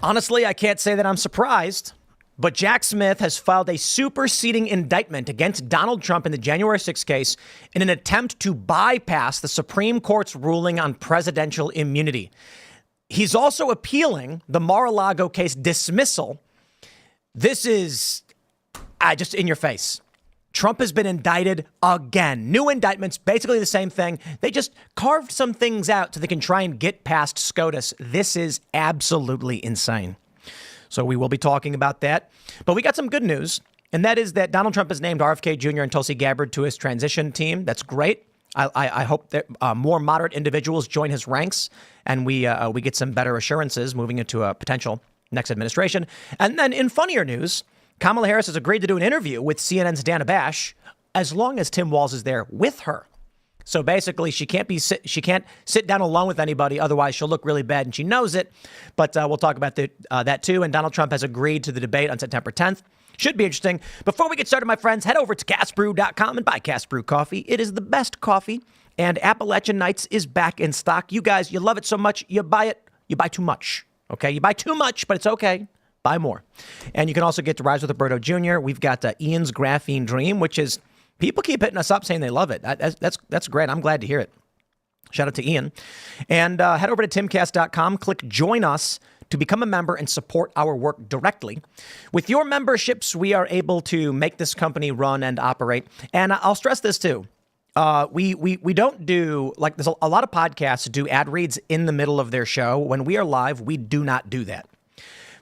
Honestly, I can't say that I'm surprised, but Jack Smith has filed a superseding indictment against Donald Trump in the January 6th case in an attempt to bypass the Supreme Court's ruling on presidential immunity. He's also appealing the Mar-a-Lago case dismissal. This is just in your face. Trump has been indicted again. New indictments, basically the same thing. They just carved some things out so they can try and get past SCOTUS. This is absolutely insane. So we will be talking about that. But we got some good news, and that is that Donald Trump has named RFK Jr. and Tulsi Gabbard to his transition team. That's great. I hope that more moderate individuals join his ranks, and we get some better assurances moving into a potential next administration. And then in funnier news, Kamala Harris has agreed to do an interview with CNN's Dana Bash as long as Tim Walz is there with her. So basically, she can't sit down alone with anybody. Otherwise, she'll look really bad, and she knows it. But we'll talk about that, too. And Donald Trump has agreed to the debate on September 10th. Should be interesting. Before we get started, my friends, head over to castbrew.com and buy Cast Brew coffee. It is the best coffee, and Appalachian Nights is back in stock. You guys, you love it so much, you buy it. You buy too much. Okay? You buy too much, but it's okay. Buy more. And you can also get to Rise with Roberto Jr. We've got Ian's Graphene Dream, which is, people keep hitting us up saying they love it. That's great. I'm glad to hear it. Shout out to Ian. And head over to timcast.com, click Join Us to become a member and support our work directly. With your memberships, we are able to make this company run and operate. And I'll stress this too. We don't do, like, there's a lot of podcasts do ad reads in the middle of their show. When we are live, we do not do that.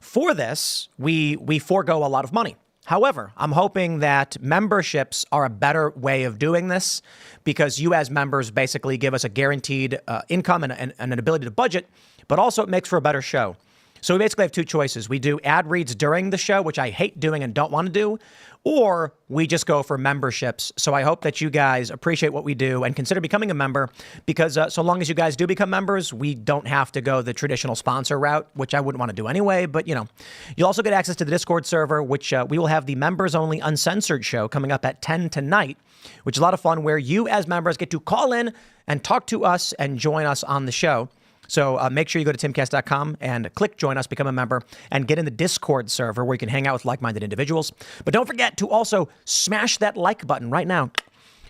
For this, we forego a lot of money. However, I'm hoping that memberships are a better way of doing this because you as members basically give us a guaranteed income and an ability to budget, but also it makes for a better show. So we basically have two choices. We do ad reads during the show, which I hate doing and don't want to do, or we just go for memberships. So I hope that you guys appreciate what we do and consider becoming a member because so long as you guys do become members, we don't have to go the traditional sponsor route, which I wouldn't want to do anyway. But, you know, you'll also get access to the Discord server, which we will have the members only uncensored show coming up at 10 tonight, which is a lot of fun where you as members get to call in and talk to us and join us on the show. So make sure you go to timcast.com and click Join Us, become a member, and get in the Discord server where you can hang out with like-minded individuals. But don't forget to also smash that like button right now.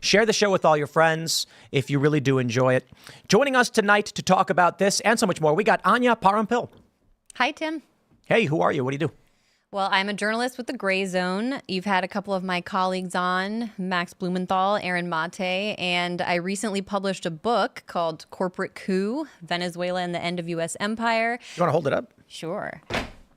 Share the show with all your friends if you really do enjoy it. Joining us tonight to talk about this and so much more, we got Anya Prampil. Hi, Tim. Hey, who are you? What do you do? Well, I'm a journalist with the Gray Zone. You've had a couple of my colleagues on, Max Blumenthal, Aaron Mate, and I recently published a book called Corporate Coup, Venezuela and the End of U.S. Empire. You want to hold it up? Sure.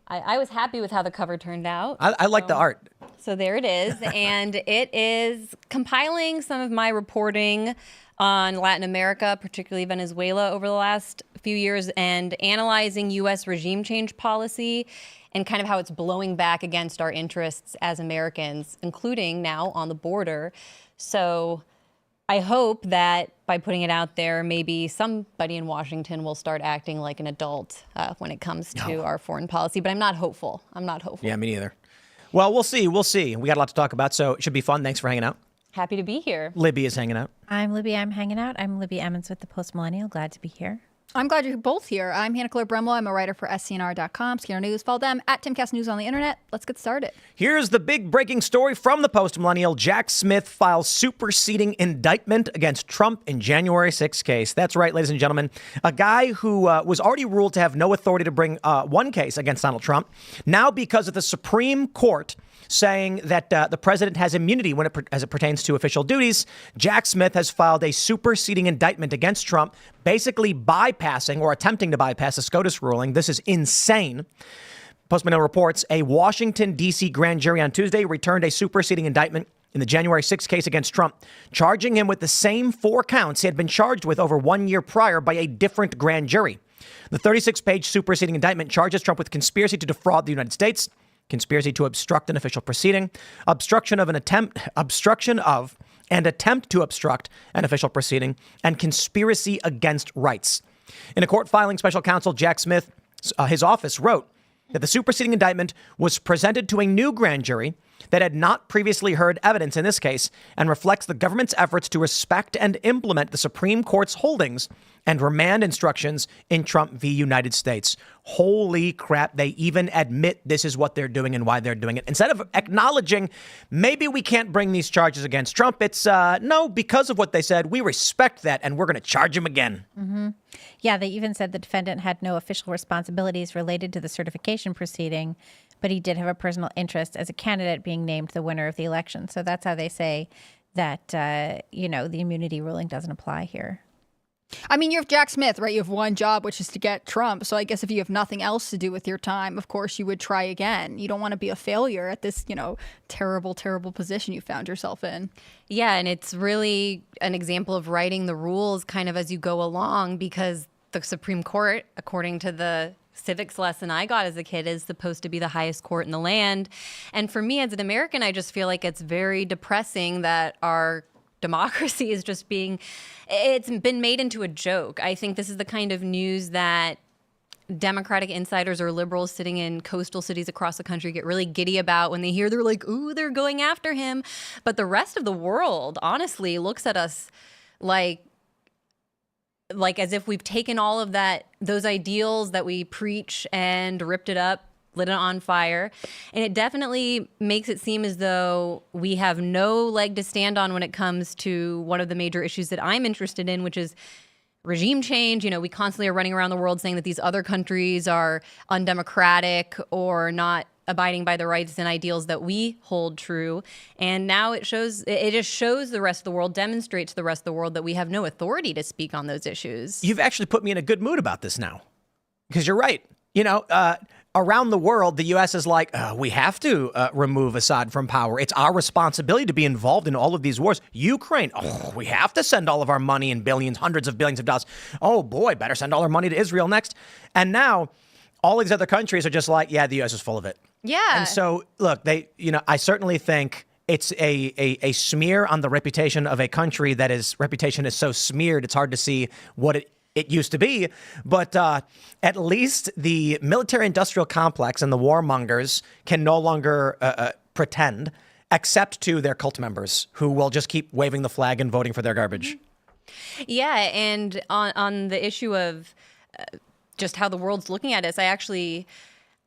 I was happy with how the cover turned out. I like the art. So there it is, and it is compiling some of my reporting on Latin America, particularly Venezuela, over the last few years, and analyzing U.S. regime change policy and kind of how it's blowing back against our interests as Americans, including now on the border. So I hope that by putting it out there, maybe somebody in Washington will start acting like an adult when it comes to our foreign policy. But I'm not hopeful. Yeah, me neither. Well, we'll see. We got a lot to talk about, so it should be fun. Thanks for hanging out. Happy to be here. Libby is hanging out. I'm Libby. I'm hanging out. I'm Libby Emmons with the Post Millennial. Glad to be here. I'm glad you're both here. I'm Hannah Claire Bremlow. I'm a writer for SCNR.com, Skinner News. Follow them at Timcast News on the internet. Let's get started. Here's the big breaking story from the Post Millennial. Jack Smith files superseding indictment against Trump in January 6th case. That's right, ladies and gentlemen. A guy who was already ruled to have no authority to bring one case against Donald Trump. Now, because of the Supreme Court saying that the president has immunity as it pertains to official duties, Jack Smith has filed a superseding indictment against Trump, basically bypassing or attempting to bypass the SCOTUS ruling. This is insane. Postman reports a Washington, D.C. grand jury on Tuesday returned a superseding indictment in the January 6th case against Trump, charging him with the same 4 counts he had been charged with over 1 year prior by a different grand jury. The 36-page superseding indictment charges Trump with conspiracy to defraud the United States, conspiracy to obstruct an official proceeding, obstruction of and attempt to obstruct an official proceeding, and conspiracy against rights. In a court filing, special counsel Jack Smith, his office wrote that the superseding indictment was presented to a new grand jury that had not previously heard evidence in this case and reflects the government's efforts to respect and implement the Supreme Court's holdings and remand instructions in Trump v. United States. Holy crap, they even admit this is what they're doing and why they're doing it. Instead of acknowledging maybe we can't bring these charges against Trump, it's no, because of what they said, we respect that and we're going to charge him again. Mm-hmm. Yeah, they even said the defendant had no official responsibilities related to the certification proceeding, but he did have a personal interest as a candidate being named the winner of the election. So that's how they say that, the immunity ruling doesn't apply here. I mean, you're Jack Smith, right? You have one job, which is to get Trump. So I guess if you have nothing else to do with your time, of course, you would try again. You don't want to be a failure at this, terrible, terrible position you found yourself in. Yeah, and it's really an example of writing the rules kind of as you go along, because the Supreme Court, according to the civics lesson I got as a kid, is supposed to be the highest court in the land. And for me as an American, I just feel like it's very depressing that our democracy is just it's been made into a joke. I think this is the kind of news that Democratic insiders or liberals sitting in coastal cities across the country get really giddy about when they hear they're like, ooh, they're going after him. But the rest of the world, honestly, looks at us like as if we've taken all of those ideals that we preach and ripped it up, lit it on fire. And it definitely makes it seem as though we have no leg to stand on when it comes to one of the major issues that I'm interested in, which is regime change. We constantly are running around the world saying that these other countries are undemocratic or not abiding by the rights and ideals that we hold true. And now it just shows the rest of the world, demonstrates to the rest of the world that we have no authority to speak on those issues. You've actually put me in a good mood about this now, because you're right. Around the world, the U.S. is like, we have to remove Assad from power. It's our responsibility to be involved in all of these wars. Ukraine, we have to send all of our money in billions, hundreds of billions of dollars. Oh, boy, better send all our money to Israel next. And now all these other countries are just like, yeah, the U.S. is full of it. Yeah. And so, look, I certainly think it's a smear on the reputation of a country reputation is so smeared, it's hard to see what it used to be. But at least the military-industrial complex and the warmongers can no longer pretend, except to their cult members who will just keep waving the flag and voting for their garbage. Yeah, and on the issue of just how the world's looking at us,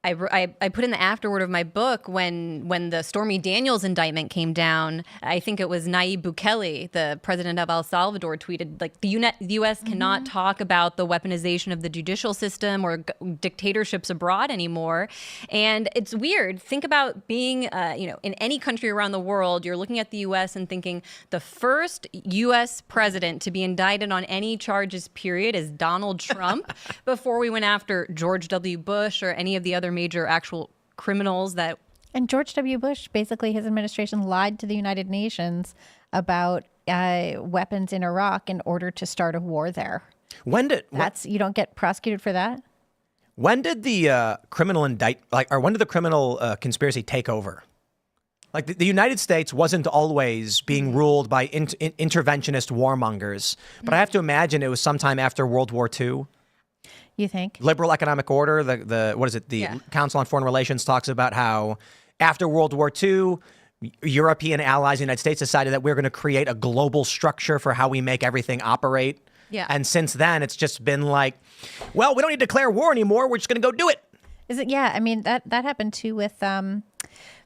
I put in the afterword of my book when the Stormy Daniels indictment came down. I think it was Nayib Bukele, the president of El Salvador, tweeted like the U.S. cannot talk about the weaponization of the judicial system or dictatorships abroad anymore. And it's weird. Think about being in any country around the world. You're looking at the U.S. and thinking the first U.S. president to be indicted on any charges period is Donald Trump before we went after George W. Bush or any of the other major actual criminals that. And George W. Bush, basically his administration lied to the United Nations about weapons in Iraq in order to start a war there. You don't get prosecuted for that? When did the criminal when did the criminal conspiracy take over? Like the United States wasn't always being ruled by interventionist warmongers, but I have to imagine it was sometime after World War II. You think? Liberal economic order, the Council on Foreign Relations talks about how after World War II, European allies in the United States decided that we're going to create a global structure for how we make everything operate. Yeah. And since then, it's just been like, well, we don't need to declare war anymore. We're just going to go do it. Is it? Yeah. I mean, that happened too with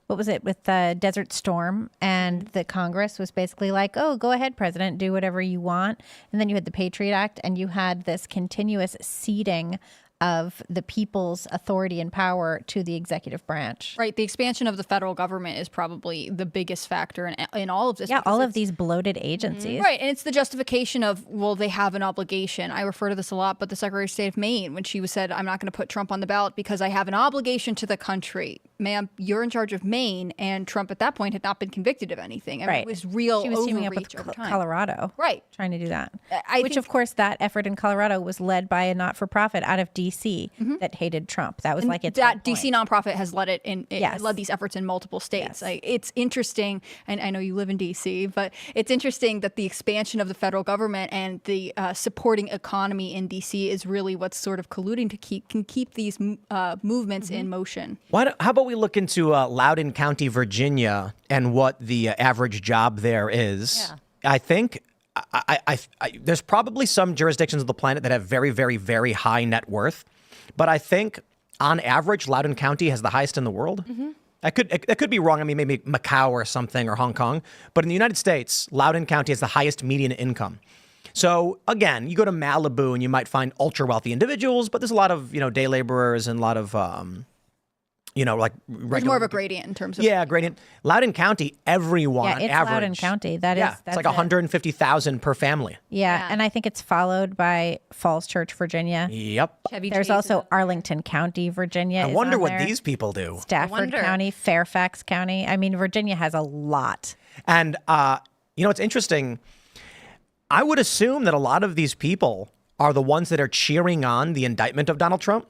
what was it, with Desert Storm, and the Congress was basically like, oh, go ahead, President, do whatever you want. And then you had the Patriot Act, and you had this continuous ceding of the people's authority and power to the executive branch. Right. The expansion of the federal government is probably the biggest factor in all of this. Yeah, all of these bloated agencies. Right. And it's the justification of, well, they have an obligation. I refer to this a lot, but the Secretary of State of Maine, when she said, I'm not going to put Trump on the ballot because I have an obligation to the country. Ma'am, you're in charge of Maine, and Trump at that point had not been convicted of anything. I mean, it was real She was teaming up with Colorado. Right. Trying to do that. Which, of course, that effort in Colorado was led by a not-for-profit out of D.C. D.C. that hated Trump. That was like its that whole DC point. nonprofit has led Yes. led these efforts in multiple states. Yes. It's interesting, and I know you live in DC, but it's interesting that the expansion of the federal government and the supporting economy in DC is really what's sort of colluding to keep these movements in motion. How about we look into Loudoun County, Virginia, and what the average job there is? Yeah. I think there's probably some jurisdictions of the planet that have very, very, very high net worth, but I think on average, Loudoun County has the highest in the world. I could be wrong. I mean, maybe Macau or something or Hong Kong, but in the United States, Loudoun County has the highest median income. So again, you go to Malibu and you might find ultra wealthy individuals, but there's a lot of day laborers and a lot of like There's regular. more of a gradient in terms of Gradient. Loudoun County, everyone Yeah, on it's average. Loudoun County. That's It's like it. 150,000 per family. Yeah, and I think it's followed by Falls Church, Virginia. Yep. Chevy There's Chase also is- Arlington County, Virginia. I is wonder on what there. these people do. Stafford wonder. County, Fairfax County. I mean, Virginia has a lot. And it's interesting. I would assume that a lot of these people are the ones that are cheering on the indictment of Donald Trump.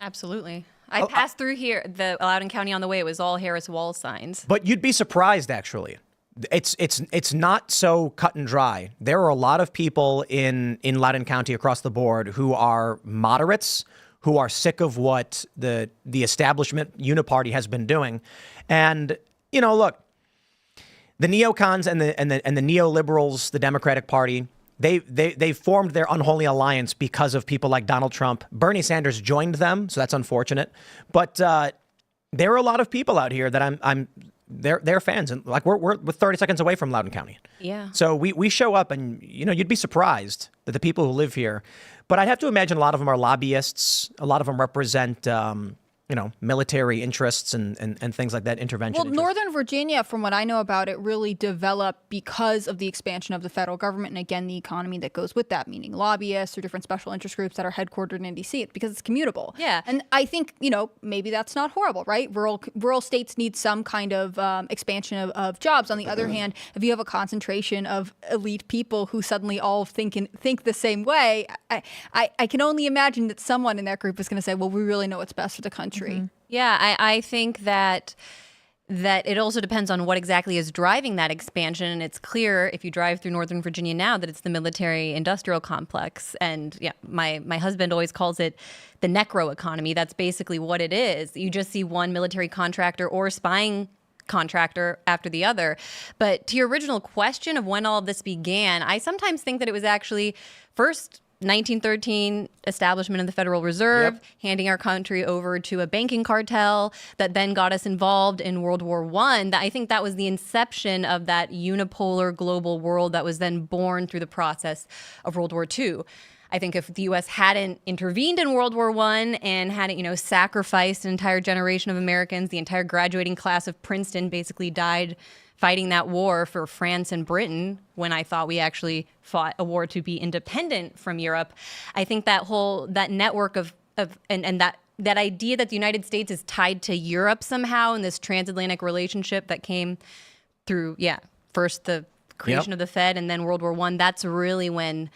Absolutely. I passed through here, the Loudoun County on the way. It was all Harris Wall signs. But you'd be surprised, actually. It's not so cut and dry. There are a lot of people in Loudoun County across the board who are moderates, who are sick of what the establishment uniparty has been doing. And, look, the neocons and the neoliberals, the Democratic Party, they formed their unholy alliance because of people like Donald Trump. Bernie Sanders joined them, so that's unfortunate. But there are a lot of people out here that they're fans, and like we're 30 seconds away from Loudoun County. Yeah. So we show up, and you'd be surprised that the people who live here. But I'd have to imagine a lot of them are lobbyists. A lot of them represent military interests and things like that, intervention Well, interests. Northern Virginia, from what I know about it, really developed because of the expansion of the federal government and, again, the economy that goes with that, meaning lobbyists or different special interest groups that are headquartered in D.C. It's because it's commutable. Yeah. And I think, maybe that's not horrible, right? Rural states need some kind of expansion of jobs. On the other hand, if you have a concentration of elite people who suddenly all think the same way, I can only imagine that someone in that group is going to say, well, we really know what's best for the country. Yeah, I think that it also depends on what exactly is driving that expansion. And it's clear if you drive through Northern Virginia now that it's the military industrial complex. And yeah, my husband always calls it the necro economy. That's basically what it is. You just see one military contractor or spying contractor after the other. But to your original question of when all of this began, I sometimes think that it was actually first 1913 establishment of the Federal Reserve, handing our country over to a banking cartel that then got us involved in World War I. I think that was the inception of that unipolar global world that was then born through the process of World War II. I think if the U.S. hadn't intervened in World War I and hadn't, sacrificed an entire generation of Americans, the entire graduating class of Princeton basically died fighting that war for France and Britain when I thought we actually fought a war to be independent from Europe. I think that network of that idea that the United States is tied to Europe somehow in this transatlantic relationship that came through, first the creation of the Fed and then World War I, that's really when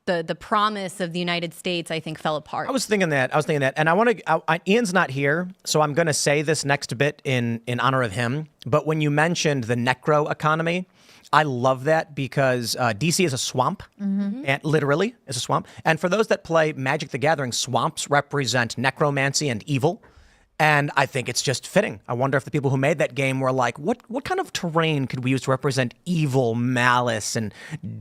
the promise of the United States, I think, fell apart. I was thinking that, and Ian's not here, so I'm going to say this next bit in honor of him. But when you mentioned the necro economy, I love that because DC is a swamp, and literally is a swamp. And for those that play Magic the Gathering, swamps represent necromancy and evil. And I think it's just fitting. I wonder if the people who made that game were like, what kind of terrain could we use to represent evil, malice, and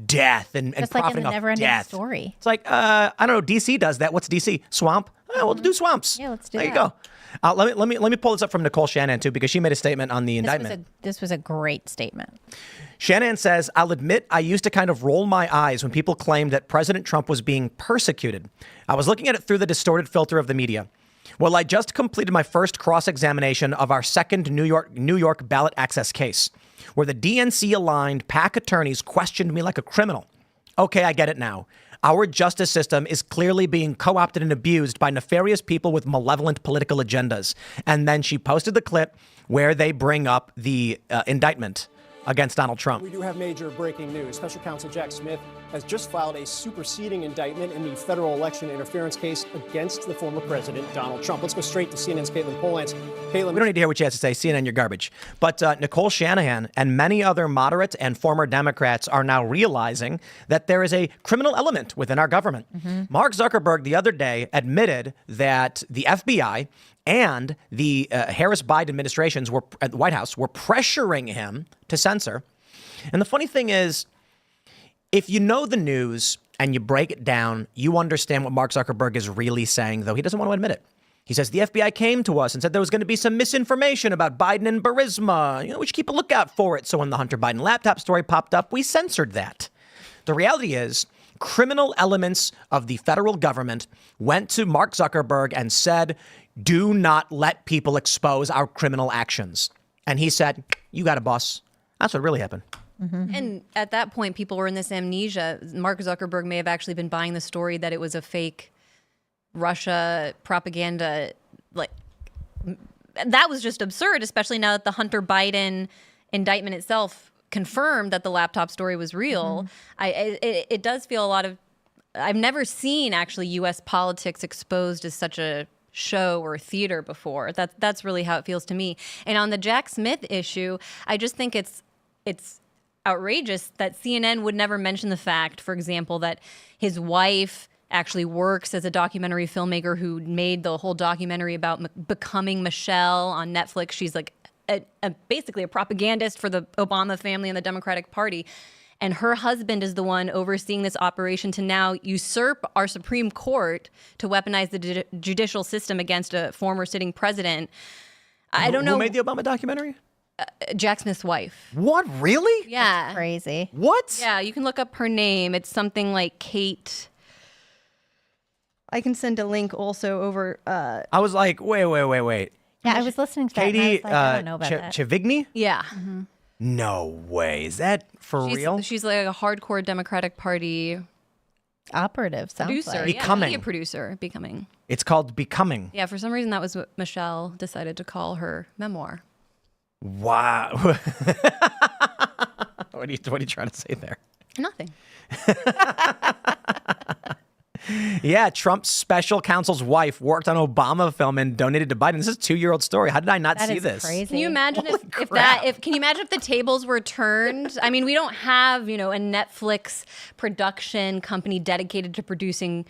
death, and Just like in profiting the off Never-Ending death? Story. It's like, I don't know, DC does that. What's DC? Swamp? We'll do swamps. Yeah, let's do there that. you go. Let me pull this up from Nicole Shannon, too, because she made a statement on the indictment. This was a great statement. Shannon says, I'll admit I used to kind of roll my eyes when people claimed that President Trump was being persecuted. I was looking at it through the distorted filter of the media. Well, I just completed my first cross-examination of our second New York ballot access case, where the DNC-aligned PAC attorneys questioned me like a criminal. Okay, I get it now. Our justice system is clearly being co-opted and abused by nefarious people with malevolent political agendas. And then she posted the clip where they bring up the indictment against Donald Trump. We do have major breaking news. Special counsel Jack Smith has just filed a superseding indictment in the federal election interference case against the former president, Donald Trump. Let's go straight to CNN's Caitlin Polance. Caitlin, We don't need to hear what she has to say. CNN, you're garbage. But Nicole Shanahan and many other moderate and former Democrats are now realizing that there is a criminal element within our government. Mark Zuckerberg the other day admitted that the FBI and the Harris-Biden administrations were at the White House were pressuring him to censor. And the funny thing is, if you know the news and you break it down, you understand what Mark Zuckerberg is really saying, though he doesn't want to admit it. He says the FBI came to us and said there was going to be some misinformation about Biden and Burisma. We should keep a lookout for it. So when the Hunter Biden laptop story popped up, we censored that. The reality is, criminal elements of the federal government went to Mark Zuckerberg and said, do not let people expose our criminal actions. And he said, you got it, boss. That's what really happened. And at that point, people were in this amnesia. Mark Zuckerberg may have actually been buying the story that it was a fake Russia propaganda. Like, that was just absurd, especially now that the Hunter Biden indictment itself confirmed that the laptop story was real. It does feel a lot of, I've never seen actually U.S. politics exposed as such a show or theater before. That's really how it feels to me. And on the Jack Smith issue, I just think it's outrageous that CNN would never mention the fact, for example, that his wife actually works as a documentary filmmaker who made the whole documentary about becoming Michelle on Netflix. She's like basically a propagandist for the Obama family and the Democratic Party. And her husband is the one overseeing this operation to now usurp our Supreme Court to weaponize the judicial system against a former sitting president. I don't know. Who made the Obama documentary? Jack Smith's wife. What? Really? Yeah. Crazy. What? Yeah, you can look up her name. It's something like Kate. I can send a link also over. I was like, wait. Yeah, I was listening to that. Katie And I was like, I don't know about that. Chavigny? Yeah. No way. Is that for real? She's like a hardcore Democratic Party Operative sounds producer. like. Becoming. Yeah, media producer. Becoming. It's called Becoming. Yeah, for some reason that was what Michelle decided to call her memoir. Wow. What are you trying to say there? Nothing. Yeah, Trump's special counsel's wife worked on Obama film and donated to Biden. This is a 2-year-old story. How did I not That see is this? crazy. Can you imagine Holy if crap. can you imagine if the tables were turned? I mean, we don't have, a Netflix production company dedicated to producing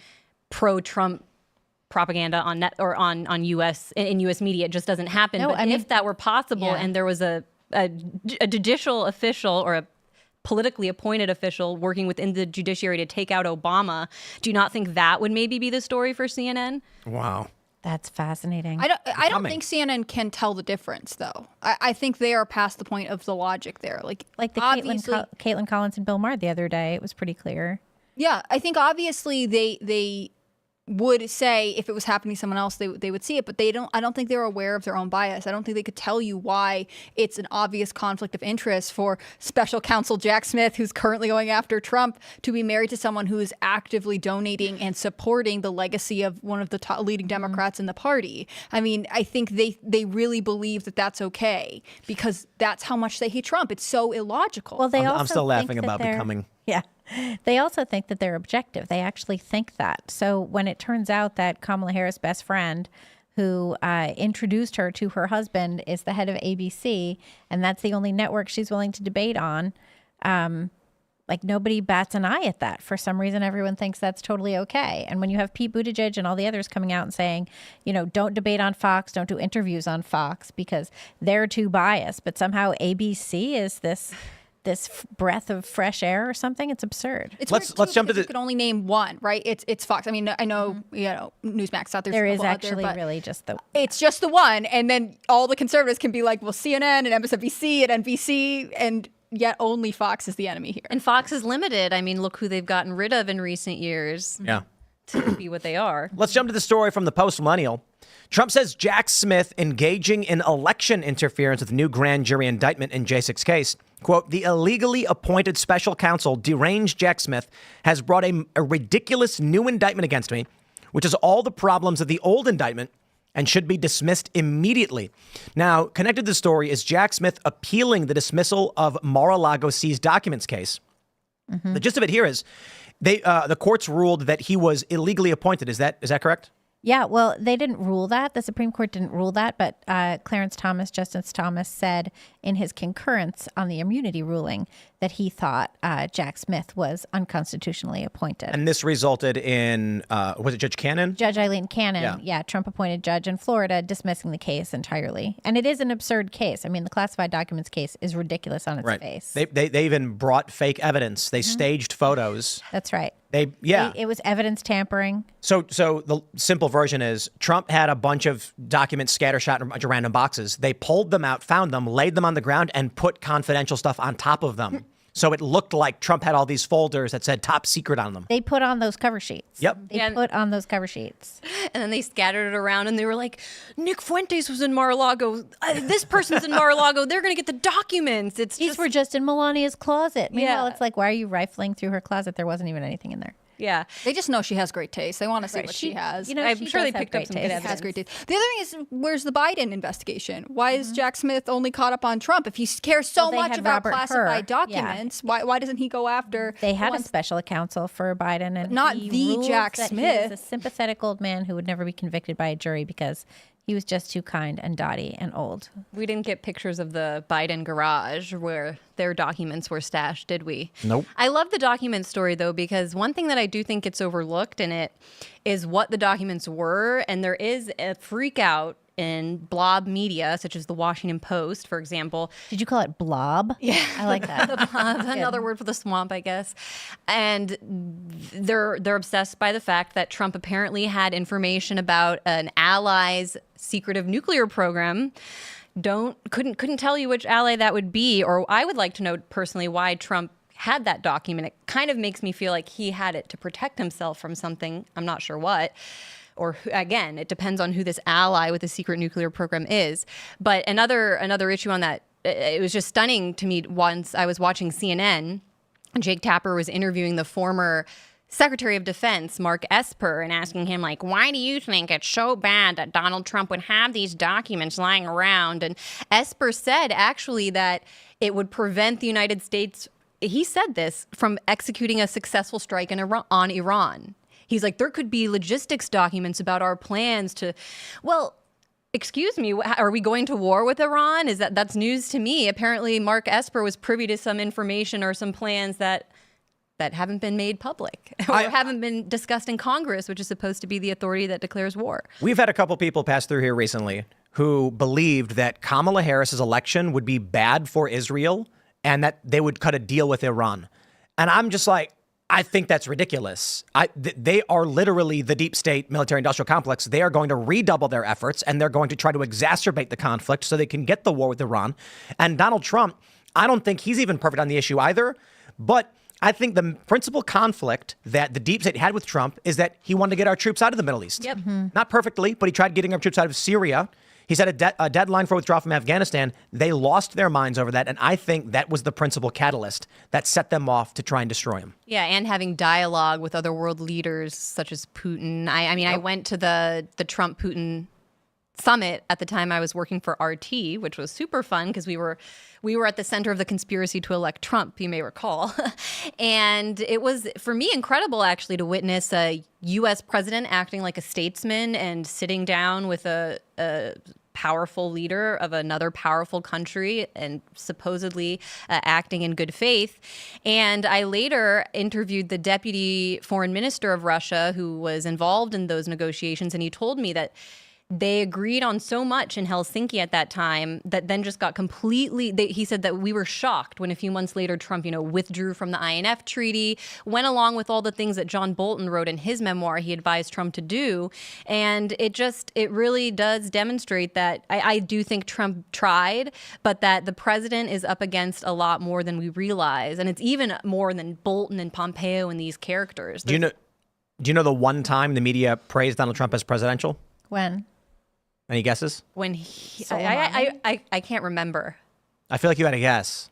pro-Trump propaganda on net or on US in US media. It just doesn't happen. No, But I mean- if that were possible and there was a judicial official or a politically appointed official working within the judiciary to take out Obama, do you not think that would maybe be the story for CNN? Wow. That's fascinating. I don't Becoming. think CNN can tell the difference, though. I think they are past the point of the logic there. Like the obviously, Caitlin Collins and Bill Maher the other day, it was pretty clear. yeah, I think obviously they would say if it was happening to someone else, they would see it, but I don't think they're aware of their own bias. I don't think they could tell you why it's an obvious conflict of interest for special counsel Jack Smith, who's currently going after Trump, to be married to someone who is actively donating and supporting the legacy of one of the top leading Democrats in the party. I mean, I think they really believe that that's okay because that's how much they hate Trump. It's so illogical. Well, I'm still laughing think that about they're- Becoming. Yeah. They also think that they're objective. They actually think that. So when it turns out that Kamala Harris' best friend, who introduced her to her husband, is the head of ABC, and that's the only network she's willing to debate on, like nobody bats an eye at that. For some reason, everyone thinks that's totally okay. And when you have Pete Buttigieg and all the others coming out and saying, don't debate on Fox, don't do interviews on Fox because they're too biased, but somehow ABC is this breath of fresh air or something. It's absurd. It's Let's weird, too, jump to because you the- could only name one, right? It's Fox. I mean, I know Newsmax out There is a couple out actually there, but really just the it's just the one, and then all the conservatives can be like, well, CNN and MSNBC and NBC, and yet only Fox is the enemy here. And Fox is limited. I mean, look who they've gotten rid of in recent years Yeah. to be what they are. Let's jump to the story from the Post-Millennial. Trump says Jack Smith engaging in election interference with new grand jury indictment in J6 case. Quote, the illegally appointed special counsel, deranged Jack Smith, has brought a ridiculous new indictment against me, which is all the problems of the old indictment and should be dismissed immediately. Now, connected to the story is Jack Smith appealing the dismissal of Mar-a-Lago seized documents case. The gist of it here is the courts ruled that he was illegally appointed. Is that correct? Yeah, well, they didn't rule that. The Supreme Court didn't rule that, but Justice Thomas said in his concurrence on the immunity ruling that he thought Jack Smith was unconstitutionally appointed. And this resulted in, was it Judge Cannon? Judge Eileen Cannon, Trump-appointed judge in Florida, dismissing the case entirely. And it is an absurd case. I mean, the classified documents case is ridiculous on its face. They even brought fake evidence. They staged photos. That's right. It was evidence tampering. So the simple version is Trump had a bunch of documents scattershot in a bunch of random boxes. They pulled them out, found them, laid them on the ground, and put confidential stuff on top of them. So it looked like Trump had all these folders that said top secret on them. They put on those cover sheets. Yep. They put on those cover sheets. And then they scattered it around and they were like, Nick Fuentes was in Mar-a-Lago. This person's in Mar-a-Lago. They're going to get the documents. These were just in Melania's closet. Meanwhile, Yeah. it's like, why are you rifling through her closet? There wasn't even anything in there. Yeah. They just know she has great taste. They want to see what she has. You know, I'm she sure does they have picked up great some taste. good She evidence. has great taste. The other thing is, where's the Biden investigation? Why is Jack Smith only caught up on Trump? If he cares so Well, they much had about Robert classified Hur. documents, why doesn't he go after? They had the a ones- special counsel for Biden, and Not he the ruled Jack that Smith. He was a sympathetic old man who would never be convicted by a jury because he was just too kind and dotty and old. We didn't get pictures of the Biden garage where their documents were stashed, did we? Nope. I love the document story, though, because one thing that I do think gets overlooked in it is what the documents were. And there is a freak out in blob media, such as the Washington Post, for example. Did you call it Blob? Yeah, I like that. Another word for the swamp, I guess. And they're obsessed by the fact that Trump apparently had information about an ally's secretive nuclear program. Couldn't tell you which ally that would be, or I would like to know personally why Trump had that document. It kind of makes me feel like he had it to protect himself from something. I'm not sure what. Or again, it depends on who this ally with the secret nuclear program is. But another issue on that, it was just stunning to me once I was watching CNN. Jake Tapper was interviewing the former Secretary of Defense, Mark Esper, and asking him, like, why do you think it's so bad that Donald Trump would have these documents lying around? And Esper said, actually, that it would prevent the United States, he said this, from executing a successful strike on Iran. He's like, there could be logistics documents about our plans to, well, excuse me, are we going to war with Iran? That's news to me. Apparently, Mark Esper was privy to some information or some plans that haven't been made public or haven't been discussed in Congress, which is supposed to be the authority that declares war. We've had a couple people pass through here recently who believed that Kamala Harris's election would be bad for Israel and that they would cut a deal with Iran. And I'm just like, I think that's ridiculous. They are literally the deep state military industrial complex. They are going to redouble their efforts and they're going to try to exacerbate the conflict so they can get the war with Iran. And Donald Trump, I don't think he's even perfect on the issue either. But I think the principal conflict that the deep state had with Trump is that he wanted to get our troops out of the Middle East. Yep. Not perfectly, but he tried getting our troops out of Syria. He set a deadline for withdrawal from Afghanistan. They lost their minds over that. And I think that was the principal catalyst that set them off to try and destroy him. Yeah, and having dialogue with other world leaders such as Putin. I went to the Trump-Putin summit at the time I was working for RT, which was super fun because we were at the center of the conspiracy to elect Trump, you may recall. And it was, for me, incredible actually to witness a U.S. president acting like a statesman and sitting down with a powerful leader of another powerful country and supposedly acting in good faith. And I later interviewed the deputy foreign minister of Russia who was involved in those negotiations, and he told me that they agreed on so much in Helsinki at that time that then just got completely, he said that we were shocked when a few months later Trump, withdrew from the INF treaty, went along with all the things that John Bolton wrote in his memoir he advised Trump to do. And it really does demonstrate that I do think Trump tried, but that the president is up against a lot more than we realize. And it's even more than Bolton and Pompeo and these characters. Do you know the one time the media praised Donald Trump as presidential? When? Any guesses? When I can't remember. I feel like you had a guess.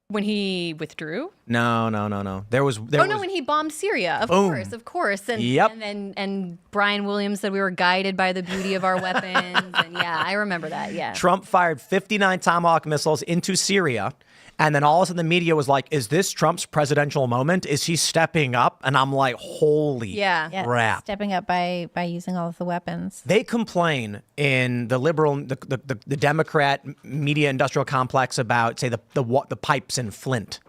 When he withdrew? No. There was. When he bombed Syria, of course. And, Yep. and Brian Williams said we were guided by the beauty of our weapons. And yeah, I remember that. Yeah. Trump fired 59 Tomahawk missiles into Syria. And then all of a sudden the media was like, is this Trump's presidential moment? Is he stepping up? And I'm like, holy crap. Stepping up by using all of the weapons. They complain in the liberal, the Democrat media industrial complex about, say, the pipes in Flint.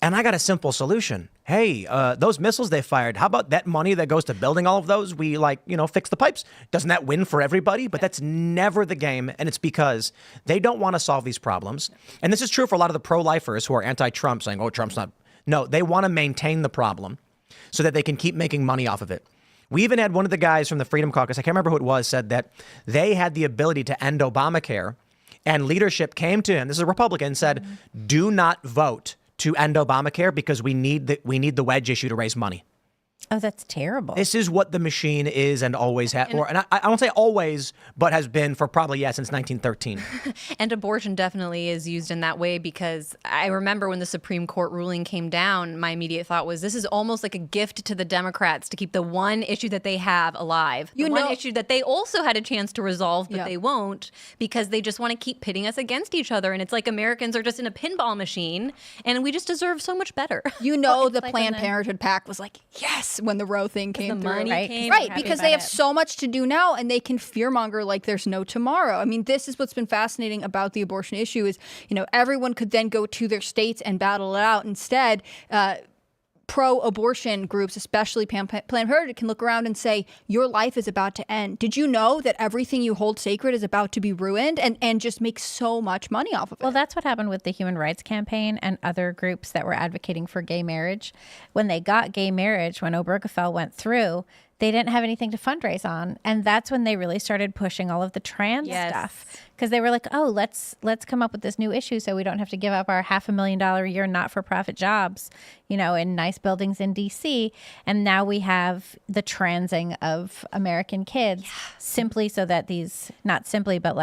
And I got a simple solution. Hey, those missiles they fired, how about that money that goes to building all of those? We fix the pipes. Doesn't that win for everybody? But that's never the game. And it's because they don't want to solve these problems. And this is true for a lot of the pro-lifers who are anti-Trump saying, oh, Trump's not. No, they want to maintain the problem so that they can keep making money off of it. We even had one of the guys from the Freedom Caucus, I can't remember who it was, said that they had the ability to end Obamacare. And leadership came to him, this is a Republican, said, do not vote to end Obamacare because we need the wedge issue to raise money. Oh, that's terrible. This is what the machine is and always has. And I don't say always, but has been for probably, since 1913. And abortion definitely is used in that way because I remember when the Supreme Court ruling came down, my immediate thought was this is almost like a gift to the Democrats to keep the one issue that they have alive. The one issue that they also had a chance to resolve, but they won't because they just want to keep pitting us against each other. And it's like Americans are just in a pinball machine and we just deserve so much better. The Planned Parenthood PAC was like, yes, when the Roe thing came through. Right, because they have so much to do now and they can fearmonger like there's no tomorrow. I mean, this is what's been fascinating about the abortion issue is, everyone could then go to their states and battle it out. Instead, pro-abortion groups, especially Planned Parenthood, can look around and say, your life is about to end. Did you know that everything you hold sacred is about to be ruined and just make so much money off of it? Well, that's what happened with the Human Rights Campaign and other groups that were advocating for gay marriage. When they got gay marriage, when Obergefell went through, they didn't have anything to fundraise on. And that's when they really started pushing all of the trans stuff. Because they were like, oh, let's come up with this new issue so we don't have to give up our $500,000 a year not-for-profit jobs, in nice buildings in D.C. And now we have the transing of American kids simply so that these, not simply, but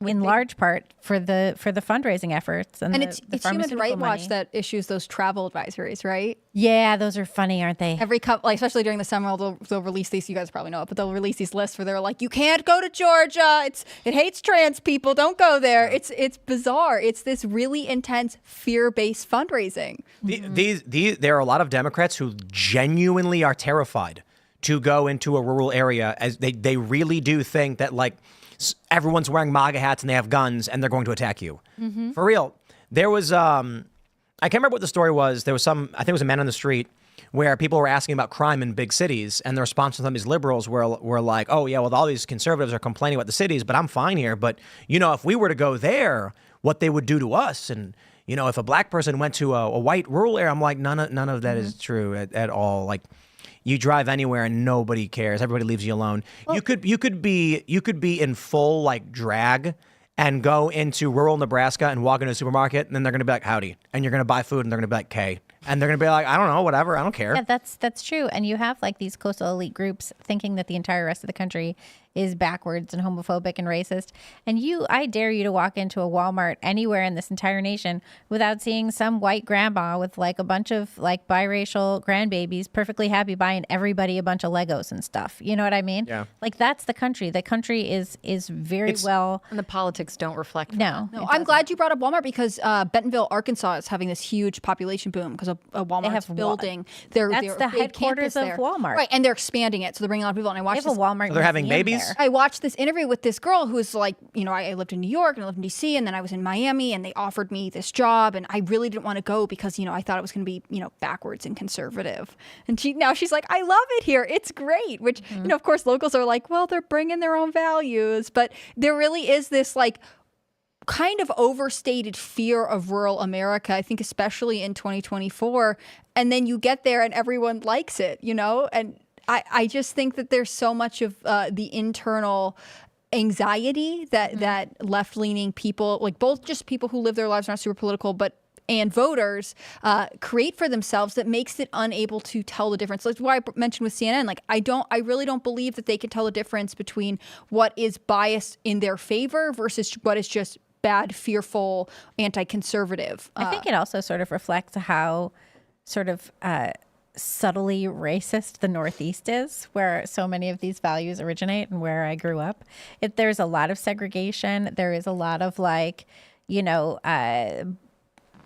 in large part for the fundraising efforts and it's Human Rights Watch that issues those travel advisories, right? Yeah, those are funny, aren't they? Every couple, especially during the summer, they'll release these. You guys probably know it, but they'll release these lists where they're like, "You can't go to Georgia. It hates trans people. Don't go there." It's bizarre. It's this really intense fear-based fundraising. There are a lot of Democrats who genuinely are terrified to go into a rural area, as they really do think that everyone's wearing MAGA hats and they have guns and they're going to attack you. Mm-hmm. For real. There was, I can't remember what the story was. There was I think it was a man on the street where people were asking about crime in big cities and the response from these liberals were like, oh yeah, well, all these conservatives are complaining about the cities, but I'm fine here. But, if we were to go there, what they would do to us. And, if a black person went to a white rural area, I'm like, none of that is true at all. You drive anywhere and nobody cares. Everybody leaves you alone. Well, you could be in full drag and go into rural Nebraska and walk into a supermarket and then they're going to be like, howdy. And you're going to buy food and they're going to be like, K. And they're going to be like, I don't know, whatever. I don't care. Yeah, that's true. And you have these coastal elite groups thinking that the entire rest of the country is backwards and homophobic and racist. And I dare you to walk into a Walmart anywhere in this entire nation without seeing some white grandma with a bunch of biracial grandbabies perfectly happy buying everybody a bunch of Legos and stuff. You know what I mean? Yeah. That's the country. The country is very well. And the politics don't reflect that. No, I'm glad you brought up Walmart because Bentonville, Arkansas is having this huge population boom because a Walmart's building. That's the headquarters of Walmart. Right, and they're expanding it. So they're bringing a lot of people. And I watched a Walmart. So they're having babies? I watched this interview with this girl who's I lived in New York and I lived in DC and then I was in Miami and they offered me this job and I really didn't want to go because, I thought it was going to be, backwards and conservative. And she's like, I love it here. It's great. Which, of course, locals are like, well, they're bringing their own values. But there really is this kind of overstated fear of rural America, I think, especially in 2024. And then you get there and everyone likes it, and I just think that there's so much of the internal anxiety that left-leaning people, both just people who live their lives not super political, and voters create for themselves that makes it unable to tell the difference. That's why I mentioned with CNN, I really don't believe that they can tell the difference between what is biased in their favor versus what is just bad, fearful, anti-conservative. I think it also sort of reflects how sort of subtly racist the Northeast is, where so many of these values originate and where I grew up. There's a lot of segregation. There is a lot of like, you know,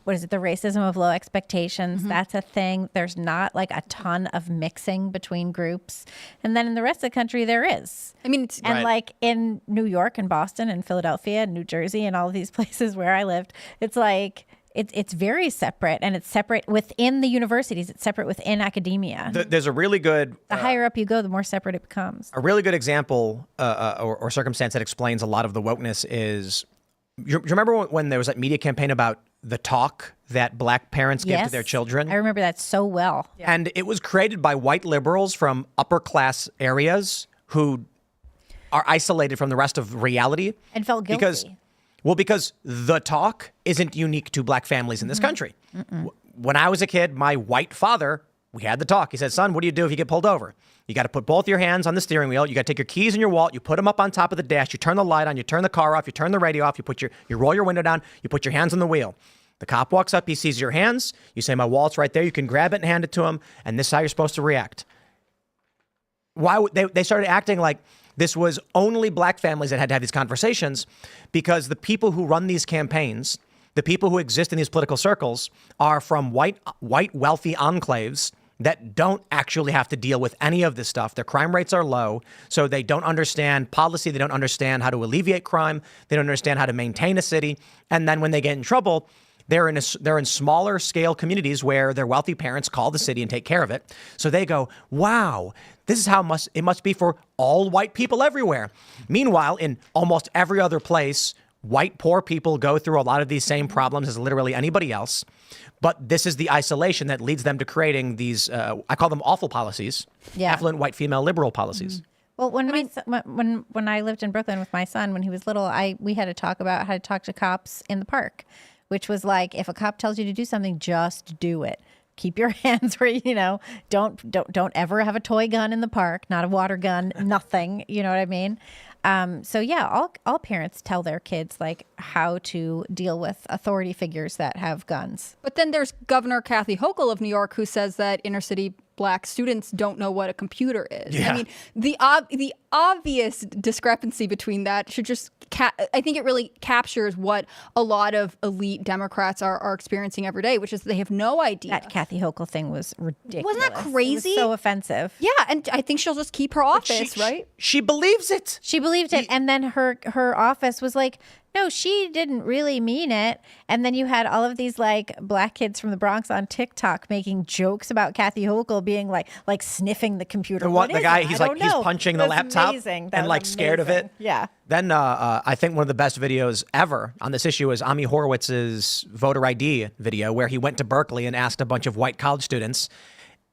what is it? The racism of low expectations. That's a thing. There's not like a ton of mixing between groups. And then in the rest of the country, there is. I mean, like in New York and Boston and Philadelphia and New Jersey and all of these places where I lived, it's like, it's very separate, and it's separate within the universities. It's separate within academia. There's a really good... The higher up you go, the more separate it becomes. A really good example or circumstance that explains a lot of the wokeness is... You remember when there was that media campaign about the talk that black parents give to their children? I remember that so well. And it was created by white liberals from upper class areas who are isolated from the rest of reality. And felt guilty. Because the talk isn't unique to black families in this country. When I was a kid, my white father, we had the talk. He said, son, what do you do if you get pulled over? You got to put both your hands on the steering wheel. You got to take your keys and your wallet. You put them up on top of the dash. You turn the light on. You turn the car off. You turn the radio off. You roll your window down. You put your hands on the wheel. The cop walks up. He sees your hands. You say, my wallet's right there. You can grab it and hand it to him. And this is how you're supposed to react. Why would they started acting like this was only black families that had to have these conversations, because the people who run these campaigns, the people who exist in these political circles, are from white wealthy enclaves that don't actually have to deal with any of this stuff. Their crime rates are low, so they don't understand policy. They don't understand how to alleviate crime. They don't understand how to maintain a city. And then when they get in trouble, they're in smaller scale communities where their wealthy parents call the city and take care of it. So they go, wow, this is how it must be for all white people everywhere. Meanwhile, in almost every other place, white poor people go through a lot of these same problems as literally anybody else. But this is the isolation that leads them to creating these, I call them awful policies, affluent white female liberal policies. Well, when I lived in Brooklyn with my son, when he was little, we had to talk about how to talk to cops in the park, which was like, if a cop tells you to do something, just do it. Keep your hands where, don't ever have a toy gun in the park, not a water gun, nothing. You know what I mean? So yeah, all parents tell their kids like how to deal with authority figures that have guns. But then there's Governor Kathy Hochul of New York, who says that inner city black students don't know what a computer is. Yeah. I mean, the obvious discrepancy between that should just, I think it really captures what a lot of elite Democrats are experiencing every day, which is they have no idea. That Kathy Hochul thing was ridiculous. Wasn't that crazy? It was so offensive. Yeah, and I think she'll just keep her office, right? She believes it. She believed it, and then her office was like, no, she didn't really mean it. And then you had all of these like black kids from the Bronx on TikTok making jokes about Kathy Hochul being like sniffing the computer. The guy, he's punching the laptop and like scared of it. Yeah. Then I think one of the best videos ever on this issue is Ami Horowitz's voter ID video, where he went to Berkeley and asked a bunch of white college students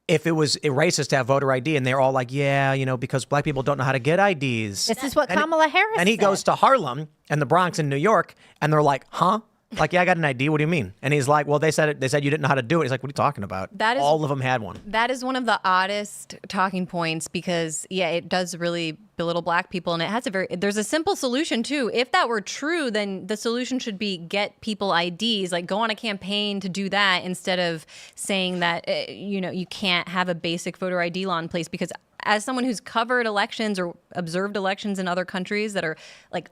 if it was racist to have voter ID, and they're all like, yeah, because black people don't know how to get IDs. This is what Kamala Harris said. And he goes to Harlem and the Bronx in New York, and they're like, huh? Like, yeah, I got an ID. What do you mean? And he's like, well, they said you didn't know how to do it. He's like, what are you talking about? All of them had one. That is one of the oddest talking points because, yeah, it does really belittle black people. And it has there's a simple solution, too. If that were true, then the solution should be get people IDs, like go on a campaign to do that instead of saying that, you can't have a basic voter ID law in place. Because as someone who's covered elections or observed elections in other countries that are like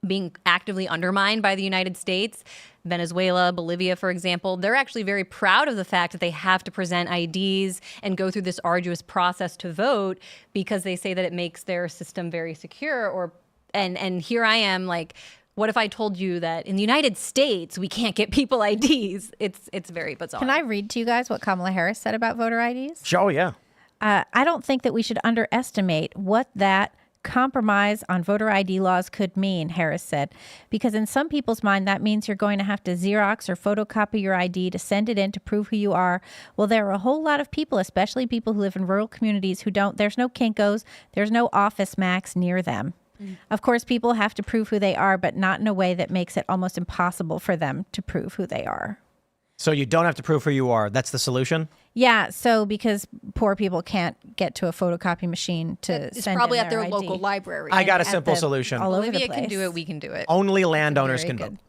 being actively undermined by the United States, Venezuela, Bolivia, for example, they're actually very proud of the fact that they have to present IDs and go through this arduous process to vote because they say that it makes their system very secure. And here I am like, what if I told you that in the United States, we can't get people IDs? It's very bizarre. Can I read to you guys what Kamala Harris said about voter IDs? Sure, yeah. I don't think that we should underestimate what that compromise on voter ID laws could mean, Harris said, because in some people's mind, that means you're going to have to Xerox or photocopy your ID to send it in to prove who you are. Well, there are a whole lot of people, especially people who live in rural communities who don't, there's no Kinkos, there's no Office Max near them. Of course, people have to prove who they are, but not in a way that makes it almost impossible for them to prove who they are. So you don't have to prove who you are. That's the solution? Yeah, so because poor people can't get to a photocopy machine to It's send probably in at their ID. local library. I got a simple solution. All over the Bolivia place. can do it. We can do it. Only landowners Very can good. vote.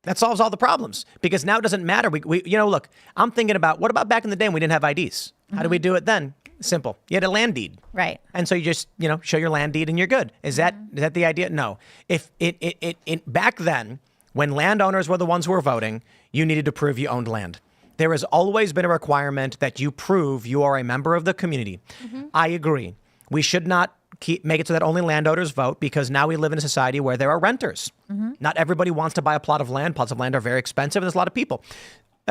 That solves all the problems because now it doesn't matter. Look, I'm thinking about what about back in the day when we didn't have IDs? How did we do it then? Simple. You had a land deed. Right. And so you just, show your land deed and you're good. Is that the idea? No. If it back then, when landowners were the ones who were voting, you needed to prove you owned land. There has always been a requirement that you prove you are a member of the community. I agree. We should not make it so that only landowners vote because now we live in a society where there are renters. Not everybody wants to buy a plot of land. Plots of land are very expensive and there's a lot of people.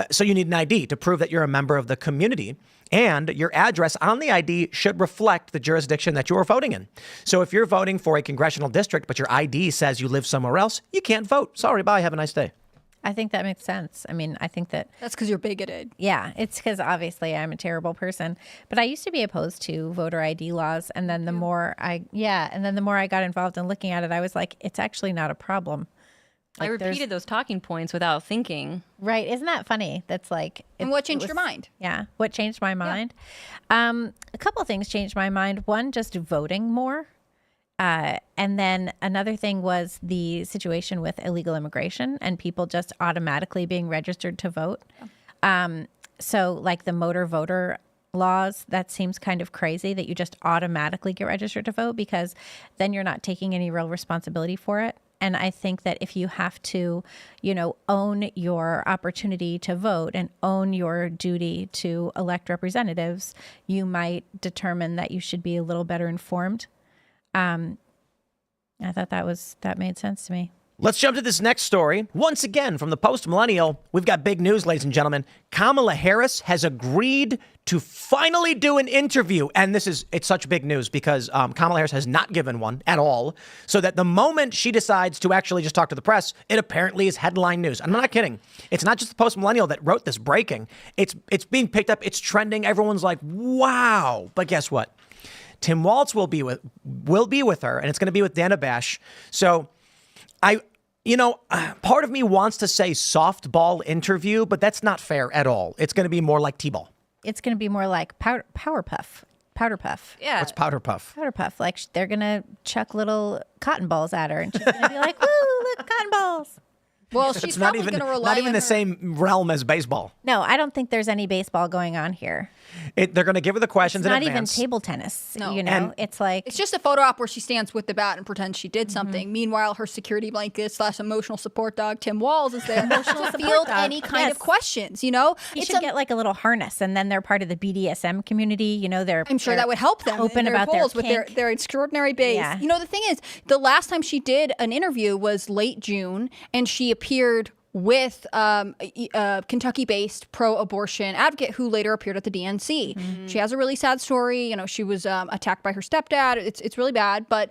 So you need an ID to prove that you're a member of the community, and your address on the ID should reflect the jurisdiction that you are voting in. So if you're voting for a congressional district, but your ID says you live somewhere else, you can't vote. Sorry, bye. Have a nice day. I think that makes sense. I mean, I think that's because you're bigoted. Yeah, it's because obviously I'm a terrible person. But I used to be opposed to voter ID laws, and then the more I got involved in looking at it, I was like, it's actually not a problem. I repeated those talking points without thinking. Right. Isn't that funny? That's like... And what changed your mind? Yeah. What changed my mind? Yeah. A couple of things changed my mind. One, just voting more. And then another thing was the situation with illegal immigration and people just automatically being registered to vote. So like the motor voter laws, that seems kind of crazy that you just automatically get registered to vote because then you're not taking any real responsibility for it. And I think that if you have to, own your opportunity to vote and own your duty to elect representatives, you might determine that you should be a little better informed. I thought that made sense to me. Let's jump to this next story. Once again, from the Post-Millennial, we've got big news, ladies and gentlemen. Kamala Harris has agreed to finally do an interview. And it's such big news because Kamala Harris has not given one at all. So that the moment she decides to actually just talk to the press, it apparently is headline news. I'm not kidding. It's not just the Post-Millennial that wrote this breaking. It's being picked up. It's trending. Everyone's like, wow. But guess what? Tim Walz will be with her, and it's going to be with Dana Bash. So part of me wants to say softball interview, but that's not fair at all. It's going to be more like T-ball. It's going to be more like powder puff. Yeah. What's powder puff? Powder puff. Like they're going to chuck little cotton balls at her, and she's going to be like, woo, look, cotton balls. Well, she's probably going to rely not even on the her. same realm as baseball. No, I don't think there's any baseball going on here. They're going to give her the questions It's in not advance. even table tennis. No. And It's like It's just a photo op where she stands with the bat and pretends she did something. Meanwhile, her security blanket / emotional support dog, Tim Walz, is there to field any kind of questions. You should get like a little harness, and then they're part of the BDSM community. I'm sure that would help them. Open in their about their goals with kink. their extraordinary base. Yeah. The thing is, the last time she did an interview was late June, and she appeared with a Kentucky-based pro-abortion advocate who later appeared at the DNC. She has a really sad story. She was attacked by her stepdad. It's really bad. But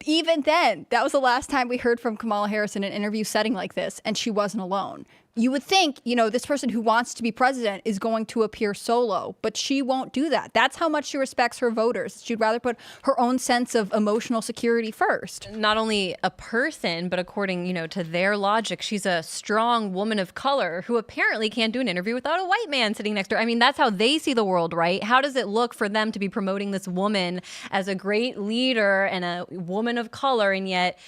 even then, that was the last time we heard from Kamala Harris in an interview setting like this, and she wasn't alone. You would think, this person who wants to be president is going to appear solo, but she won't do that. That's how much she respects her voters. She'd rather put her own sense of emotional security first. Not only a person, but according, to their logic, she's a strong woman of color who apparently can't do an interview without a white man sitting next to her. I mean, that's how they see the world, right? How does it look for them to be promoting this woman as a great leader and a woman of color, and yet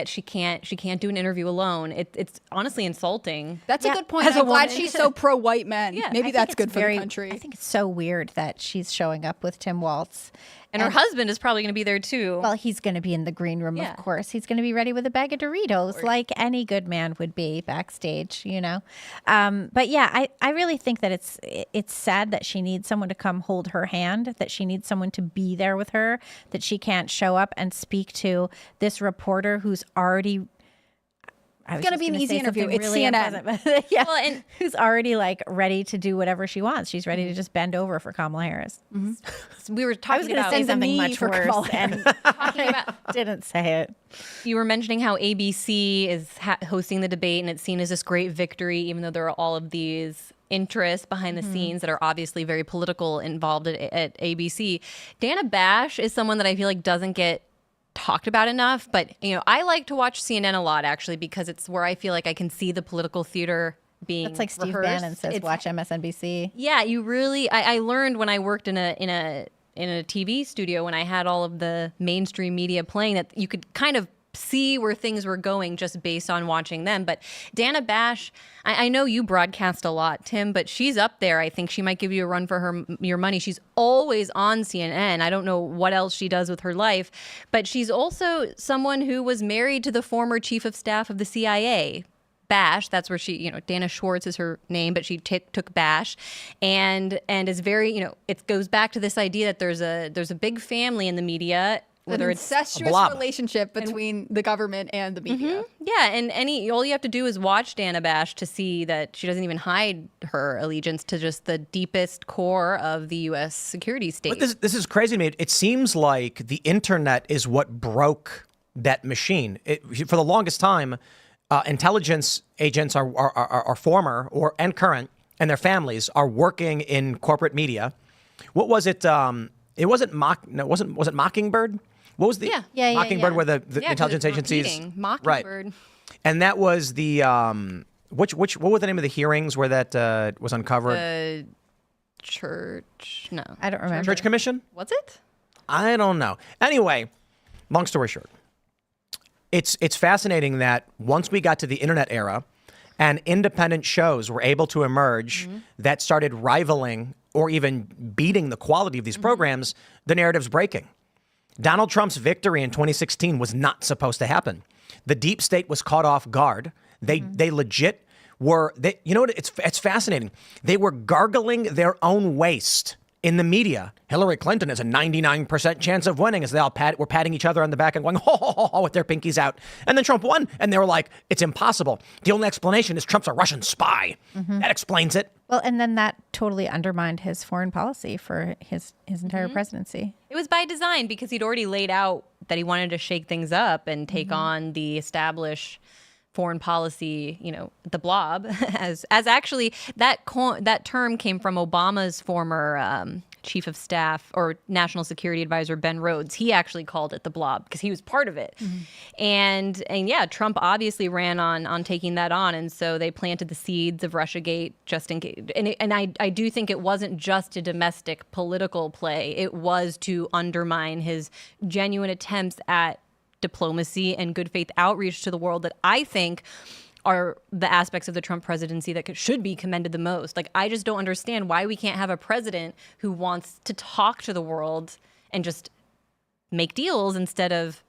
she can't do an interview alone? It's honestly insulting. That's a good point. As a I'm glad woman. she's so pro-white men. Yeah, Maybe I that's think good for the country. I think it's so weird that she's showing up with Tim Walz. And her husband is probably going to be there too. Well, he's going to be in the green room, Yeah. of course. He's going to be ready with a bag of Doritos like any good man would be backstage, But yeah, I really think that it's sad that she needs someone to come hold her hand, that she needs someone to be there with her, that she can't show up and speak to this reporter who's already... It's going to be an easy interview. It's really CNN. unpleasant. Yeah. Well, and who's already like ready to do whatever she wants. She's ready to just bend over for Kamala Harris. we were I was talking going to about say something knee much for worse Kamala and talking about didn't say it. You were mentioning how ABC is hosting the debate, and it's seen as this great victory, even though there are all of these interests behind the scenes that are obviously very political involved at ABC. Dana Bash is someone that I feel like doesn't get talked about enough, but I like to watch CNN a lot actually because it's where I feel like I can see the political theater being That's like Steve rehearsed. Bannon says, watch MSNBC. Yeah, you really. I learned when I worked in a TV studio when I had all of the mainstream media playing that you could kind of see where things were going just based on watching them. But Dana Bash, I know you broadcast a lot, Tim, but she's up there. I think she might give you a run for your money. She's always on CNN. I don't know what else she does with her life, but she's also someone who was married to the former chief of staff of the CIA. Bash, that's where she, Dana Schwartz is her name, but she took Bash, and is very, it goes back to this idea that there's a big family in the media, whether an it's incestuous Blob. relationship between the government and the media. yeah, and all you have to do is watch Dana Bash to see that she doesn't even hide her allegiance to just the deepest core of the U.S. security state. But this is crazy to me. It seems like the internet is what broke that machine. For the longest time, intelligence agents are former and current, and their families are working in corporate media. What was it? It wasn't was it Mockingbird? What was the Yeah, Mockingbird yeah. where the 'cause intelligence it's agencies repeating. Mockingbird. Right. And that was the what was the name of the hearings where that was uncovered? Church? No. I don't remember. Church Commission? Was it? I don't know. Anyway, long story short, it's fascinating that once we got to the internet era and independent shows were able to emerge that started rivaling or even beating the quality of these programs, the narrative's breaking. Donald Trump's victory in 2016 was not supposed to happen. The deep state was caught off guard. They legit were, you know what, it's fascinating. They were gargling their own waste in the media. Hillary Clinton has a 99% chance of winning as they all were patting each other on the back and going, ho, ho, ho, ho, with their pinkies out. And then Trump won. And they were like, it's impossible. The only explanation is Trump's a Russian spy. That explains it. Well, and then that totally undermined his foreign policy for his entire presidency. It was by design because he'd already laid out that he wanted to shake things up and take on the established foreign policy, the blob, as actually that term came from Obama's former chief of staff or national security advisor, Ben Rhodes. He actually called it the blob because he was part of it. And yeah, Trump obviously ran on taking that on. And so they planted the seeds of Russiagate just in case. And I do think it wasn't just a domestic political play. It was to undermine his genuine attempts at diplomacy and good faith outreach to the world that I think are the aspects of the Trump presidency that should be commended the most. Like, I just don't understand why we can't have a president who wants to talk to the world and just make deals instead of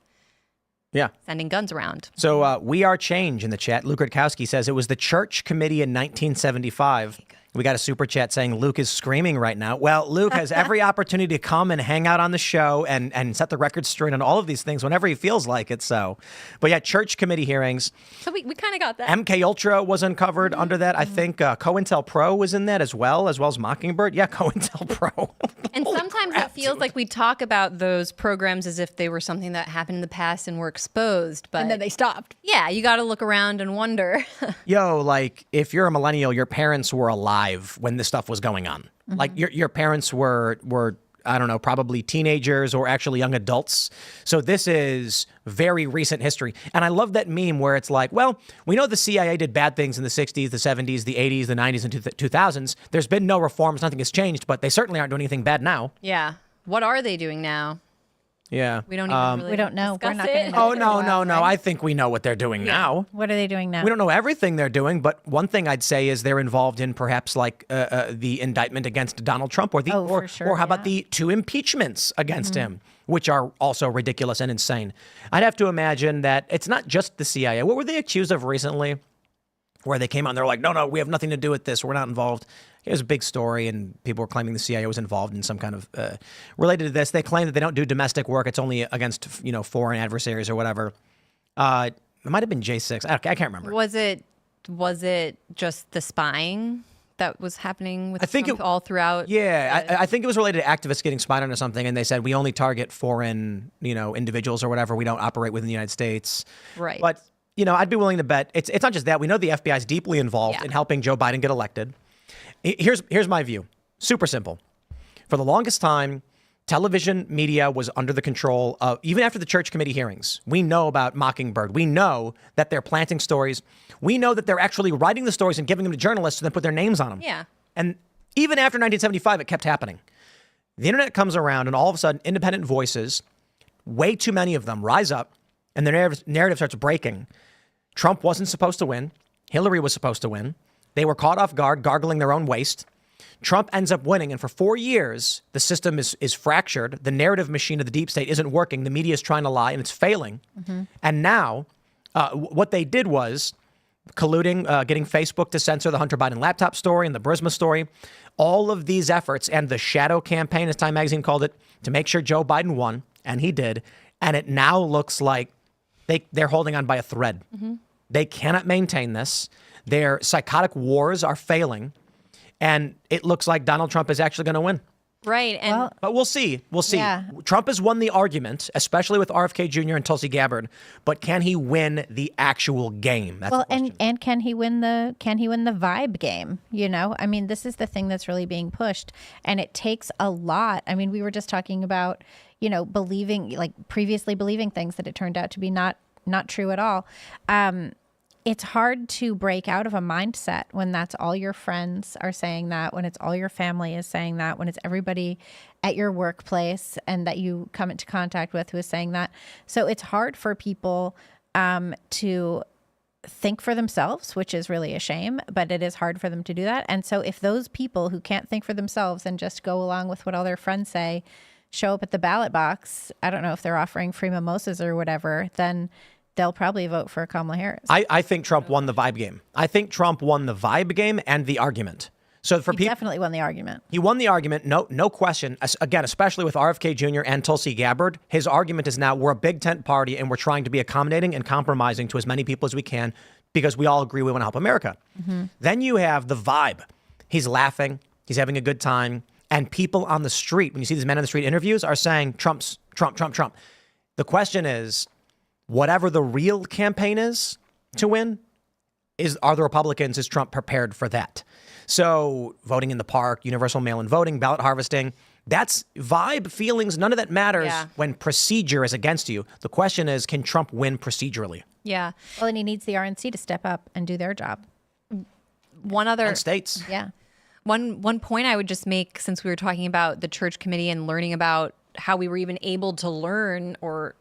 sending guns around. So We Are Change in the chat. Luke Rutkowski says it was the Church Committee in 1975. We got a super chat saying Luke is screaming right now. Well, Luke has every opportunity to come and hang out on the show and set the record straight on all of these things whenever he feels like it. So, but yeah, Church Committee hearings. So we kind of got that. MK Ultra was uncovered under that. I think COINTELPRO was in that as well as Mockingbird. Yeah, COINTELPRO. And sometimes it feels like we talk about those programs as if they were something that happened in the past and were exposed, but And then they stopped. yeah, you got to look around and wonder. Yo, like if you're a millennial, your parents were alive when this stuff was going on. Like your parents were I don't know, probably teenagers or actually young adults. So this is very recent history. And I love that meme where it's like, well, we know the CIA did bad things in the 60s, the 70s, the 80s, the 90s, and 2000s. There's been no reforms. Nothing has changed, but they certainly aren't doing anything bad now. Yeah. What are they doing now? Yeah. We don't even really we don't know. We're discuss not it. gonna know. Oh, no. I think we know what they're doing now. What are they doing now? We don't know everything they're doing, but one thing I'd say is they're involved in perhaps like the indictment against Donald Trump or for sure, or how about the 2 impeachments against him, which are also ridiculous and insane. I'd have to imagine that it's not just the CIA. What were they accused of recently? Where they came out and they're like, no, we have nothing to do with this. We're not involved. It was a big story, and people were claiming the CIA was involved in some kind of related to this. They claim that they don't do domestic work. It's only against foreign adversaries or whatever. It might have been J6. I can't remember. Was it just the spying that was happening with I think Trump all throughout? Yeah, I think it was related to activists getting spied on or something, and they said we only target foreign, individuals or whatever. We don't operate within the United States. Right. But I'd be willing to bet it's not just that. We know the FBI is deeply involved in helping Joe Biden get elected. Here's my view. Super simple. For the longest time, television media was under the control of, even after the Church Committee hearings, we know about Mockingbird. We know that they're planting stories. We know that they're actually writing the stories and giving them to journalists to then put their names on them. Yeah. And even after 1975, it kept happening. The internet comes around and all of a sudden, independent voices, way too many of them, rise up and the narrative starts breaking. Trump wasn't supposed to win. Hillary was supposed to win. They were caught off guard, gargling their own waste. Trump ends up winning, and for 4 years, the system is fractured. The narrative machine of the deep state isn't working. The media is trying to lie, and it's failing. And now, what they did was colluding, getting Facebook to censor the Hunter Biden laptop story and the Burisma story. All of these efforts and the shadow campaign, as Time Magazine called it, to make sure Joe Biden won, and he did. And it now looks like they're holding on by a thread. They cannot maintain this. Their psychotic wars are failing. And it looks like Donald Trump is actually going to win. Right. And But we'll see. We'll see. Yeah. Trump has won the argument, especially with RFK Jr. and Tulsi Gabbard. But can he win the actual game? That's the question. and can he win the vibe game? You know, I mean, this is the thing that's really being pushed, and it takes a lot. I mean, we were just talking about, you know, previously believing things that it turned out to be not true at all. It's hard to break out of a mindset when that's all your friends are saying that, when it's all your family is saying that, when it's everybody at your workplace and that you come into contact with who is saying that. So it's hard for people to think for themselves, which is really a shame, but it is hard for them to do that. And so if those people who can't think for themselves and just go along with what all their friends say show up at the ballot box, I don't know if they're offering free mimosas or whatever, then they'll probably vote for Kamala Harris. I think Trump won the vibe game. I think Trump won the vibe game and the argument. So for He people, definitely won the argument. he won the argument, no question. Again, especially with RFK Jr. and Tulsi Gabbard, his argument is now we're a big tent party and we're trying to be accommodating and compromising to as many people as we can because we all agree we want to help America. Then you have the vibe. He's laughing. He's having a good time. And people on the street, when you see these men on the street interviews, are saying Trump. The question is, whatever the real campaign is to win, are the Republicans, is Trump prepared for that? So voting in the park, universal mail-in voting, ballot harvesting, that's vibe, feelings. None of that matters when procedure is against you. The question is, can Trump win procedurally? yeah. Well, and he needs the RNC to step up and do their job. One other And states. Yeah. One point I would just make, since we were talking about the church committee and learning about how we were even able to learn or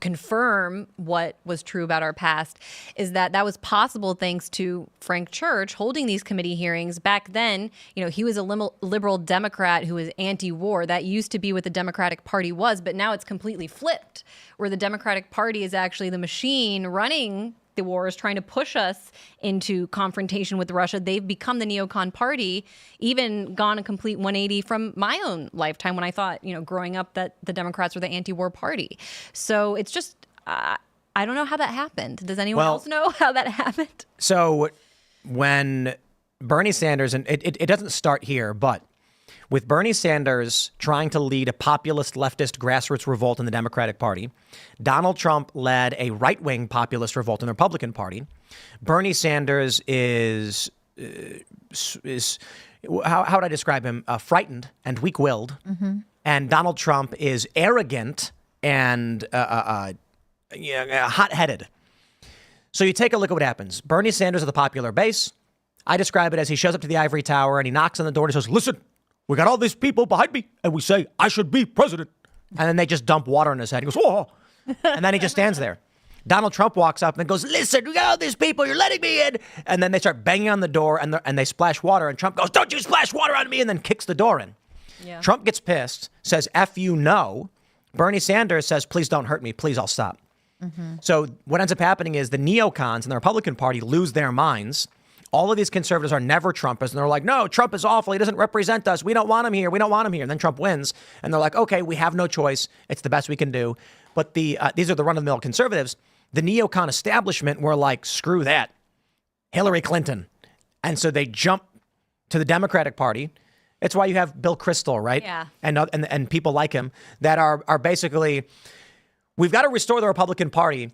confirm what was true about our past, is that was possible thanks to Frank Church holding these committee hearings. Back then, you know, he was a liberal Democrat who was anti-war. That used to be what the Democratic Party was, but now it's completely flipped, where the Democratic Party is actually the machine running the wars, trying to push us into confrontation with Russia. They've become the neocon party, even gone a complete 180 from my own lifetime when I thought, you know, growing up that the Democrats were the anti-war party. So it's just, I don't know how that happened. Does anyone else know how that happened? So when Bernie Sanders, and it doesn't start here, but with Bernie Sanders trying to lead a populist leftist grassroots revolt in the Democratic Party, Donald Trump led a right-wing populist revolt in the Republican Party. Bernie Sanders is how would I describe him? Frightened and weak-willed. And Donald Trump is arrogant and hot-headed. So you take a look at what happens. Bernie Sanders of the popular base, I describe it as he shows up to the ivory tower and he knocks on the door and he says, listen, we got all these people behind me, and we say, I should be president. And then they just dump water in his head. He goes, whoa. And then he just stands there. Donald Trump walks up and goes, listen, we got all these people, you're letting me in. And then they start banging on the door, and they splash water. And Trump goes, don't you splash water on me, and then kicks the door in. Yeah. Trump gets pissed, says, F you, no. Bernie Sanders says, please don't hurt me. Please, I'll stop. So what ends up happening is the neocons in the Republican Party lose their minds. All of these conservatives are never Trumpers, and they're like, no, Trump is awful. He doesn't represent us. We don't want him here. We don't want him here. And then Trump wins, and they're like, okay, we have no choice. It's the best we can do. But these are the run-of-the-mill conservatives. The neocon establishment were like, screw that. Hillary Clinton. And so they jump to the Democratic Party. It's why you have Bill Kristol, right? Yeah. And people like him that are basically, we've got to restore the Republican Party.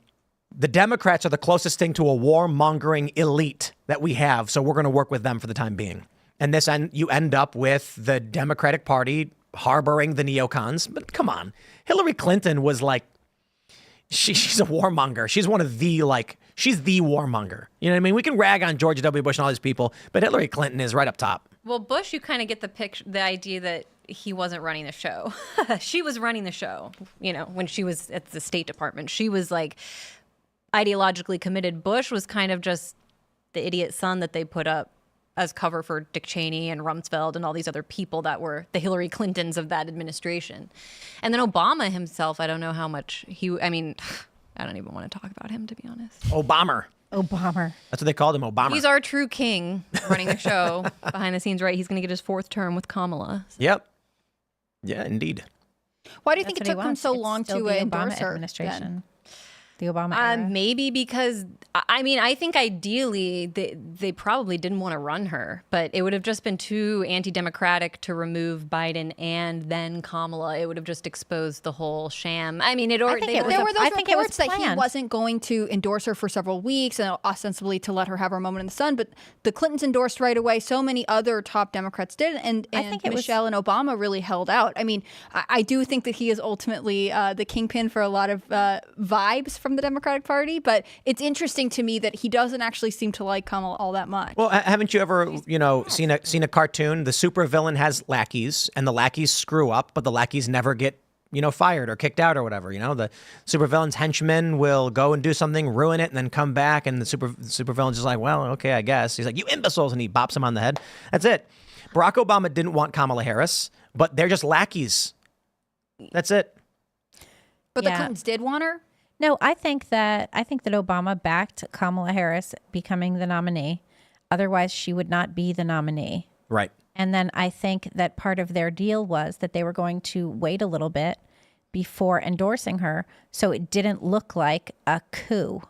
The Democrats are the closest thing to a warmongering elite that we have, so we're going to work with them for the time being. And you end up with the Democratic Party harboring the neocons. But come on, Hillary Clinton was like, she's a warmonger. She's one of the, she's the warmonger. You know what I mean? We can rag on George W. Bush and all these people, but Hillary Clinton is right up top. Well, Bush, you kind of get the idea that he wasn't running the show. She was running the show, when she was at the State Department. She was like ideologically committed. Bush was kind of just the idiot son that they put up as cover for Dick Cheney and Rumsfeld and all these other people that were the Hillary Clintons of that administration. And then Obama himself, I don't know how much I don't even want to talk about him, to be honest. Obama. That's what they called him, Obama. He's our true king running the show behind the scenes, right? He's going to get his 4th term with Kamala. Yep. Yeah, indeed. Why do you think it took him so long to endorse her? Administration. The Obama era. Maybe because, I think ideally they probably didn't want to run her, but it would have just been too anti-democratic to remove Biden and then Kamala. It would have just exposed the whole sham. There were those reports that he wasn't going to endorse her for several weeks and ostensibly to let her have her moment in the sun, but the Clintons endorsed right away. So many other top Democrats did, and Michelle and Obama really held out. I do think that he is ultimately the kingpin for a lot of vibes from the Democratic Party, but it's interesting to me that he doesn't actually seem to like Kamala all that much. Well, haven't you ever, seen a cartoon? The supervillain has lackeys, and the lackeys screw up, but the lackeys never get, fired or kicked out or whatever. The supervillain's henchmen will go and do something, ruin it, and then come back, and the supervillain's just like, well, okay, I guess. He's like, you imbeciles, and he bops him on the head. That's it. Barack Obama didn't want Kamala Harris, but they're just lackeys. That's it. But the Clintons did want her? No, I think that Obama backed Kamala Harris becoming the nominee. Otherwise, she would not be the nominee. Right. And then I think that part of their deal was that they were going to wait a little bit before endorsing her, so it didn't look like a coup,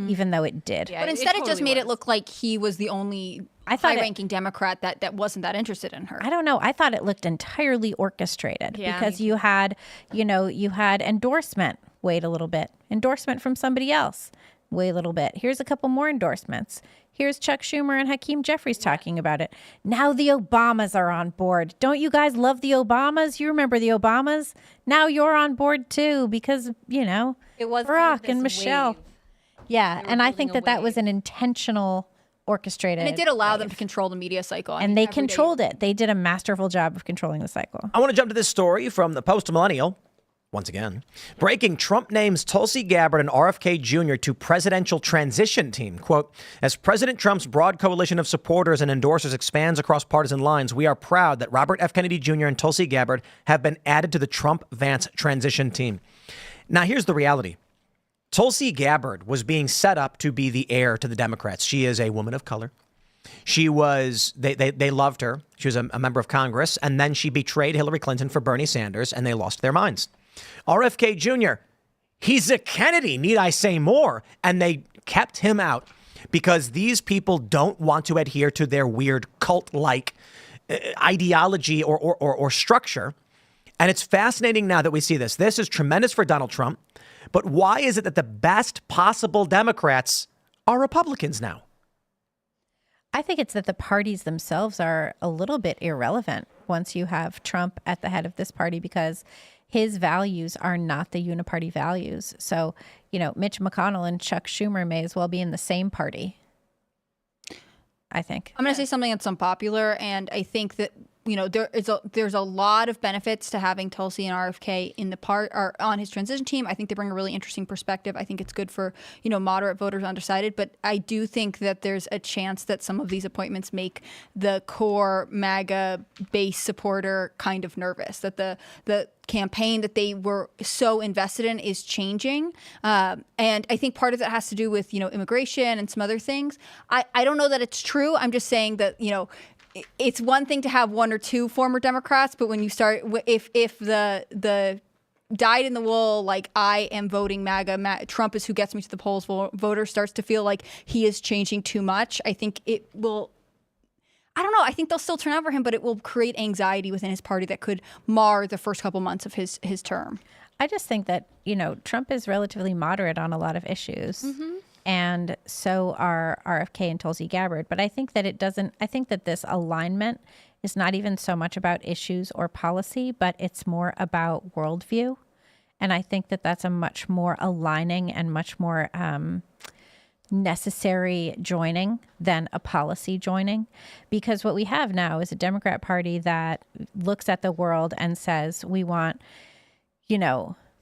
even though it did. Yeah, but instead, it just made it look like he was the only high-ranking Democrat that wasn't that interested in her. I don't know. I thought it looked entirely orchestrated because you had endorsement. Wait a little bit. Endorsement from somebody else. Wait a little bit. Here's a couple more endorsements. Here's Chuck Schumer and Hakeem Jeffries talking about it. Now the Obamas are on board. Don't you guys love the Obamas? You remember the Obamas? Now you're on board too because, it was Barack and Michelle. Wave. Yeah, and I think that was an intentional orchestrated. And it did allow them to control the media cycle. And they controlled it. They did a masterful job of controlling the cycle. I want to jump to this story from the Post-Millennial. Once again, breaking, Trump names Tulsi Gabbard and RFK Jr. to presidential transition team. Quote, as President Trump's broad coalition of supporters and endorsers expands across partisan lines, we are proud that Robert F. Kennedy Jr. and Tulsi Gabbard have been added to the Trump-Vance transition team. Now, here's the reality. Tulsi Gabbard was being set up to be the heir to the Democrats. She is a woman of color. She was, they loved her. She was a member of Congress. And then she betrayed Hillary Clinton for Bernie Sanders, and they lost their minds. RFK Jr., he's a Kennedy, need I say more? And they kept him out because these people don't want to adhere to their weird cult-like ideology or structure. And it's fascinating now that we see this. This is tremendous for Donald Trump. But why is it that the best possible Democrats are Republicans now? I think it's that the parties themselves are a little bit irrelevant once you have Trump at the head of this party because his values are not the uniparty values. So, Mitch McConnell and Chuck Schumer may as well be in the same party, I think. I'm going to say something that's unpopular, and I think that there's a lot of benefits to having Tulsi and RFK in the or on his transition team. I think they bring a really interesting perspective. I think it's good for, moderate voters, undecided. But I do think that there's a chance that some of these appointments make the core MAGA base supporter kind of nervous, that the campaign that they were so invested in is changing. And I think part of that has to do with, immigration and some other things. I don't know that it's true. I'm just saying that, it's one thing to have one or two former Democrats, but when you start, if the dyed in the wool, like I am voting MAGA, Trump is who gets me to the polls, voter starts to feel like he is changing too much, I think it will, I don't know, I think they'll still turn out for him, but it will create anxiety within his party that could mar the first couple months of his term. I just think that, Trump is relatively moderate on a lot of issues. Mm-hmm. And so are RFK and Tulsi Gabbard. But I think that I think that this alignment is not even so much about issues or policy, but it's more about worldview. And I think that that's a much more aligning and much more necessary joining than a policy joining, because what we have now is a Democrat Party that looks at the world and says, we want,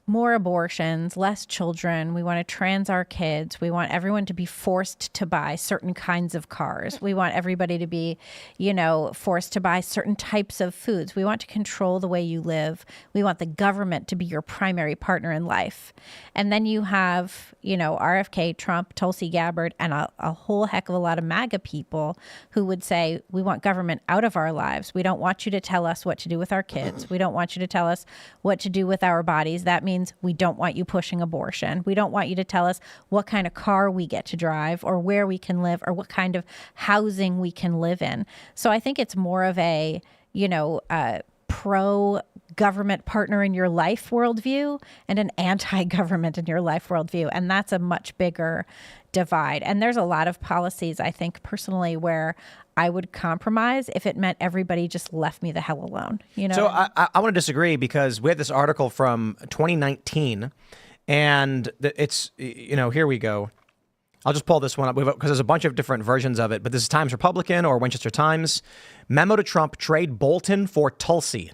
more abortions, less children. We want to trans our kids. We want everyone to be forced to buy certain kinds of cars. We want everybody to be, forced to buy certain types of foods. We want to control the way you live. We want the government to be your primary partner in life. And then you have, RFK, Trump, Tulsi Gabbard, and a whole heck of a lot of MAGA people who would say, we want government out of our lives. We don't want you to tell us what to do with our kids. We don't want you to tell us what to do with our bodies. That means we don't want you pushing abortion. We don't want you to tell us what kind of car we get to drive or where we can live or what kind of housing we can live in. So I think it's more of a, pro-government partner in your life worldview and an anti-government in your life worldview. And that's a much bigger divide. And there's a lot of policies, I think, personally, where I would compromise if it meant everybody just left me the hell alone. So I want to disagree, because we had this article from 2019, and it's, here we go. I'll just pull this one up because there's a bunch of different versions of it, but this is Times Republican or Winchester Times. Memo to Trump, trade Bolton for Tulsi.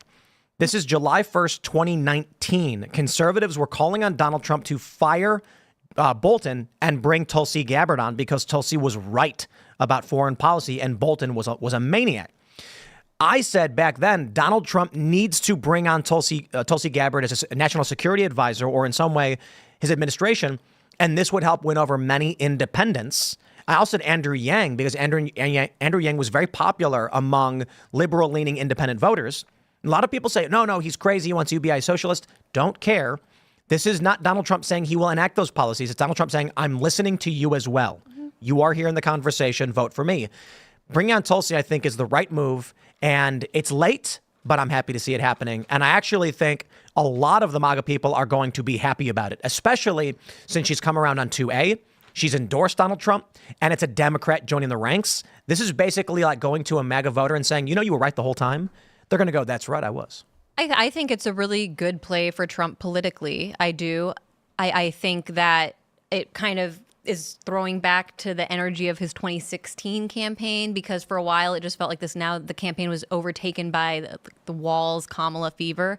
This is July 1st, 2019. Conservatives were calling on Donald Trump to fire Bolton and bring Tulsi Gabbard on because Tulsi was right about foreign policy and Bolton was a maniac. I said back then, Donald Trump needs to bring on Tulsi Gabbard as a national security advisor or in some way his administration, and this would help win over many independents. I also said Andrew Yang because Andrew Yang was very popular among liberal-leaning independent voters. A lot of people say, no, he's crazy. He wants UBI socialist. Don't care. This is not Donald Trump saying he will enact those policies. It's Donald Trump saying, I'm listening to you as well. You are here in the conversation. Vote for me. Bringing on Tulsi, I think, is the right move. And it's late, but I'm happy to see it happening. And I actually think a lot of the MAGA people are going to be happy about it, especially since she's come around on 2A. She's endorsed Donald Trump, and it's a Democrat joining the ranks. This is basically like going to a MAGA voter and saying, you were right the whole time. They're going to go, that's right, I was. I think it's a really good play for Trump politically. I do. I think that it kind of is throwing back to the energy of his 2016 campaign, because for a while it just felt like this. Now the campaign was overtaken by the Walls Kamala fever.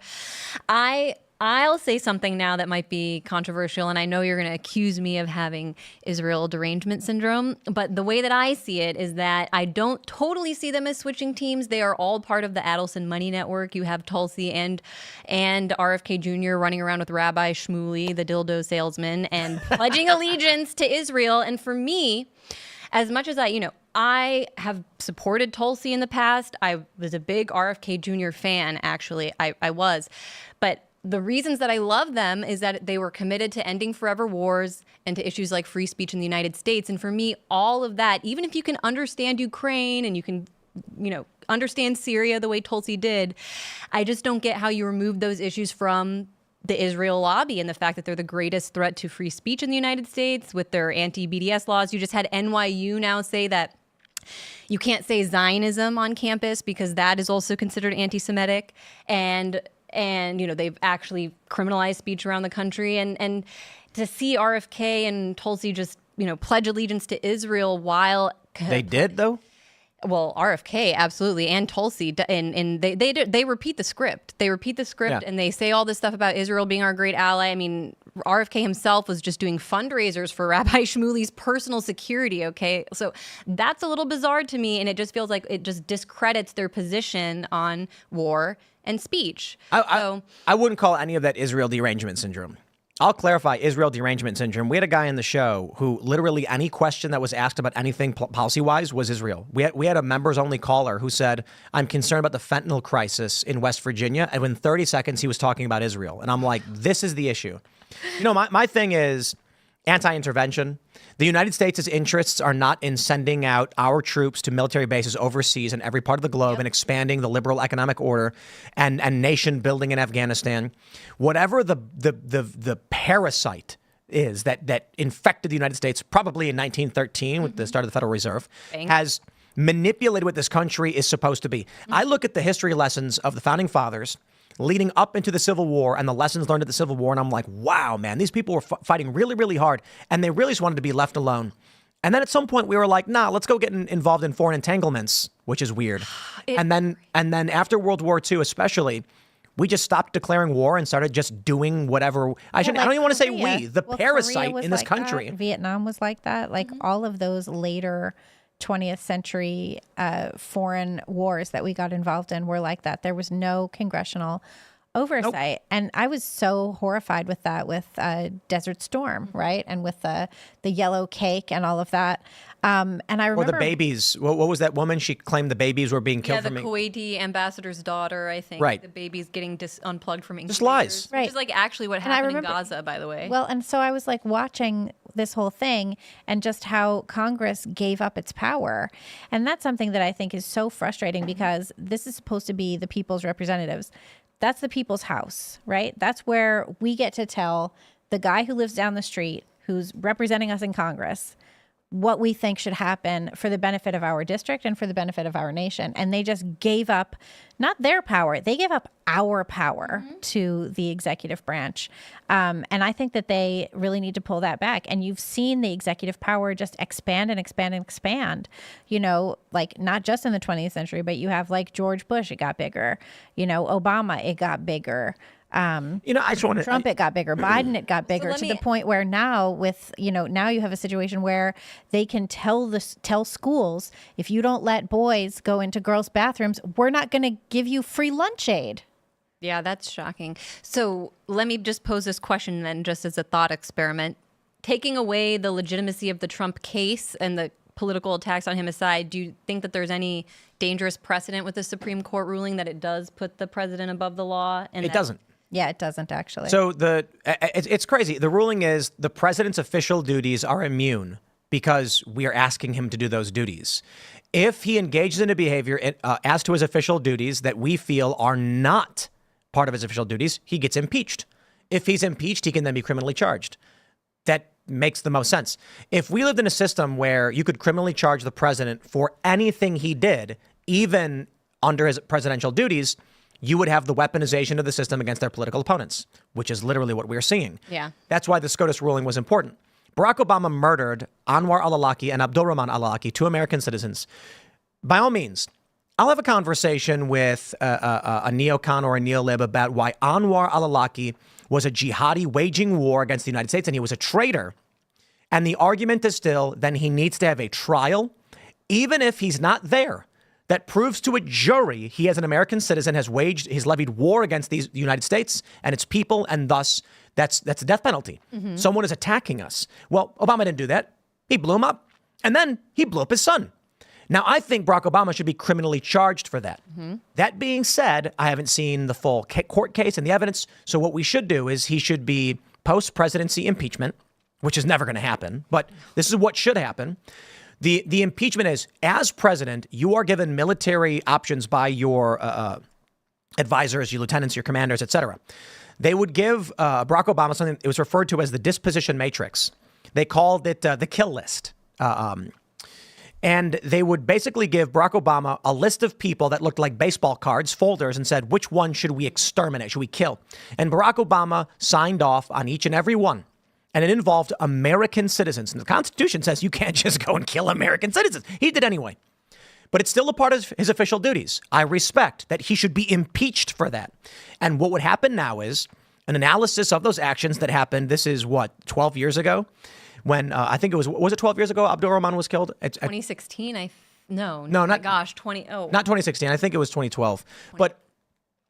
I'll say something now that might be controversial, and I know you're going to accuse me of having Israel derangement syndrome, but the way that I see it is that I don't totally see them as switching teams. They are all part of the Adelson Money Network. You have Tulsi and RFK Jr. running around with Rabbi Shmuley, the dildo salesman, and pledging allegiance to Israel. And for me, as much as I have supported Tulsi in the past, I was a big RFK Jr. fan, actually. I was. But the reasons that I love them is that they were committed to ending forever wars and to issues like free speech in the United States. And for me, all of that, even if you can understand Ukraine and you can, understand Syria the way Tulsi did, I just don't get how you remove those issues from the Israel lobby and the fact that they're the greatest threat to free speech in the United States with their anti-BDS laws. You just had NYU now say that you can't say Zionism on campus because that is also considered anti-Semitic. And they've actually criminalized speech around the country. And to see RFK and Tulsi just, pledge allegiance to Israel while... They did, though? Well, RFK, absolutely, and Tulsi, and they repeat the script. They repeat the script, Yeah. And they say all this stuff about Israel being our great ally. I mean, RFK himself was just doing fundraisers for Rabbi Shmuley's personal security, okay? So that's a little bizarre to me, and it just feels like it just discredits their position on war and speech. I wouldn't call any of that Israel derangement syndrome. I'll clarify Israel derangement syndrome. We had a guy in the show who literally any question that was asked about anything policy-wise was Israel. We had a members-only caller who said, I'm concerned about the fentanyl crisis in West Virginia. And within 30 seconds, he was talking about Israel. And I'm like, this is the issue. My thing is anti-intervention. The United States' interests are not in sending out our troops to military bases overseas in every part of the globe and expanding the liberal economic order and nation building in Afghanistan. Whatever the parasite is that infected the United States probably in 1913 with the start of the Federal Reserve has manipulated what this country is supposed to be. I look at the history lessons of the Founding Fathers leading up into the Civil War and the lessons learned at the Civil War. And I'm like, wow, man, these people were fighting really, really hard. And they really just wanted to be left alone. And then at some point we were like, nah, let's go get involved in foreign entanglements, which is weird. And then after World War II, especially, we just stopped declaring war and started just doing whatever. I don't even want to say we, the parasite in this country. Vietnam was like that. Like all of those later 20th century foreign wars that we got involved in were like that. There was no congressional oversight. And I was so horrified with that, with Desert Storm, right? And with the yellow cake and all of that. And I remember... Or the babies. What was that woman? She claimed the babies were being killed from... Yeah, the Kuwaiti ambassador's daughter, I think. Right. The baby's getting unplugged from incubators. Just lies. Right. Which is like actually what happened in Gaza, by the way. Well, and so I was like watching this whole thing and just how Congress gave up its power. And that's something that I think is so frustrating because this is supposed to be the people's representatives. That's the people's house, right? That's where we get to tell the guy who lives down the street, who's representing us in Congress, what we think should happen for the benefit of our district and for the benefit of our nation. And they just gave up, not their power, they gave up our power to the executive branch. And I think that they really need to pull that back. And you've seen the executive power just expand and expand and expand, you know, like not just in the 20th century, but you have like George Bush, it got bigger, you know, Obama, it got bigger. I just want to... Trump, it got bigger. Biden, it got bigger to the point where now with, now you have a situation where they can tell schools, if you don't let boys go into girls' bathrooms, we're not going to give you free lunch aid. Yeah, that's shocking. So let me just pose this question then, just as a thought experiment. Taking away the legitimacy of the Trump case and the political attacks on him aside, do you think that there's any dangerous precedent with the Supreme Court ruling that it does put the president above the law? And It doesn't. Yeah, it doesn't actually. So it's crazy. The ruling is the president's official duties are immune because we are asking him to do those duties. If he engages in a behavior as to his official duties that we feel are not part of his official duties, he gets impeached. If he's impeached, he can then be criminally charged. That makes the most sense. If we lived in a system where you could criminally charge the president for anything he did, even under his presidential duties, you would have the weaponization of the system against their political opponents, which is literally what we're seeing. Yeah. That's why the SCOTUS ruling was important. Barack Obama murdered Anwar al-Awlaki and Abdulrahman al-Awlaki, two American citizens. By all means, I'll have a conversation with a neocon or a neolib about why Anwar al-Awlaki was a jihadi waging war against the United States and he was a traitor. And the argument is still, then he needs to have a trial, even if he's not there, that proves to a jury he, as an American citizen, has levied war against the United States and its people, and thus that's a death penalty. Someone is attacking us. Well, Obama didn't do that. He blew him up, and then he blew up his son. Now, I think Barack Obama should be criminally charged for that. That being said, I haven't seen the full court case and the evidence, so what we should do is he should be post-presidency impeachment, which is never going to happen, but this is what should happen. The impeachment is, as president, you are given military options by your advisors, your lieutenants, your commanders, etc. They would give Barack Obama something. It was referred to as the disposition matrix. They called it the kill list. And they would basically give Barack Obama a list of people that looked like baseball cards, folders, and said, which one should we exterminate? Should we kill? And Barack Obama signed off on each and every one. And it involved American citizens. And the Constitution says you can't just go and kill American citizens. He did anyway. But it's still a part of his official duties. I respect that he should be impeached for that. And what would happen now is an analysis of those actions that happened. This is 12 years ago? When I think it was it 12 years ago Abdulrahman was killed? 2016, not 20. Oh, not 2016. I think it was 2012. But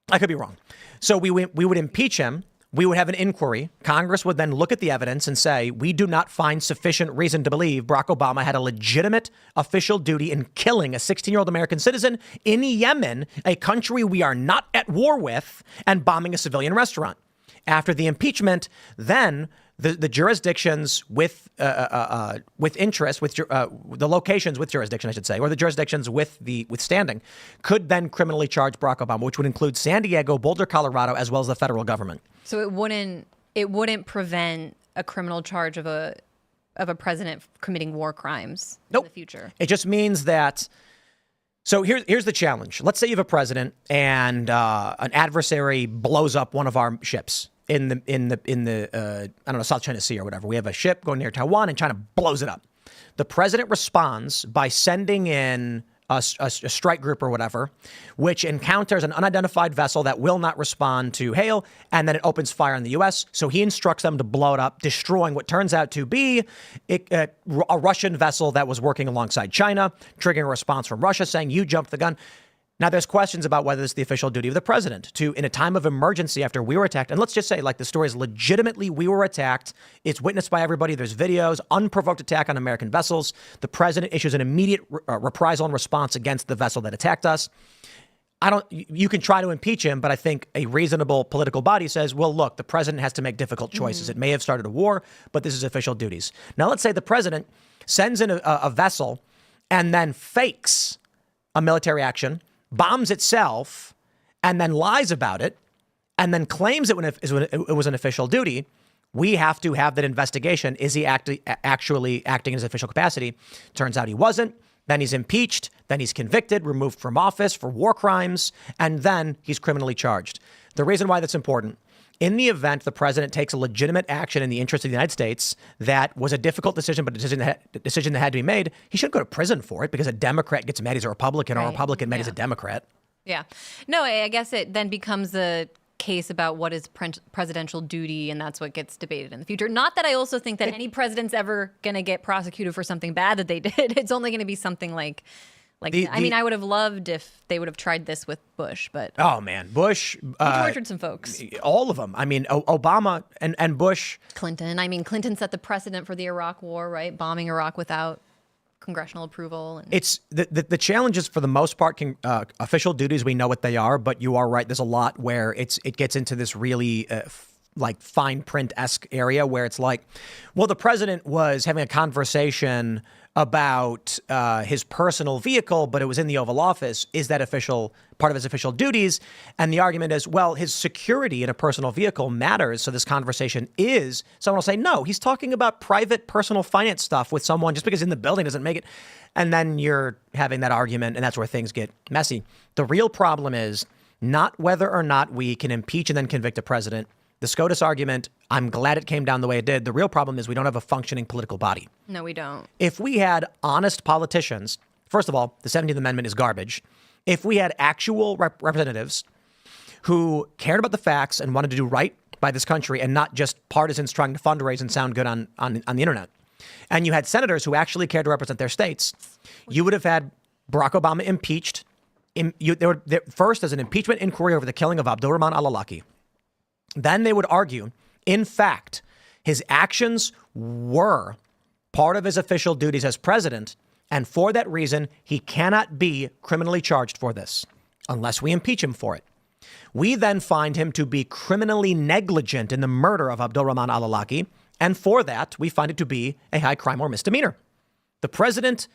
I could be wrong. So we would impeach him. We would have an inquiry. Congress would then look at the evidence and say, we do not find sufficient reason to believe Barack Obama had a legitimate official duty in killing a 16-year-old American citizen in Yemen, a country we are not at war with, and bombing a civilian restaurant. After the impeachment, then the jurisdictions with interest, the locations with jurisdiction, I should say, or the jurisdictions with standing, could then criminally charge Barack Obama, which would include San Diego, Boulder, Colorado, as well as the federal government. So it wouldn't prevent a criminal charge of a president committing war crimes in the future. It just means that. So here's the challenge. Let's say you have a president and an adversary blows up one of our ships in the I don't know, South China Sea or whatever. We have a ship going near Taiwan and China blows it up. The president responds by sending in a strike group or whatever, which encounters an unidentified vessel that will not respond to hail, and then it opens fire on the U.S. So he instructs them to blow it up, destroying what turns out to be a Russian vessel that was working alongside China, triggering a response from Russia saying, you jumped the gun. Now, there's questions about whether it's the official duty of the president to, in a time of emergency after we were attacked, and let's just say, like, the story is legitimately we were attacked. It's witnessed by everybody. There's videos, unprovoked attack on American vessels. The president issues an immediate reprisal and response against the vessel that attacked us. You can try to impeach him, but I think a reasonable political body says, well, look, the president has to make difficult choices. It may have started a war, but this is official duties. Now, let's say the president sends in a vessel and then fakes a military action, bombs itself, and then lies about it, and then claims it was an official duty. We have to have that investigation. Is he actually acting in his official capacity? Turns out he wasn't. Then he's impeached. Then he's convicted, removed from office for war crimes, and then he's criminally charged. The reason why that's important, in the event the president takes a legitimate action in the interest of the United States that was a difficult decision, but a decision that had to be made, he shouldn't go to prison for it because a Democrat gets mad he's a Republican or a Republican mad he's a Democrat. Yeah. No, I guess it then becomes a case about what is presidential duty, and that's what gets debated in the future. Not that I also think that any president's ever going to get prosecuted for something bad that they did. It's only going to be something like I mean, I would have loved if they would have tried this with Bush, but oh man, Bush he tortured some folks. All of them. I mean, Obama and Bush. Clinton. I mean, Clinton set the precedent for the Iraq War, right? Bombing Iraq without congressional approval. And it's the challenges for the most part. Official duties, we know what they are, but you are right. There's a lot where it gets into this really like fine print-esque area where it's like, well, the president was having a conversation about his personal vehicle, but it was in the Oval Office. Is that part of his official duties? And the argument is, well, his security in a personal vehicle matters. So this conversation is, someone will say, no, he's talking about private personal finance stuff with someone. Just because in the building doesn't make it. And then you're having that argument, and that's where things get messy. The real problem is not whether or not we can impeach and then convict a president. The SCOTUS argument, I'm glad it came down the way it did. The real problem is we don't have a functioning political body. No, we don't. If we had honest politicians, first of all, the 17th Amendment is garbage. If we had actual representatives who cared about the facts and wanted to do right by this country and not just partisans trying to fundraise and sound good on the internet, and you had senators who actually cared to represent their states, you would have had Barack Obama impeached. First, as an impeachment inquiry over the killing of Abdurrahman al-Awlaki. Then they would argue, in fact, his actions were part of his official duties as president, and for that reason, he cannot be criminally charged for this unless we impeach him for it. We then find him to be criminally negligent in the murder of Abdurrahman al-Awlaki, and for that, we find it to be a high crime or misdemeanor. The president,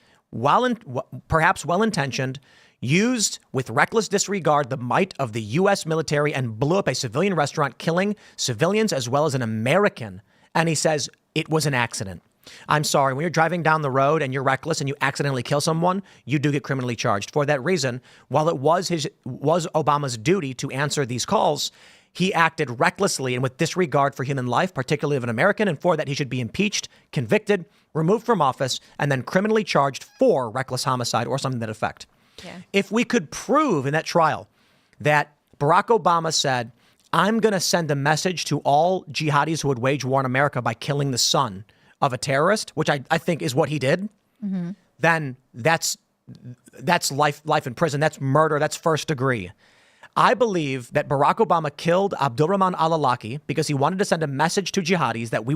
perhaps well-intentioned, used with reckless disregard the might of the U.S. military and blew up a civilian restaurant, killing civilians as well as an American. And he says it was an accident. I'm sorry, when you're driving down the road and you're reckless and you accidentally kill someone, you do get criminally charged. For that reason, while it was Obama's duty to answer these calls, he acted recklessly and with disregard for human life, particularly of an American, and for that he should be impeached, convicted, removed from office, and then criminally charged for reckless homicide or something to that effect. Yeah. If we could prove in that trial that Barack Obama said, I'm going to send a message to all jihadis who would wage war in America by killing the son of a terrorist, which I think is what he did, then that's life in prison. That's murder. That's first degree. I believe that Barack Obama killed Abdurrahman al-Awlaki because he wanted to send a message to jihadis that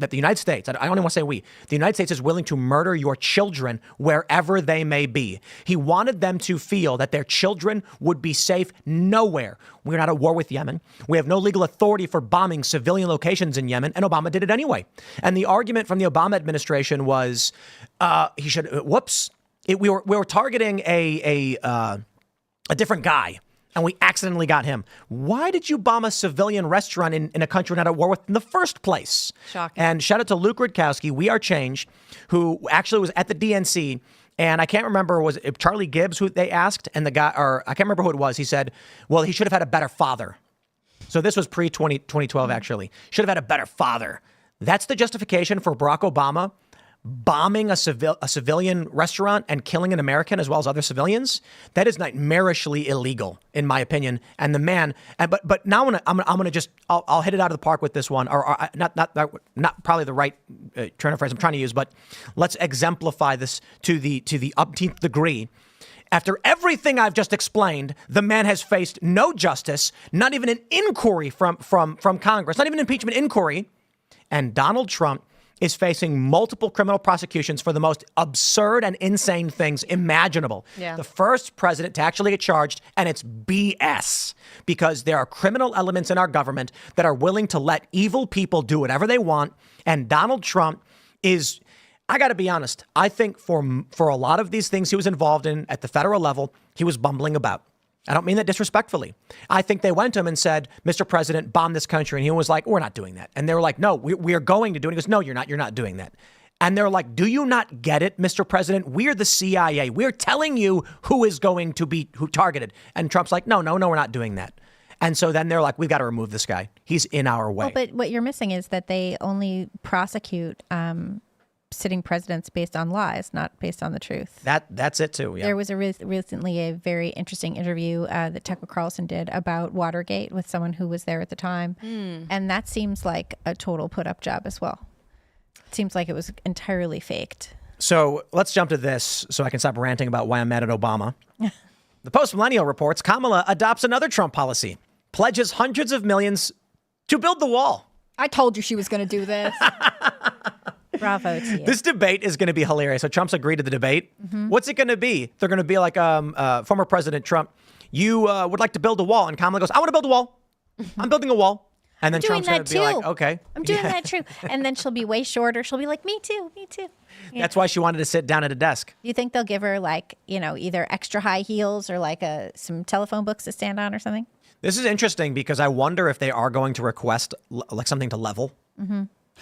the United States, I don't even want to say we, the United States is willing to murder your children wherever they may be. He wanted them to feel that their children would be safe nowhere. We're not at war with Yemen. We have no legal authority for bombing civilian locations in Yemen, and Obama did it anyway. And the argument from the Obama administration was we were targeting a different guy. And we accidentally got him. Why did you bomb a civilian restaurant in a country we're not at war with in the first place? Shocking. And shout out to Luke Rudkowski, We Are Change, who actually was at the DNC. And I can't remember, was it Charlie Gibbs who they asked? And the guy, or I can't remember who it was. He said, well, he should have had a better father. So this was pre-2012, actually. Should have had a better father. That's the justification for Barack Obama bombing a civilian restaurant and killing an American as well as other civilians, that is nightmarishly illegal, in my opinion. And the man, but now I'm gonna just I'll hit it out of the park with this one, or not probably the right turn of phrase I'm trying to use, but let's exemplify this to the umpteenth degree. After everything I've just explained, the man has faced no justice, not even an inquiry from Congress, not even an impeachment inquiry, and Donald Trump is facing multiple criminal prosecutions for the most absurd and insane things imaginable. Yeah. The first president to actually get charged, and it's BS, because there are criminal elements in our government that are willing to let evil people do whatever they want. And Donald Trump is, I got to be honest, I think for a lot of these things he was involved in at the federal level, he was bumbling about. I don't mean that disrespectfully. I think they went to him and said, Mr. President, bomb this country. And he was like, we're not doing that. And they were like, no, we are going to do it. He goes, no, you're not doing that. And they're like, do you not get it, Mr. President? We're the CIA. We're telling you who is going to be targeted. And Trump's like, no, we're not doing that. And so then they're like, we've got to remove this guy. He's in our way. Well, but what you're missing is that they only prosecute sitting presidents based on lies, not based on the truth. That's it too. Yeah. There was recently a very interesting interview that Tucker Carlson did about Watergate with someone who was there at the time. And that seems like a total put up job as well. It seems like it was entirely faked. So let's jump to this so I can stop ranting about why I'm mad at Obama. The Post-Millennial reports Kamala adopts another Trump policy, pledges hundreds of millions to build the wall. I told you she was going to do this. Bravo to you. This debate is going to be hilarious. So Trump's agreed to the debate. What's it going to be? They're going to be like former President Trump. You would like to build a wall. And Kamala goes, I want to build a wall. I'm building a wall. And then Trump's going to be like, okay. I'm doing that too. And then she'll be way shorter. She'll be like, me too. Yeah. That's why she wanted to sit down at a desk. Do you think they'll give her like, either extra high heels or like some telephone books to stand on or something? This is interesting because I wonder if they are going to request like something to level.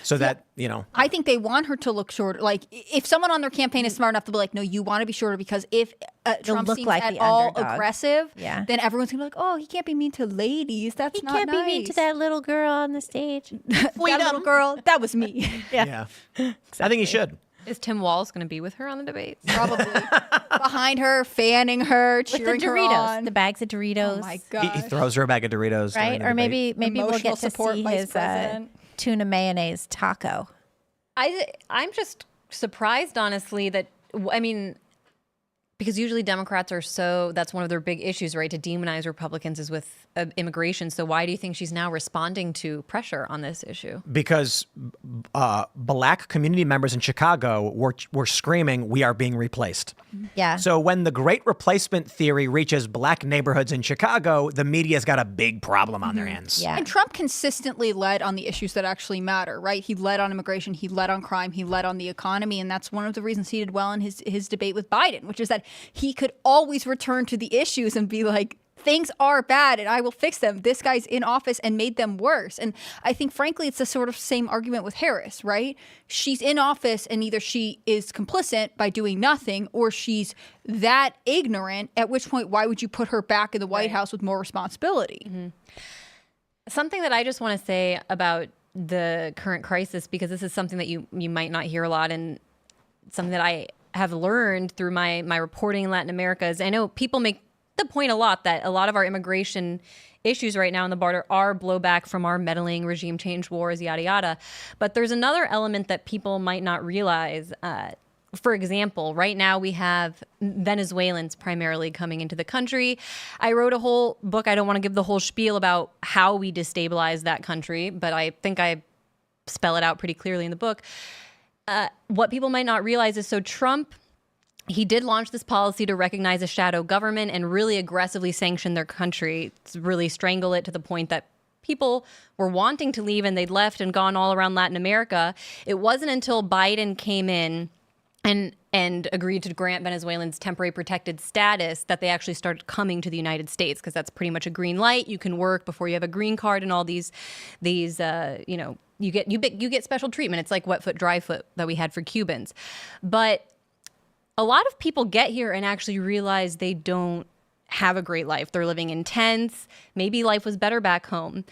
So that, I think they want her to look shorter. Like, if someone on their campaign is smart enough to be like, no, you want to be shorter because if Trump look seems like at the all underdog. aggressive, Yeah. then everyone's going to be like, oh, he can't be mean to ladies. That's He not can't nice. be mean to that little girl on the stage. That little girl, that was me. yeah. I think he should. Is Tim Walz going to be with her on the debates? Probably. Behind her, fanning her, With the cheering her Doritos, on. the bags of Doritos. Oh, my He God. throws her a bag of Doritos. during Right? the Or debate. maybe we'll Emotional get to support see vice his president. tuna mayonnaise taco. I'm just surprised, honestly, that, because usually Democrats that's one of their big issues, right? To demonize Republicans is with immigration. So why do you think she's now responding to pressure on this issue? Because black community members in Chicago were screaming, we are being replaced. Yeah. So when the great replacement theory reaches black neighborhoods in Chicago, the media's got a big problem on their hands. Yeah. And Trump consistently led on the issues that actually matter, right? He led on immigration, he led on crime, he led on the economy, and that's one of the reasons he did well in his debate with Biden, which is that he could always return to the issues and be like, things are bad and I will fix them. This guy's in office and made them worse. And I think, frankly, it's the sort of same argument with Harris, right? She's in office and either she is complicit by doing nothing or she's that ignorant, at which point, why would you put her back in the White House with more responsibility? Something that I just want to say about the current crisis, because this is something that you might not hear a lot, and something that I have learned through my reporting in Latin America is I know people make the point a lot that a lot of our immigration issues right now on the border are blowback from our meddling regime change wars, yada, yada. But there's another element that people might not realize. For example, right now we have Venezuelans primarily coming into the country. I wrote a whole book. I don't want to give the whole spiel about how we destabilize that country, but I think I spell it out pretty clearly in the book. What people might not realize is, so Trump, he did launch this policy to recognize a shadow government and really aggressively sanction their country, to really strangle it to the point that people were wanting to leave and they'd left and gone all around Latin America. It wasn't until Biden came in and agreed to grant Venezuelans temporary protected status that they actually started coming to the United States, because that's pretty much a green light. You can work before you have a green card and all these you get special treatment. It's like wet foot, dry foot that we had for Cubans. But a lot of people get here and actually realize they don't have a great life. They're living in tents. Maybe life was better back home.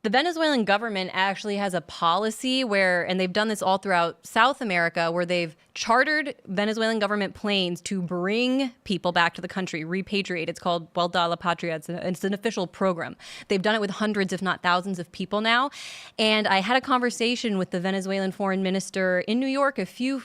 The Venezuelan government actually has a policy and they've done this all throughout South America, where they've chartered Venezuelan government planes to bring people back to the country, repatriate. It's called Vuelta a la Patria. It's an official program. They've done it with hundreds, if not thousands of people now. And I had a conversation with the Venezuelan foreign minister in New York a few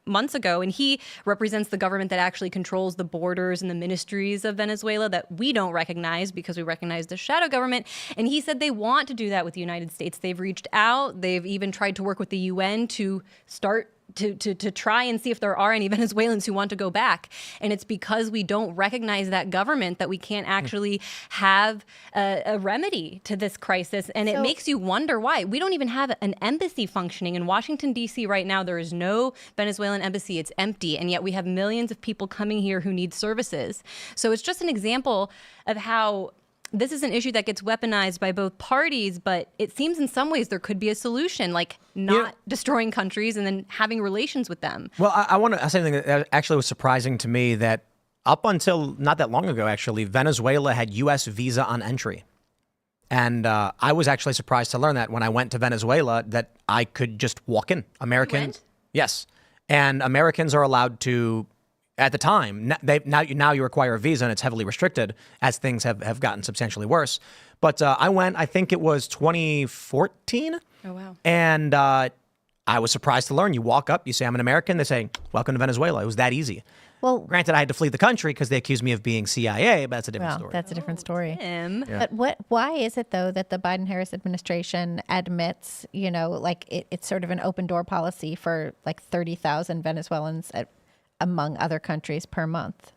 months ago, and he represents the government that actually controls the borders and the ministries of Venezuela that we don't recognize because we recognize the shadow government. And he said they want to do that with the United States. They've reached out. They've even tried to work with the UN to start to try and see if there are any Venezuelans who want to go back. And it's because we don't recognize that government that we can't actually have a remedy to this crisis. And it makes you wonder why. We don't even have an embassy functioning. In Washington, D.C. right now, there is no Venezuelan embassy. It's empty. And yet we have millions of people coming here who need services. So it's just an example of how this is an issue that gets weaponized by both parties, but it seems in some ways there could be a solution, like not destroying countries and then having relations with them. Well, I want to say something that actually was surprising to me, that up until not that long ago, actually, Venezuela had U.S. visa on entry. And I was actually surprised to learn that when I went to Venezuela, that I could just walk in. Americans. Yes. And Americans are allowed to, at the time, now you require a visa, and it's heavily restricted as things have gotten substantially worse. But I went, I think it was 2014. Oh, wow. And I was surprised to learn, you walk up, you say, I'm an American. They say, welcome to Venezuela. It was that easy. Well, granted, I had to flee the country because they accused me of being CIA, but that's a different story. That's a different story. Yeah. But why is it, though, that the Biden-Harris administration admits, like it's sort of an open door policy for like 30,000 Venezuelans among other countries per month?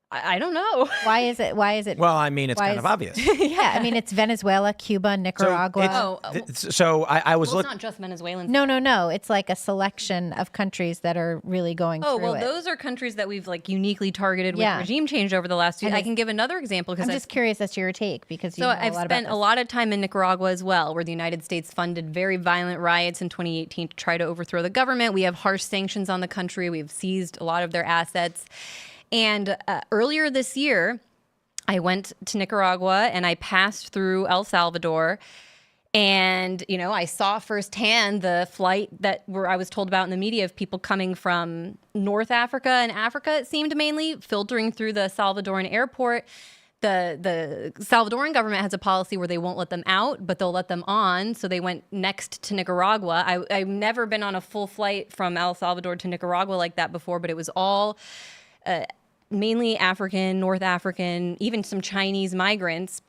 I don't know. Why is it? Well, I mean, it's kind of obvious. Yeah, I mean, it's Venezuela, Cuba, Nicaragua. So I was it's looking. not just Venezuelans. No. It's like a selection of countries that are really going through it. Those are countries that we've like uniquely targeted with regime change over the last few. I can give another example because I'm just curious as to your take, because I've spent a lot of time in Nicaragua as well, where the United States funded very violent riots in 2018 to try to overthrow the government. We have harsh sanctions on the country. We've seized a lot of their assets. And earlier this year, I went to Nicaragua and I passed through El Salvador. And, I saw firsthand the flight where I was told about in the media of people coming from North Africa and Africa, it seemed mainly, filtering through the Salvadoran airport. The Salvadoran government has a policy where they won't let them out, but they'll let them on. So they went next to Nicaragua. I've never been on a full flight from El Salvador to Nicaragua like that before, but it was all mainly African, North African, even some Chinese migrants.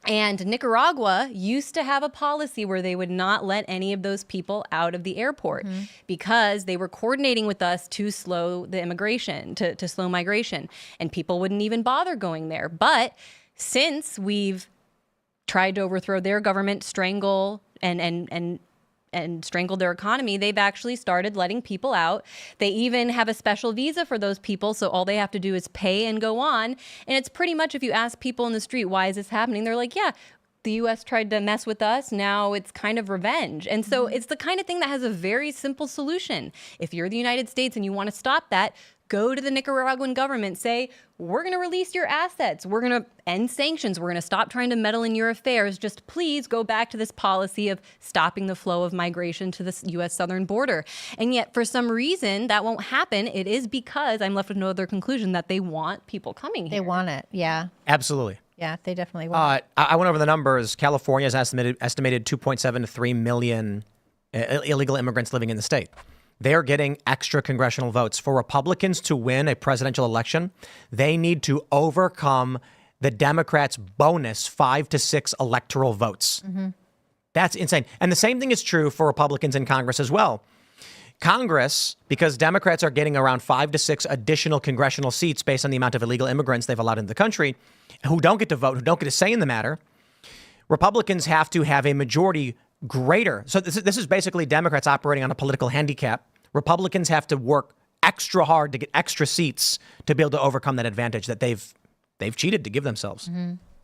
And Nicaragua used to have a policy where they would not let any of those people out of the airport because they were coordinating with us to slow the immigration, to slow migration. And people wouldn't even bother going there. But since we've tried to overthrow their government, strangle and strangled their economy, they've actually started letting people out. They even have a special visa for those people, so all they have to do is pay and go on. And it's pretty much, if you ask people in the street, why is this happening? They're like, yeah, the U.S. tried to mess with us. Now it's kind of revenge. And so it's the kind of thing that has a very simple solution. If you're the United States and you want to stop that, go to the Nicaraguan government, say, we're going to release your assets. We're going to end sanctions. We're going to stop trying to meddle in your affairs. Just please go back to this policy of stopping the flow of migration to the U.S. southern border. And yet, for some reason, that won't happen. It is because I'm left with no other conclusion that they want people coming here. They want it. Yeah. Absolutely. Yeah, they definitely want it. I went over the numbers. California has estimated 2.7 to 3 million illegal immigrants living in the state. They're getting extra congressional votes. For Republicans to win a presidential election, they need to overcome the Democrats' bonus 5 to 6 electoral votes. That's insane. And the same thing is true for Republicans in Congress as well. Congress, because Democrats are getting around 5 to 6 additional congressional seats based on the amount of illegal immigrants they've allowed into the country, who don't get to vote, who don't get to say in the matter, Republicans have to have a majority greater. So this is basically Democrats operating on a political handicap. Republicans have to work extra hard to get extra seats to be able to overcome that advantage that they've cheated to give themselves.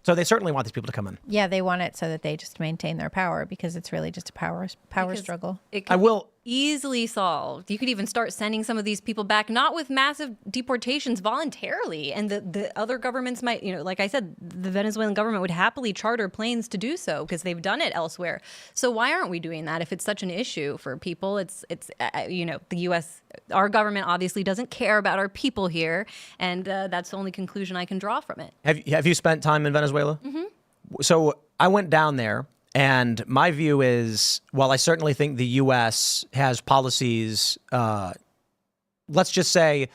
So they certainly want these people to come in. Yeah, they want it so that they just maintain their power, because it's really just a power struggle. I will easily solved. You could even start sending some of these people back, not with massive deportations, voluntarily. And the other governments might, like I said, the Venezuelan government would happily charter planes to do so because they've done it elsewhere. So why aren't we doing that if it's such an issue for people? It's the U.S., our government obviously doesn't care about our people here. And that's the only conclusion I can draw from it. Have you spent time in Venezuela? Mm-hmm. So I went down there. And my view is, while I certainly think the U.S. has policies, let's just say,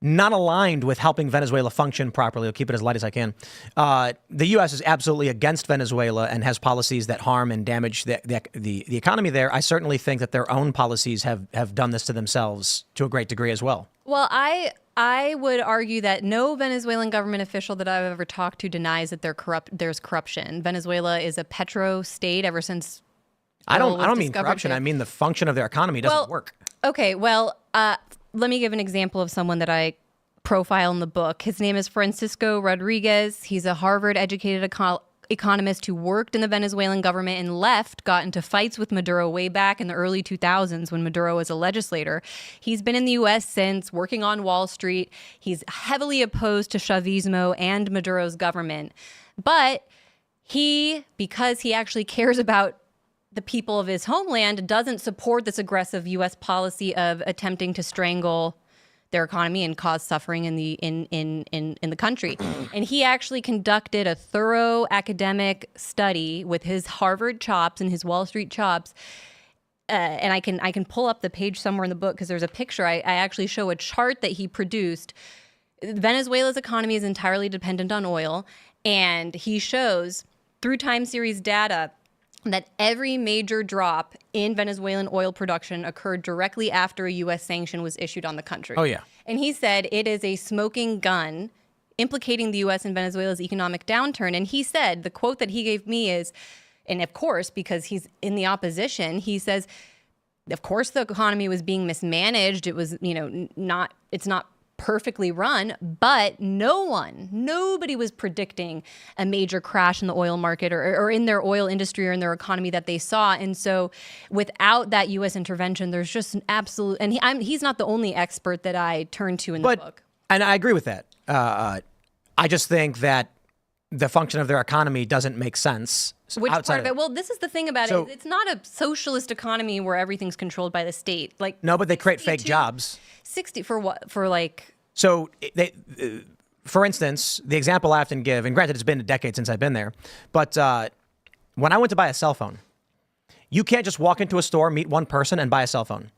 not aligned with helping Venezuela function properly, I'll keep it as light as I can. The U.S. is absolutely against Venezuela and has policies that harm and damage the economy there. I certainly think that their own policies have done this to themselves to a great degree as well. Well, I would argue that no Venezuelan government official that I've ever talked to denies that there's corruption. Venezuela is a petro state ever since. I don't mean corruption. I mean the function of their economy doesn't work. Okay, well, let me give an example of someone that I profile in the book. His name is Francisco Rodriguez. He's a Harvard-educated economist who worked in the Venezuelan government and got into fights with Maduro way back in the early 2000s when Maduro was a legislator. He's been in the U.S. since, working on Wall Street. He's heavily opposed to Chavismo and Maduro's government. But because he actually cares about the people of his homeland, doesn't support this aggressive U.S. policy of attempting to strangle their economy and cause suffering in the country. And he actually conducted a thorough academic study with his Harvard chops and his Wall Street chops. And I can pull up the page somewhere in the book because there's a picture. I actually show a chart that he produced. Venezuela's economy is entirely dependent on oil. And he shows through time series data that every major drop in Venezuelan oil production occurred directly after a U.S. sanction was issued on the country. Oh, yeah. And he said it is a smoking gun implicating the U.S. and Venezuela's economic downturn. And he said, the quote that he gave me is, and of course, because he's in the opposition, he says, of course, the economy was being mismanaged. It was, it's not perfectly run, but nobody was predicting a major crash in the oil market or in their oil industry or in their economy that they saw. And so without that U.S. intervention, there's just an absolute, and he's not the only expert that I turn to in the book. And I agree with that. I just think that the function of their economy doesn't make sense. Which part of it? Well, this is the thing about it. It's not a socialist economy where everything's controlled by the state. No, but they create fake jobs. 60 for what? For like... So, for instance, the example I often give, and granted, it's been a decade since I've been there, but when I went to buy a cell phone, you can't just walk into a store, meet one person, and buy a cell phone.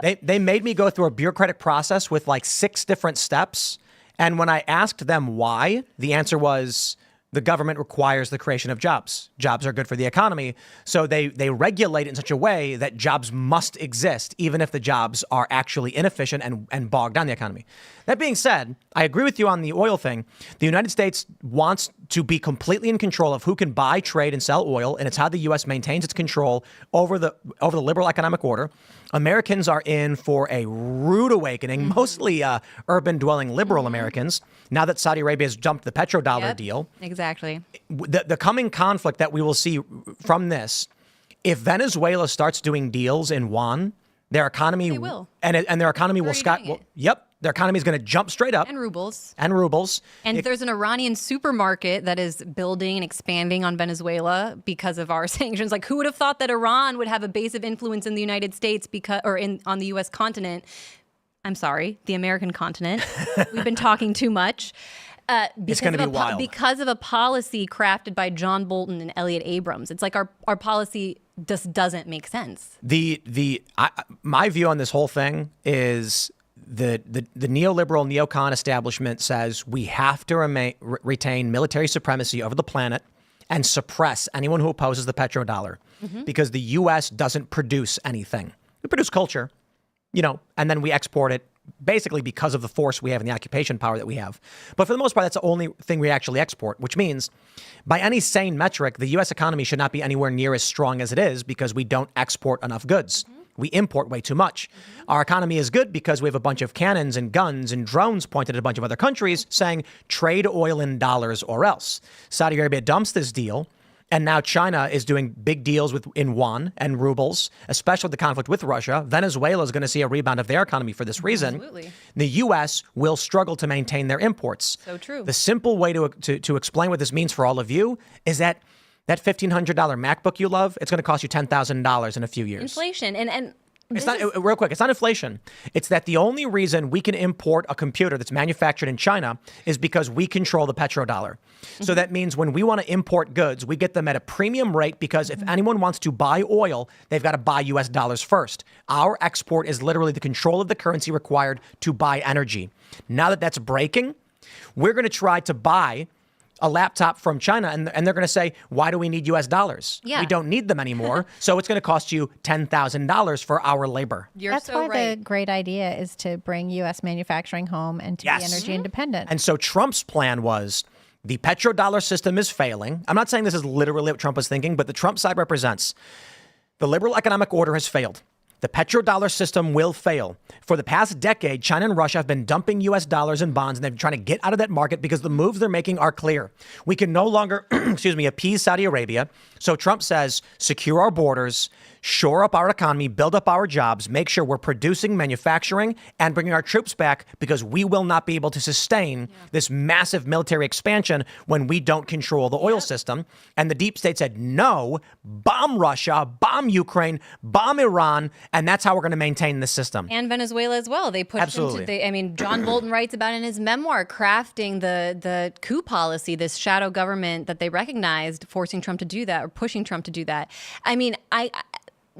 They made me go through a bureaucratic process with like 6 different steps. And when I asked them why, the answer was the government requires the creation of jobs. Jobs are good for the economy. So they regulate it in such a way that jobs must exist, even if the jobs are actually inefficient and bog down the economy. That being said, I agree with you on the oil thing. The United States wants to be completely in control of who can buy, trade, and sell oil, and it's how the U.S. maintains its control over the liberal economic order. Americans are in for a rude awakening, mostly urban-dwelling liberal Americans, now that Saudi Arabia has jumped the petrodollar deal. Exactly. The coming conflict that we will see from this, if Venezuela starts doing deals in yuan, their economy will. And their economy will their economy is going to jump straight up. And rubles. And there's an Iranian supermarket that is building and expanding on Venezuela because of our sanctions. Like, who would have thought that Iran would have a base of influence in the United States on the U.S. continent? I'm sorry, the American continent. We've been talking too much. It's going to be wild. Because of a policy crafted by John Bolton and Elliot Abrams. It's like our policy just doesn't make sense. My view on this whole thing is the neoliberal neocon establishment says we have to retain military supremacy over the planet and suppress anyone who opposes the petrodollar because the U.S. doesn't produce anything. We produce culture, and then we export it basically because of the force we have and the occupation power that we have. But for the most part, that's the only thing we actually export, which means by any sane metric, the U.S. economy should not be anywhere near as strong as it is because we don't export enough goods. We import way too much. Our economy is good because we have a bunch of cannons and guns and drones pointed at a bunch of other countries saying trade oil in dollars or else. Saudi Arabia dumps this deal. And now China is doing big deals in yuan and rubles, especially with the conflict with Russia. Venezuela is going to see a rebound of their economy for this reason. Absolutely. The U.S. will struggle to maintain their imports. So true. The simple way to explain what this means for all of you is that $1,500 MacBook you love, it's going to cost you $10,000 in a few years. Inflation. And it's not, real quick, it's not inflation. It's that the only reason we can import a computer that's manufactured in China is because we control the petrodollar. So that means when we want to import goods, we get them at a premium rate because if anyone wants to buy oil, they've got to buy US dollars first. Our export is literally the control of the currency required to buy energy. Now that that's breaking, we're going to try to buy a laptop from China, and they're going to say, why do we need US dollars? Yeah. We don't need them anymore. So it's going to cost you $10,000 for our labor. That's so why right. the great idea is to bring U.S. manufacturing home and to be energy independent. And so Trump's plan was the petrodollar system is failing. I'm not saying this is literally what Trump was thinking, but the Trump side represents the liberal economic order has failed. The petrodollar system will fail. For the past decade, China and Russia have been dumping U.S. dollars and bonds, and they've been trying to get out of that market because the moves they're making are clear. We can no longer, appease Saudi Arabia. So Trump says, secure our borders, shore up our economy, build up our jobs, make sure we're producing, manufacturing, and bringing our troops back because we will not be able to sustain this massive military expansion when we don't control the oil system. And the deep state said, no, bomb Russia, bomb Ukraine, bomb Iran, and that's how we're going to maintain the system. And Venezuela as well. They pushed Absolutely. John Bolton writes about in his memoir, crafting the coup policy, this shadow government that they recognized, forcing Trump to do that or pushing Trump to do that. I mean, I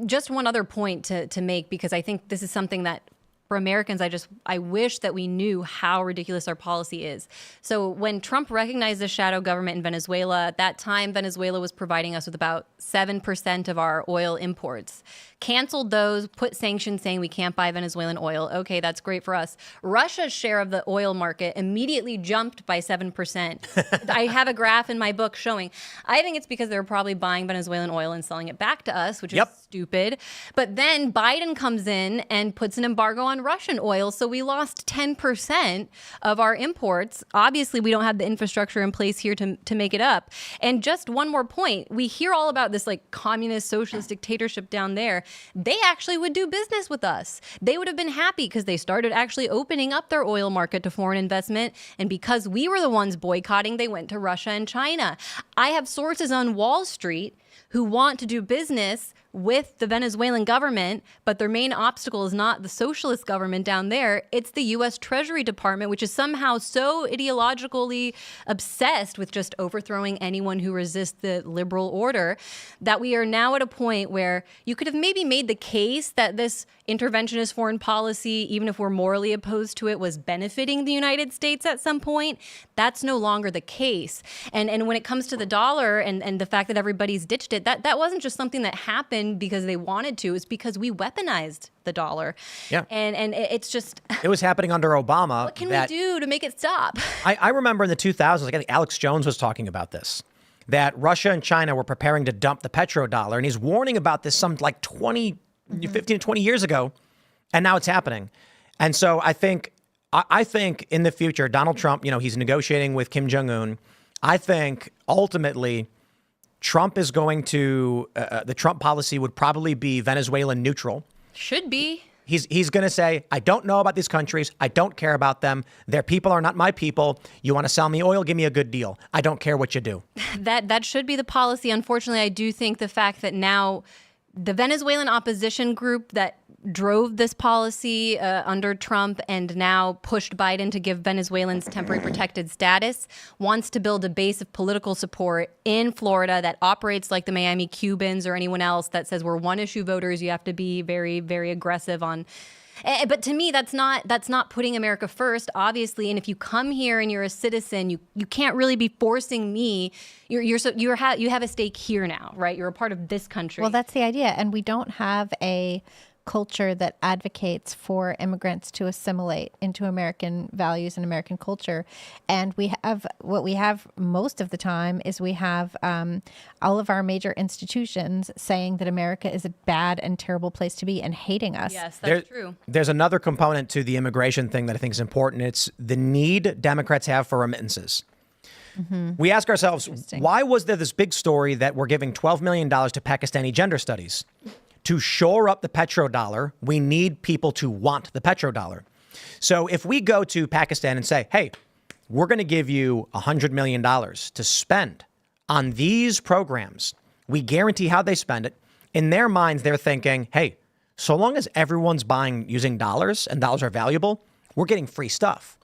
just one other point to make, because I think this is something that for Americans, I wish that we knew how ridiculous our policy is. So when Trump recognized the shadow government in Venezuela, at that time, Venezuela was providing us with about 7% of our oil imports. Canceled those, put sanctions saying we can't buy Venezuelan oil. Okay, that's great for us. Russia's share of the oil market immediately jumped by 7%. I have a graph in my book showing. I think it's because they're probably buying Venezuelan oil and selling it back to us, which is stupid. But then Biden comes in and puts an embargo on Russian oil. So we lost 10% of our imports. Obviously, we don't have the infrastructure in place here to make it up. And just one more point. We hear all about this like communist socialist dictatorship down there. They actually would do business with us. They would have been happy because they started actually opening up their oil market to foreign investment. And because we were the ones boycotting, they went to Russia and China. I have sources on Wall Street who want to do business with the Venezuelan government, but their main obstacle is not the socialist government down there. It's the U.S. Treasury Department, which is somehow so ideologically obsessed with just overthrowing anyone who resists the liberal order that we are now at a point where you could have maybe made the case that this interventionist foreign policy, even if we're morally opposed to it, was benefiting the United States at some point. That's no longer the case. And when it comes to the dollar and the fact that everybody's ditched it, that wasn't just something that happened because they wanted to. It's because we weaponized the dollar. Yeah. And it's just... It was happening under Obama. What can we do to make it stop? I remember in the 2000s, like I think Alex Jones was talking about this, that Russia and China were preparing to dump the petrodollar. And he's warning about this some like 15 to 20 years ago. And now it's happening. And so I think in the future, Donald Trump, he's negotiating with Kim Jong-un. I think ultimately Trump is going to, the Trump policy would probably be Venezuelan neutral. Should be. He's going to say, I don't know about these countries. I don't care about them. Their people are not my people. You want to sell me oil? Give me a good deal. I don't care what you do. That should be the policy. Unfortunately, I do think the fact that now the Venezuelan opposition group that drove this policy under Trump and now pushed Biden to give Venezuelans temporary protected status wants to build a base of political support in Florida that operates like the Miami Cubans or anyone else that says we're one issue voters. You have to be very, very aggressive on. But to me, that's not putting America first, obviously. And if you come here and you're a citizen, you can't really be forcing me. You have a stake here now, right? You're a part of this country. Well, that's the idea. And we don't have a culture that advocates for immigrants to assimilate into American values and American culture. And what we have most of the time is we have all of our major institutions saying that America is a bad and terrible place to be and hating us. Yes, that's true. There's another component to the immigration thing that I think is important. It's the need Democrats have for remittances. We ask ourselves, why was there this big story that we're giving $12 million to Pakistani gender studies? To shore up the petrodollar, we need people to want the petrodollar. So if we go to Pakistan and say, hey, we're going to give you $100 million to spend on these programs, we guarantee how they spend it. In their minds, they're thinking, hey, so long as everyone's buying using dollars and dollars are valuable, we're getting free stuff.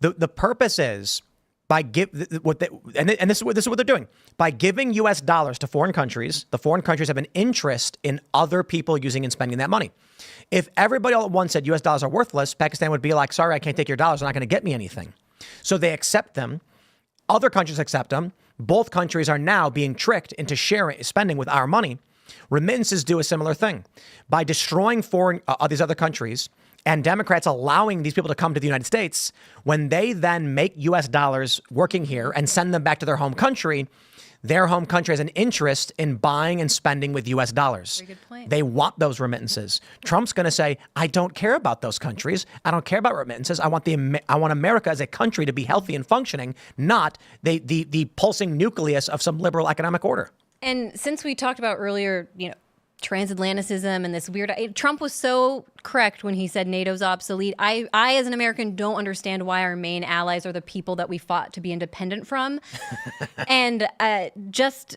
The purpose is and this is what they're doing. By giving U.S. dollars to foreign countries, the foreign countries have an interest in other people using and spending that money. If everybody all at once said U.S. dollars are worthless, Pakistan would be like, sorry, I can't take your dollars. They're not going to get me anything. So they accept them. Other countries accept them. Both countries are now being tricked into spending with our money. Remittances do a similar thing. By destroying these other countries and Democrats allowing these people to come to the United States, when they then make U.S. dollars working here and send them back to their home country has an interest in buying and spending with U.S. dollars. Very good point. They want those remittances. Trump's going to say, I don't care about those countries. I don't care about remittances. I want America as a country to be healthy and functioning, not the pulsing nucleus of some liberal economic order. And since we talked about earlier, transatlanticism and this weird, Trump was so correct when he said NATO's obsolete. I as an American don't understand why our main allies are the people that we fought to be independent from. And just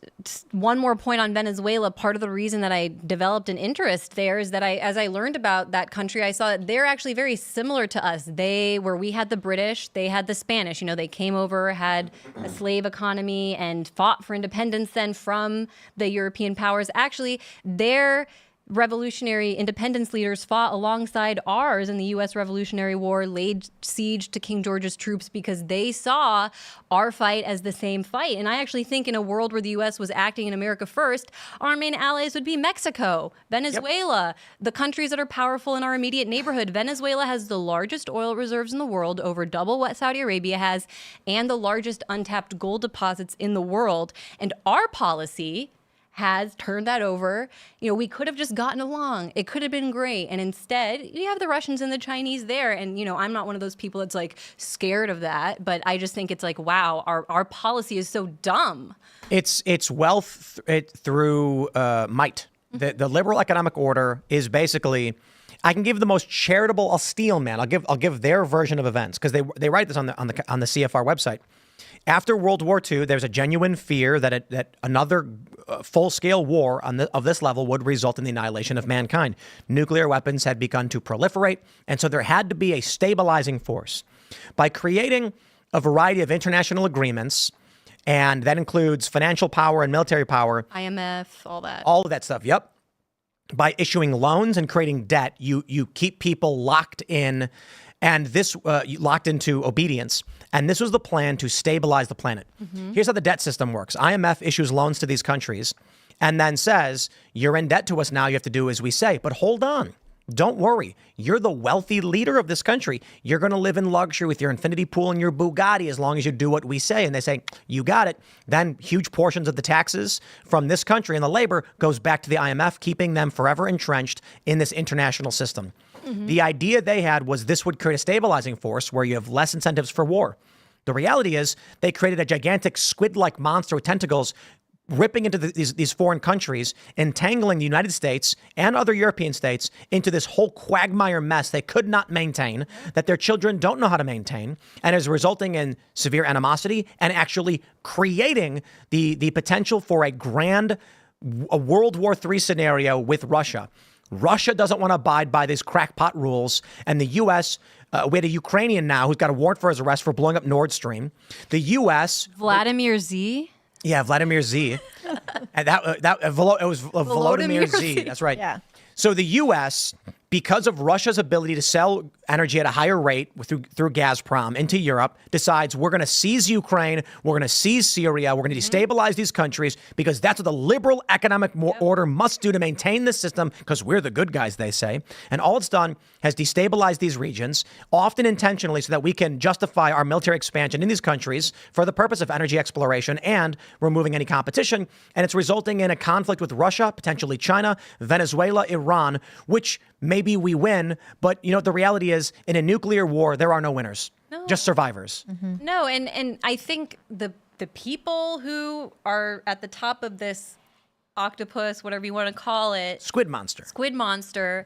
one more point on Venezuela. Part of the reason that I developed an interest there is that as I learned about that country, I saw that they're actually very similar to us. Where we had the British, they had the Spanish. They came over, had a slave economy and fought for independence then from the European powers. Actually, their revolutionary independence leaders fought alongside ours in the U.S. Revolutionary War, laid siege to King George's troops because they saw our fight as the same fight. And I actually think in a world where the U.S. was acting in America first, our main allies would be Mexico, Venezuela, the countries that are powerful in our immediate neighborhood. Venezuela has the largest oil reserves in the world, over double what Saudi Arabia has, and the largest untapped gold deposits in the world. And our policy has turned that over. We could have just gotten along. It could have been great. And instead, you have the Russians and the Chinese there. And, I'm not one of those people that's like scared of that. But I just think it's like, wow, our policy is so dumb. It's wealth through might. The liberal economic order is basically, I can give the most charitable, I'll steal, man. I'll give their version of events because they write this on the CFR website. After World War II, there's a genuine fear that another full-scale war of this level would result in the annihilation of mankind. Nuclear weapons had begun to proliferate, and so there had to be a stabilizing force. By creating a variety of international agreements, and that includes financial power and military power. IMF, all that. All of that stuff, yep. By issuing loans and creating debt, you keep people locked in, and this locked into obedience. And this was the plan to stabilize the planet. Mm-hmm. Here's how the debt system works. IMF issues loans to these countries and then says, you're in debt to us now. You have to do as we say. But hold on. Don't worry. You're the wealthy leader of this country. You're going to live in luxury with your infinity pool and your Bugatti as long as you do what we say. And they say, you got it. Then huge portions of the taxes from this country and the labor goes back to the IMF, keeping them forever entrenched in this international system. Mm-hmm. The idea they had was this would create a stabilizing force where you have less incentives for war. The reality is they created a gigantic squid-like monster with tentacles ripping into these foreign countries, entangling the United States and other European states into this whole quagmire mess they could not maintain, that their children don't know how to maintain, and is resulting in severe animosity and actually creating the potential for a World War III scenario with Russia. Russia doesn't want to abide by these crackpot rules, and the U.S., we had a Ukrainian now who's got a warrant for his arrest for blowing up Nord Stream. The U.S. Vladimir Z. Yeah, Vladimir Z. And it was Volodymyr Z. That's right. Yeah. So the U.S., because of Russia's ability to sell energy at a higher rate through Gazprom into Europe, decides we're going to seize Ukraine, we're going to seize Syria, we're going to destabilize these countries because that's what the liberal economic order must do to maintain the system because we're the good guys, they say. And all it's done has destabilized these regions, often intentionally so that we can justify our military expansion in these countries for the purpose of energy exploration and removing any competition. And it's resulting in a conflict with Russia, potentially China, Venezuela, Iran, which may maybe we win. But, the reality is, in a nuclear war, there are no winners, just survivors. No, and I think the people who are at the top of this octopus, whatever you want to call it, Squid monster,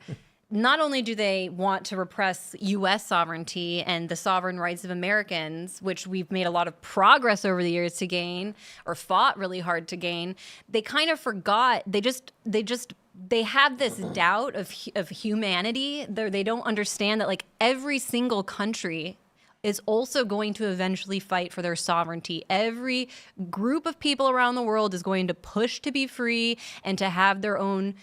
not only do they want to repress U.S. sovereignty and the sovereign rights of Americans, which we've made a lot of progress over the years to gain, or fought really hard to gain, they kind of forgot. They have this doubt of humanity. They don't understand that like every single country is also going to eventually fight for their sovereignty. Every group of people around the world is going to push to be free and to have their own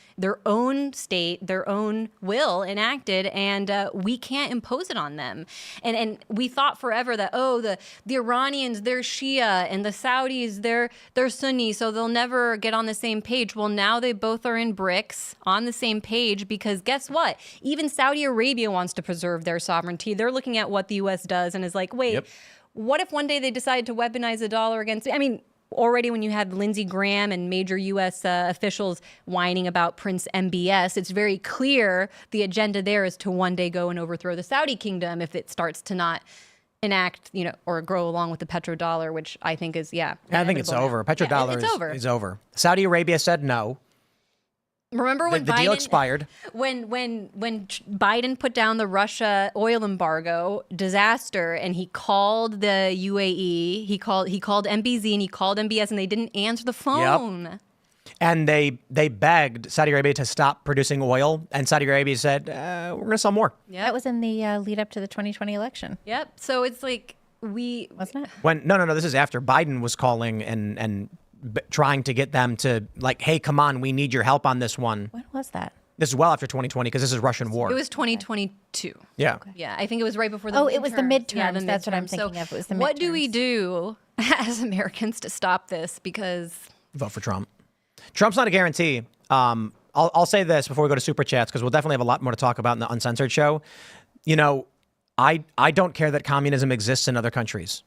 state, their own will enacted, and we can't impose it on them. And we thought forever that the Iranians, they're Shia, and the Saudis, they're Sunni, so they'll never get on the same page. Well, now they both are in BRICS on the same page, because guess what? Even Saudi Arabia wants to preserve their sovereignty. They're looking at what the U.S. does and is like, wait, what if one day they decide to weaponize the dollar against? I mean, already when you have Lindsey Graham and major U.S. officials whining about Prince MBS, it's very clear the agenda there is to one day go and overthrow the Saudi kingdom if it starts to not enact, or grow along with the petrodollar, which I think is, I think it's over. Petrodollar is over. Saudi Arabia said no. Remember when the deal expired? When Biden put down the Russia oil embargo disaster, and he called the UAE, he called MBZ and he called MBS, and they didn't answer the phone. Yep. And they begged Saudi Arabia to stop producing oil, and Saudi Arabia said, "We're going to sell more." Yeah, that was in the lead up to the 2020 election. Yep. So it's like wasn't it? No. This is after Biden was calling and trying to get them to like, hey, come on, we need your help on this one. When was that? This is well after 2020, because this is Russian war. It was 2022. Yeah. Okay. Yeah, I think it was right before the midterms. It was the midterms. Yeah, That's what I'm thinking of. It was the midterms. What do we do as Americans to stop this? Because vote for Trump. Trump's not a guarantee. I'll say this before we go to Super Chats, because we'll definitely have a lot more to talk about in the Uncensored show. I don't care that communism exists in other countries.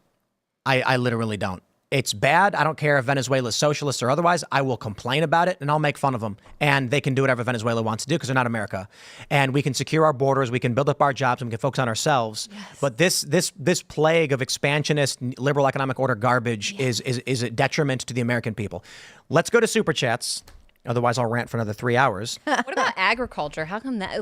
I literally don't. It's bad. I don't care if Venezuela's socialist or otherwise. I will complain about it and I'll make fun of them. And they can do whatever Venezuela wants to do, because they're not America. And we can secure our borders. We can build up our jobs, and we can focus on ourselves. Yes. But this plague of expansionist liberal economic order garbage is a detriment to the American people. Let's go to Super Chats. Otherwise, I'll rant for another 3 hours. What about agriculture? How come that?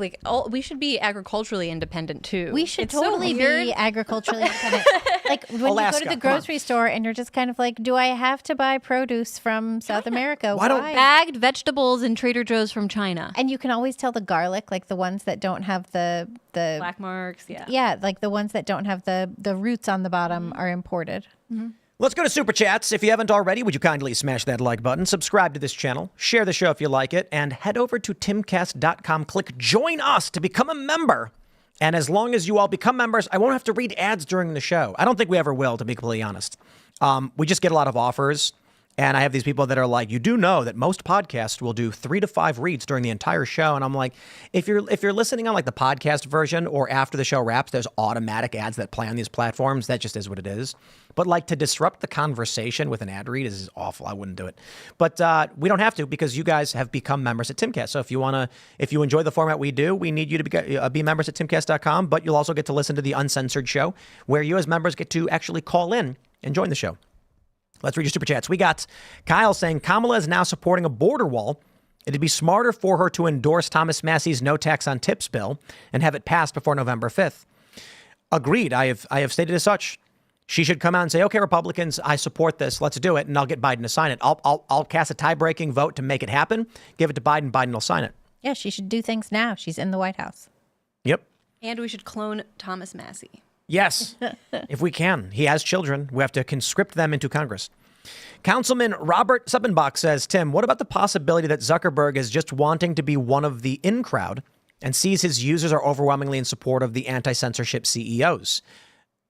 We should be agriculturally independent too. We should totally be agriculturally independent. Like when Alaska, you go to the grocery store and you're just kind of like, do I have to buy produce from South America? Why don't bagged vegetables in Trader Joe's from China? And you can always tell the garlic, like the ones that don't have the black marks. Yeah, like the ones that don't have the roots on the bottom are imported. Mm-hmm. Let's go to Super Chats. If you haven't already, would you kindly smash that like button, subscribe to this channel, share the show if you like it, and head over to timcast.com. Click Join Us to become a member. And as long as you all become members, I won't have to read ads during the show. I don't think we ever will, to be completely honest. We just get a lot of offers. And I have these people that are like, you do know that most podcasts will do 3 to 5 reads during the entire show. And I'm like, if you're listening on like the podcast version or after the show wraps, there's automatic ads that play on these platforms. That just is what it is. But like to disrupt the conversation with an ad read is awful. I wouldn't do it. But we don't have to, because you guys have become members at Timcast. So if you enjoy the format we do, we need you to be members at timcast.com. But you'll also get to listen to the Uncensored show, where you as members get to actually call in and join the show. Let's read your Super Chats. We got Kyle saying Kamala is now supporting a border wall. It'd be smarter for her to endorse Thomas Massey's no tax on tips bill and have it passed before November 5th. Agreed. I have stated as such. She should come out and say, okay, Republicans, I support this. Let's do it. And I'll get Biden to sign it. I'll cast a tie-breaking vote to make it happen. Give it to Biden. Biden will sign it. Yeah, she should do things now. She's in the White House. Yep. And we should clone Thomas Massey. Yes, if we can. He has children. We have to conscript them into Congress. Councilman Robert Suppenbach says, Tim, what about the possibility that Zuckerberg is just wanting to be one of the in crowd and sees his users are overwhelmingly in support of the anti-censorship CEOs?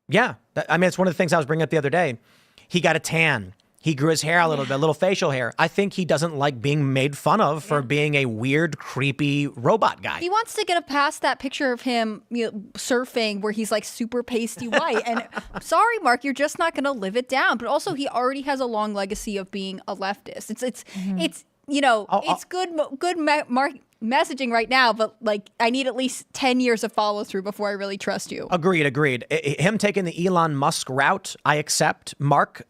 Yeah, it's one of the things I was bringing up the other day. He got a tan. He grew his hair a little bit, a little facial hair. I think he doesn't like being made fun of for being a weird, creepy robot guy. He wants to get past that picture of him surfing where he's like super pasty white. And sorry, Mark, you're just not going to live it down. But also, he already has a long legacy of being a leftist. It's good messaging right now, but like I need at least 10 years of follow through before I really trust you. Agreed. Him taking the Elon Musk route, I accept. Mark,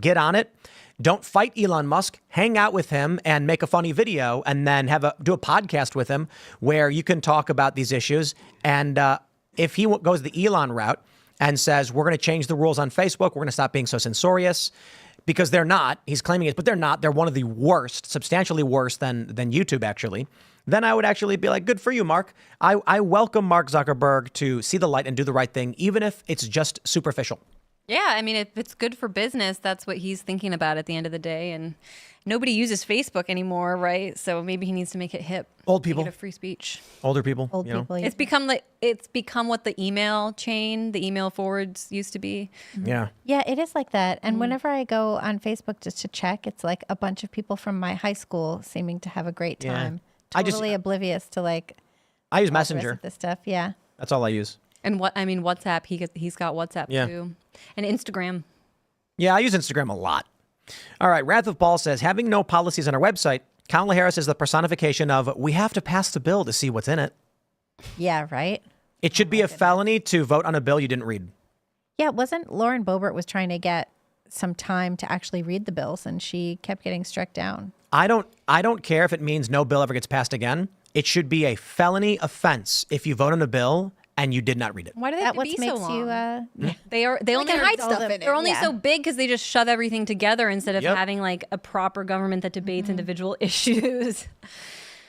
get on it. Don't fight Elon Musk. Hang out with him and make a funny video, and then do a podcast with him where you can talk about these issues. And if he goes the Elon route and says we're going to change the rules on Facebook, we're going to stop being so censorious, because they're not. He's claiming it, but they're not. They're one of the worst, substantially worse than YouTube actually. Then I would actually be like, good for you, Mark. I welcome Mark Zuckerberg to see the light and do the right thing, even if it's just superficial. Yeah, I mean, if it's good for business, that's what he's thinking about at the end of the day. And nobody uses Facebook anymore, right? So maybe he needs to make it hip. Old people. Make it a free speech. Older people. Old people. It's become what the email chain, the email forwards used to be. Yeah. Yeah, it is like that. And whenever I go on Facebook just to check, it's like a bunch of people from my high school seeming to have a great Yeah. time. Totally oblivious to like I use all the rest Messenger. of this stuff. Yeah. That's all I use. And WhatsApp, he's got WhatsApp Yeah. too. And Instagram. Yeah, I use Instagram a lot. All right, Wrath of Paul says, having no policies on our website, Kamala Harris is the personification of we have to pass the bill to see what's in it. Yeah, right? It should be a felony to vote on a bill you didn't read. Yeah, wasn't Lauren Boebert was trying to get some time to actually read the bills, and she kept getting struck down. I don't care if it means no bill ever gets passed again. It should be a felony offense if you vote on a bill and you did not read it. Why do they have to be so long? They only hide stuff in it. They're only Yeah. so big because they just shove everything together instead of Yep. having like a proper government that debates individual issues.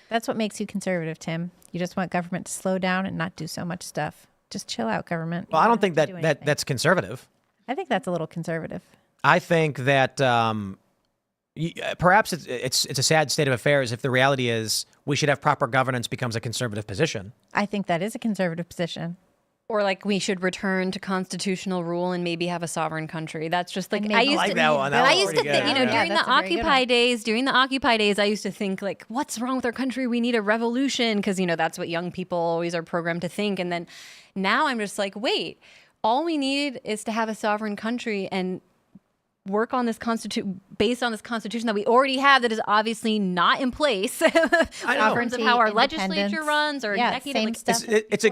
That's what makes you conservative, Tim. You just want government to slow down and not do so much stuff. Just chill out, government. Well, You I don't have think to do that anything. that's conservative. I think that's a little conservative. I think that perhaps it's a sad state of affairs if the reality is we should have proper governance becomes a conservative position. I think that is a conservative position. Or like we should return to constitutional rule and maybe have a sovereign country. That's just like And I maybe- used I like to. that one. That I one's used to pretty think, good. you know, Yeah. during the That's a very good Occupy days, I used to think like, what's wrong with our country? We need a revolution because you know that's what young people always are programmed to think. And then now I'm just like, wait, all we need is to have a sovereign country and work on this based on this constitution that we already have that is obviously not in place in terms of how our legislature Independence. runs or Yeah, executive. same like, stuff.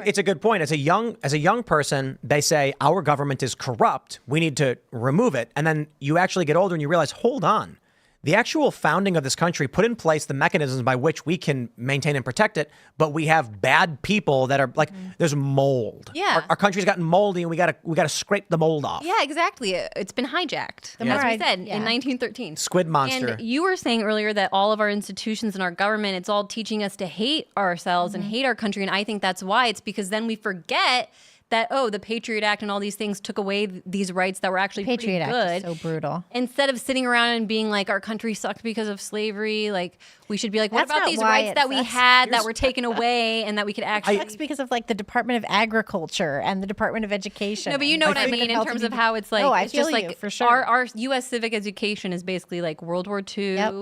It's a good point. As a young person, they say our government is corrupt. We need to remove it. And then you actually get older and you realize, hold on. The actual founding of this country put in place the mechanisms by which we can maintain and protect it, but we have bad people that are like there's mold. Yeah. Our country's gotten moldy and we gotta scrape the mold off. Yeah, exactly. It's been hijacked, more as we I- said, yeah. in 1913. Squid monster. And you were saying earlier that all of our institutions and our government, it's all teaching us to hate ourselves and hate our country. And I think that's why. It's because then we forget that, oh, the Patriot Act and all these things took away these rights that were actually Patriot pretty Act good. is so brutal. Instead of sitting around and being like, our country sucked because of slavery, like we should be like, what That's about not these why rights it that we sucks. had that were taken away and that we could actually... That's because of like the Department of Agriculture and the Department of Education. No, but you know what I Department of mean in Health terms and of how it's like, Oh, I it's just feel you, like for sure. our U.S. civic education is basically like World War II Yep.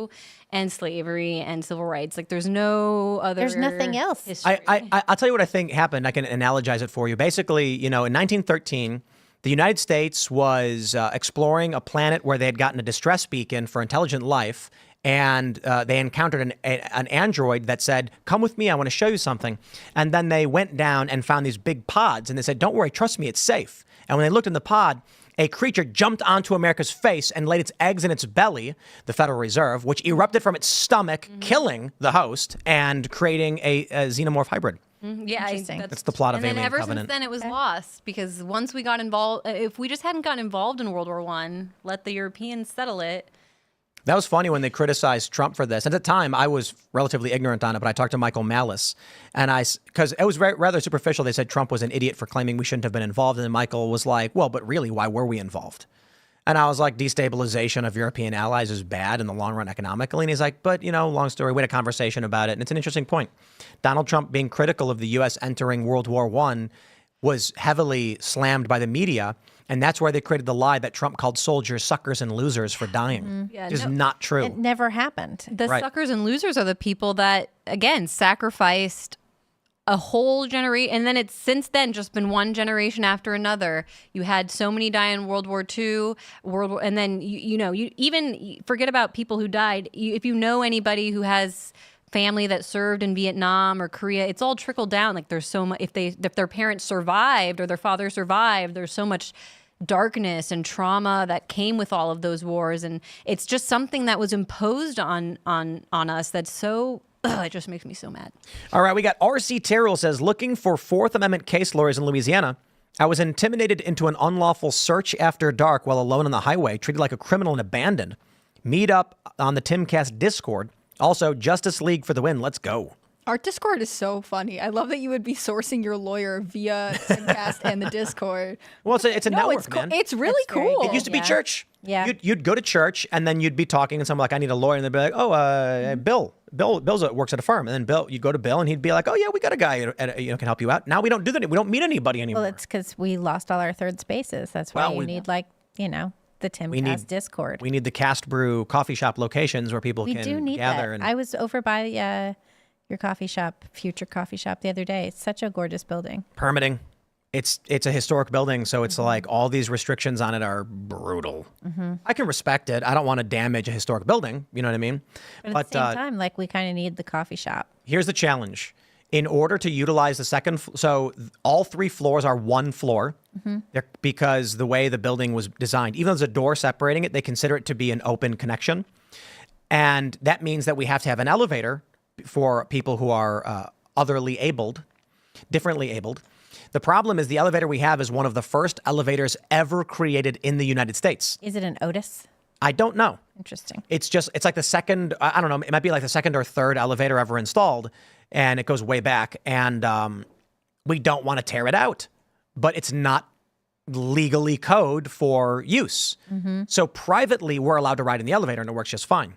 and slavery and civil rights. Like there's no other. There's nothing else. history. I'll tell you what I think happened. I can analogize it for you. Basically, you know, in 1913, the United States was exploring a planet where they had gotten a distress beacon for intelligent life, and they encountered an android that said, "Come with me, I want to show you something." And then they went down and found these big pods, and they said, "Don't worry, trust me, it's safe." And when they looked in the pod, a creature jumped onto America's face and laid its eggs in its belly, the Federal Reserve, which erupted from its stomach, killing the host and creating a xenomorph hybrid. Yeah, Interesting. That's the plot of and then Alien ever Covenant. since then it was lost because once we got involved, if we just hadn't gotten involved in World War I, let the Europeans settle it. That was funny when they criticized Trump for this. At the time, I was relatively ignorant on it, but I talked to Michael Malice, and because it was rather superficial. They said Trump was an idiot for claiming we shouldn't have been involved, and then Michael was like, "Well, but really, why were we involved?" And I was like, "Destabilization of European allies is bad in the long run economically." And he's like, "But you know, long story. We had a conversation about it, and it's an interesting point. Donald Trump being critical of the U.S. entering World War I was heavily slammed by the media." And that's why they created the lie that Trump called soldiers suckers and losers for dying. Yeah, Which is no. not true. It never happened. The Right. suckers and losers are the people that, again, sacrificed a whole generation. And then it's since then just been one generation after another. You had so many die in World War II, and then, you even forget about people who died. If you know anybody who has family that served in Vietnam or Korea. It's all trickled down. Like there's so much, if their parents survived or their father survived, there's so much darkness and trauma that came with all of those wars. And it's just something that was imposed on us that's so, it just makes me so mad. All right, we got R.C. Terrell says, looking for Fourth Amendment case lawyers in Louisiana. I was intimidated into an unlawful search after dark while alone on the highway, treated like a criminal and abandoned. Meet up on the Timcast Discord. Also, Justice League for the win. Let's go. Our Discord is so funny. I love that you would be sourcing your lawyer via Timcast and the Discord. Well, it's a network, it's cool. man. It's really That's very cool. good. It used to be church. Yeah. You'd go to church, and then you'd be talking, and someone like, I need a lawyer, and they'd be like, oh, Bill works at a firm, and then Bill, you'd go to Bill, and he'd be like, oh yeah, we got a guy can help you out. Now we don't do that. We don't meet anybody anymore. Well, it's because we lost all our third spaces. That's why you need the Timcast Discord. We need the Cast Brew coffee shop locations where people We can do need gather. that. And I was over by your coffee shop, future coffee shop, the other day. It's such a gorgeous building. permitting. It's a historic building, so it's like all these restrictions on it are brutal. I can respect it. I don't want to damage a historic building. You know what I mean? But at the same time, like, we kind of need the coffee shop. Here's the challenge. In order to utilize the second, so all 3 floors are one floor because the way the building was designed, even though there's a door separating it, they consider it to be an open connection. And that means that we have to have an elevator for people who are otherly abled, differently abled. The problem is the elevator we have is one of the first elevators ever created in the United States. Is it an Otis? I don't know. Interesting. It's like the second, I don't know, it might be like the second or third elevator ever installed, and it goes way back, and we don't want to tear it out, but it's not legally code for use. So privately, we're allowed to ride in the elevator, and it works just fine.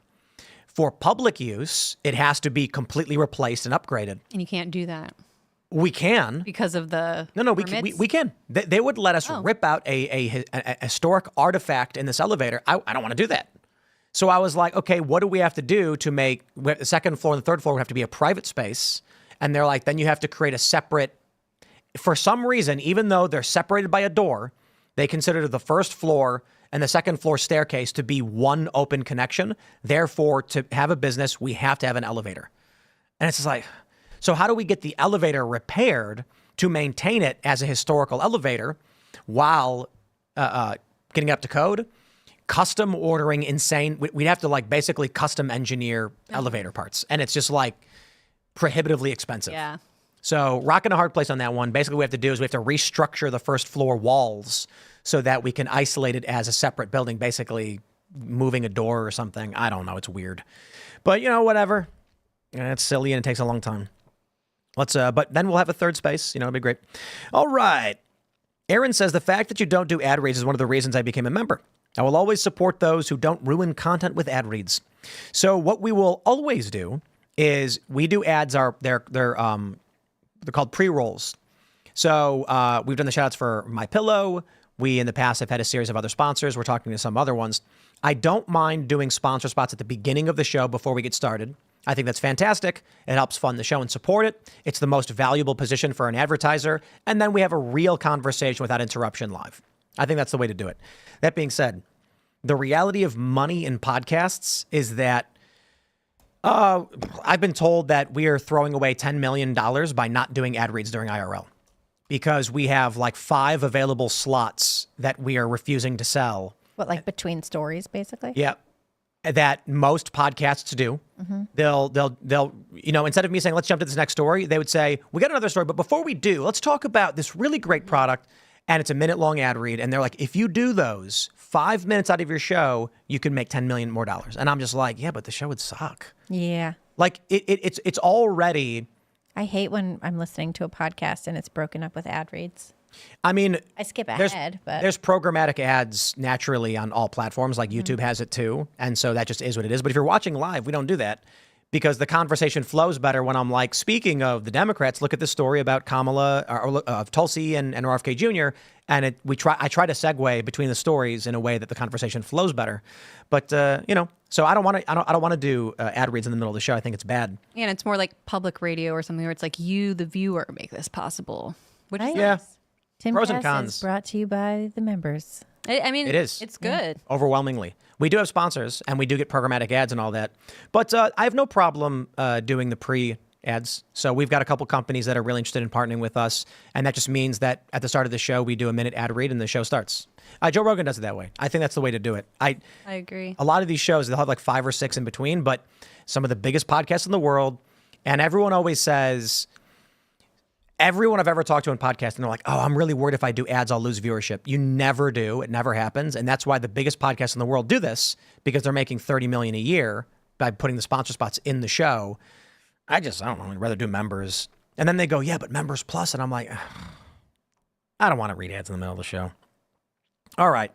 For public use, it has to be completely replaced and upgraded. And you can't do that We can. because of the No, we permits? can. They would let us rip out a historic artifact in this elevator. I don't want to do that. So I was like, okay, what do we have to do to make the second floor and the third floor would have to be a private space? And they're like, then you have to create a separate, for some reason, even though they're separated by a door, they consider the first floor and the second floor staircase to be one open connection. Therefore, to have a business, we have to have an elevator. And it's just like, so how do we get the elevator repaired to maintain it as a historical elevator while getting up to code? Custom ordering insane. We'd have to like basically custom engineer elevator parts. And it's just like prohibitively expensive. Yeah. So rocking a hard place on that one. Basically what we have to do is we have to restructure the first floor walls so that we can isolate it as a separate building, basically moving a door or something. I don't know. It's weird. But whatever. It's silly and it takes a long time. But then we'll have a third space. It'll be great. All right. Aaron says, the fact that you don't do ad reads is one of the reasons I became a member. I will always support those who don't ruin content with ad reads. So what we will always do is we do ads. They're called pre-rolls. So we've done the shout outs for My Pillow. We in the past have had a series of other sponsors. We're talking to some other ones. I don't mind doing sponsor spots at the beginning of the show before we get started. I think that's fantastic. It helps fund the show and support it. It's the most valuable position for an advertiser. And then we have a real conversation without interruption live. I think that's the way to do it. That being said, the reality of money in podcasts is that I've been told that we are throwing away $10 million by not doing ad reads during IRL because we have like 5 available slots that we are refusing to sell. What, like between stories, basically? Yeah. That most podcasts do. They'll instead of me saying, let's jump to this next story, they would say, we got another story, but before we do, let's talk about this really great product. And it's a minute-long ad read. And they're like, if you do those 5 minutes out of your show, you can make $10 million more. And I'm just like, yeah, but the show would suck. Yeah. Like, it's already... I hate when I'm listening to a podcast and it's broken up with ad reads. I mean... I skip ahead, but... There's programmatic ads naturally on all platforms. Like YouTube has it too. And so that just is what it is. But if you're watching live, we don't do that. Because the conversation flows better when I'm like, speaking of the Democrats, look at this story about Kamala, of Tulsi and RFK Jr. And I try to segue between the stories in a way that the conversation flows better. But so I don't want to do ad reads in the middle of the show. I think it's bad. Yeah, and it's more like public radio or something where it's like you, the viewer, make this possible. Which is Yeah. nice. Pros and Timcast cons. is brought to you by the members. I mean, It is. It's good. Overwhelmingly. We do have sponsors, and we do get programmatic ads and all that. But I have no problem doing the pre-ads. So we've got a couple companies that are really interested in partnering with us, and that just means that at the start of the show, we do a minute ad read, and the show starts. Joe Rogan does it that way. I think that's the way to do it. I agree. A lot of these shows, they'll have like 5 or 6 in between, but some of the biggest podcasts in the world, and everyone always says... Everyone I've ever talked to in podcasting, they're like, oh, I'm really worried if I do ads, I'll lose viewership. You never do. It never happens. And that's why the biggest podcasts in the world do this, because they're making $30 million a year by putting the sponsor spots in the show. I don't know. I'd rather do members. And then they go, yeah, but members plus. And I'm like, I don't want to read ads in the middle of the show. All right.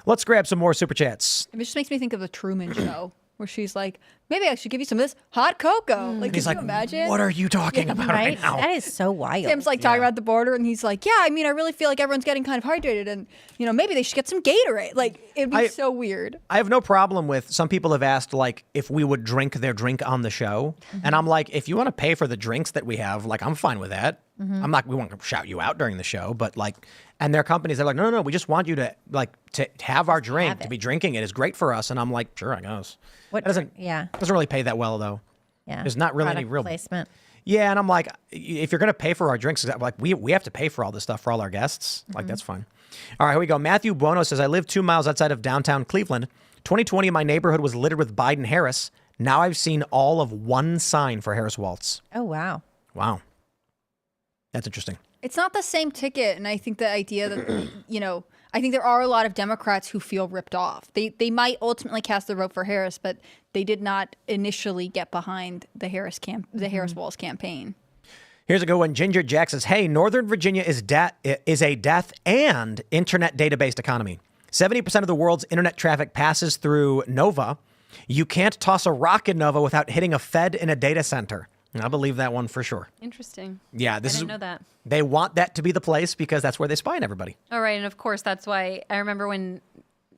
Let's grab some more super chats. It just makes me think of the Truman Show, where she's like, maybe I should give you some of this hot cocoa. Like, He's can like, you imagine? what are you talking about right now? That is so wild. Tim's like talking about the border, and he's like, yeah, I mean, I really feel like everyone's getting kind of hydrated, and, you know, maybe they should get some Gatorade. Like, it'd be so weird. I have no problem with, some people have asked, like, if we would drink their drink on the show. And I'm like, if you want to pay for the drinks that we have, like, I'm fine with that. We won't shout you out during the show, but like, and their companies, they're like, no, we just want you to, like, to have our drink, to be drinking it is great for us. And I'm like, sure, I guess. What? That doesn't really pay that well, though. Yeah. There's not really Product any real placement. Yeah, and I'm like, if you're going to pay for our drinks, like we have to pay for all this stuff for all our guests. Like, that's fine. All right, here we go. Matthew Buono says, I live 2 miles outside of downtown Cleveland. 2020, my neighborhood was littered with Biden-Harris. Now I've seen all of one sign for Harris-Waltz. Oh, wow. Wow. That's interesting. It's not the same ticket, and I think the idea that, you know, I think there are a lot of Democrats who feel ripped off. They might ultimately cast their vote for Harris, but they did not initially get behind the Harris Walz campaign. Here's a good one. Ginger Jack says, hey, Northern Virginia is a death and internet data-based economy. 70% of the world's internet traffic passes through Nova. You can't toss a rock in Nova without hitting a Fed in a data center. I believe that one for sure. Interesting. Yeah, I didn't know that. They want that to be the place because that's where they spy on everybody. All right, and of course, that's why I remember when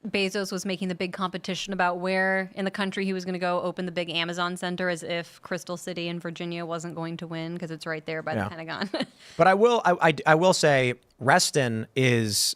Bezos was making the big competition about where in the country he was going to go open the big Amazon center, as if Crystal City in Virginia wasn't going to win because it's right there by the Pentagon. But I will say, Reston it's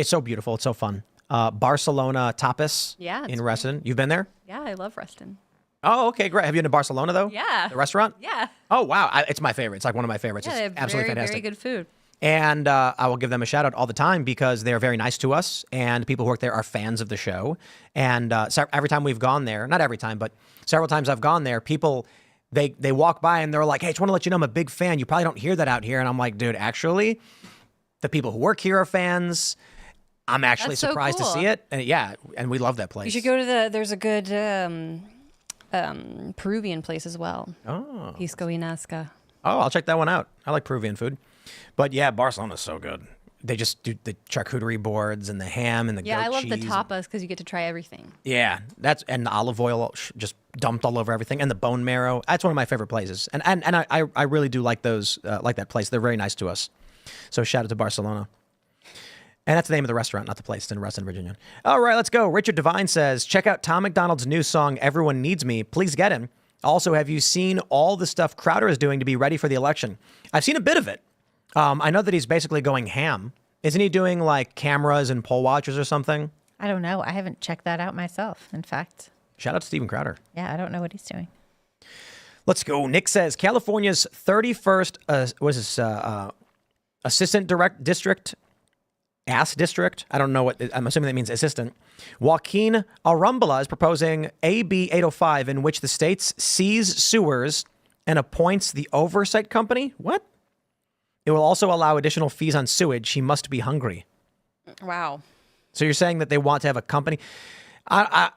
so beautiful. It's so fun. Barcelona tapas in Reston. You've been there? Yeah, I love Reston. Oh, okay, great. Have you been to Barcelona, though? Yeah. The restaurant? Yeah. Oh, wow. It's my favorite. It's like one of my favorites. Yeah, It's they have absolutely very, fantastic. very good food. And I will give them a shout out all the time because they're very nice to us, and people who work there are fans of the show. And so every time we've gone there, not every time, but several times I've gone there, people, they walk by and they're like, hey, I just want to let you know I'm a big fan. You probably don't hear that out here. And I'm like, dude, actually, the people who work here are fans. I'm actually surprised to see it. And and we love that place. You should go to there's a good Peruvian place as well. Oh. Pisco y Nazca. Oh, I'll check that one out. I like Peruvian food. But yeah, Barcelona's so good. They just do the charcuterie boards and the ham and the goat I love the cheese. tapas because you get to try everything. Yeah, and the olive oil just dumped all over everything, and the bone marrow. That's one of my favorite places. And I really do like those, like that place. They're very nice to us. So shout out to Barcelona. And that's the name of the restaurant, not the place. It's in Reston, Virginia. All right, let's go. Richard Devine says, check out Tom McDonald's new song, Everyone Needs Me. Please get him. Also, have you seen all the stuff Crowder is doing to be ready for the election? I've seen a bit of it. I know that he's basically going ham. Isn't he doing like cameras and poll watchers or something? I don't know. I haven't checked that out myself, in fact. Shout out to Steven Crowder. Yeah, I don't know what he's doing. Let's go. Nick says, California's 31st, assistant district, I don't know what, I'm assuming that means assistant. Joaquin Arambula is proposing AB 805 in which the state sees sewers and appoints the oversight company. What? It will also allow additional fees on sewage. He must be hungry. Wow. So you're saying that they want to have a company?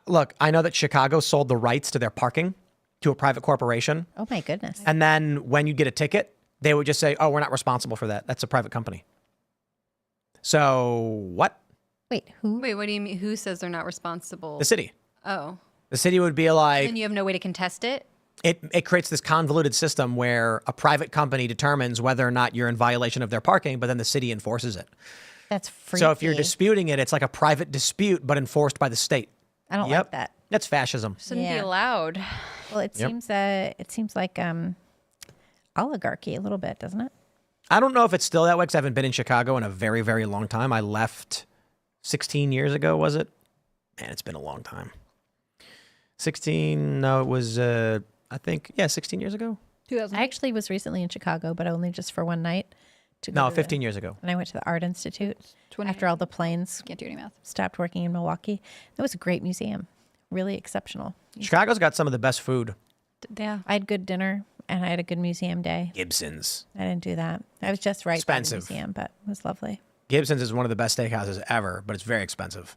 Look, I know that Chicago sold the rights to their parking to a private corporation. Oh, my goodness. And then when you get a ticket, they would just say, oh, we're not responsible for that. That's a private company. So what? Wait, who? Wait, what do you mean? Who says they're not responsible? The city. Oh. The city would be like... And you have no way to contest it? It creates this convoluted system where a private company determines whether or not you're in violation of their parking, but then the city enforces it. That's freaky. So if you're disputing it, it's like a private dispute, but enforced by the state. I don't like that. That's fascism. Shouldn't be allowed. Well, it seems like oligarchy a little bit, doesn't it? I don't know if it's still that way because I haven't been in Chicago in a very, very long time. I left 16 years ago, was it? Man, it's been a long time. 16, no, it was, I think, 16 years ago. 2000. I actually was recently in Chicago, but only just for one night. No, 15 years ago. And I went to the Art Institute 20. after all the planes Can't do any math. stopped working in Milwaukee. That was a great museum. Really exceptional. Chicago's got some of the best food. Yeah. I had good dinner and I had a good museum day. Gibson's. I didn't do that. I was just right by the Expensive. museum, but it was lovely. Gibson's is one of the best steakhouses ever, but it's very expensive.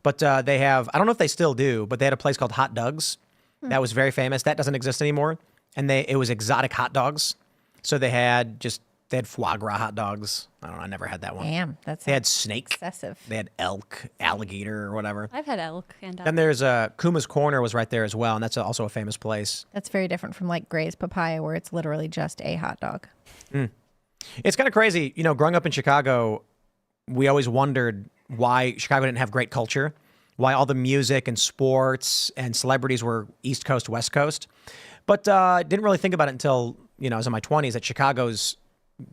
But they have, I don't know if they still do, but they had a place called Hot Doug's. That was very famous. That doesn't exist anymore. And it was exotic hot dogs. So they had foie gras hot dogs. I don't know. I never had that one. Damn, that's They had snake. excessive. They had elk, alligator, or whatever. I've had elk and Then there's Kuma's Corner was right there as well, and that's also a famous place. That's very different from like Gray's Papaya, where it's literally just a hot dog. It's kind of crazy. You know, growing up in Chicago, we always wondered why Chicago didn't have great culture, why all the music and sports and celebrities were East Coast, West Coast. But didn't really think about it until, I was in my 20s, that Chicago's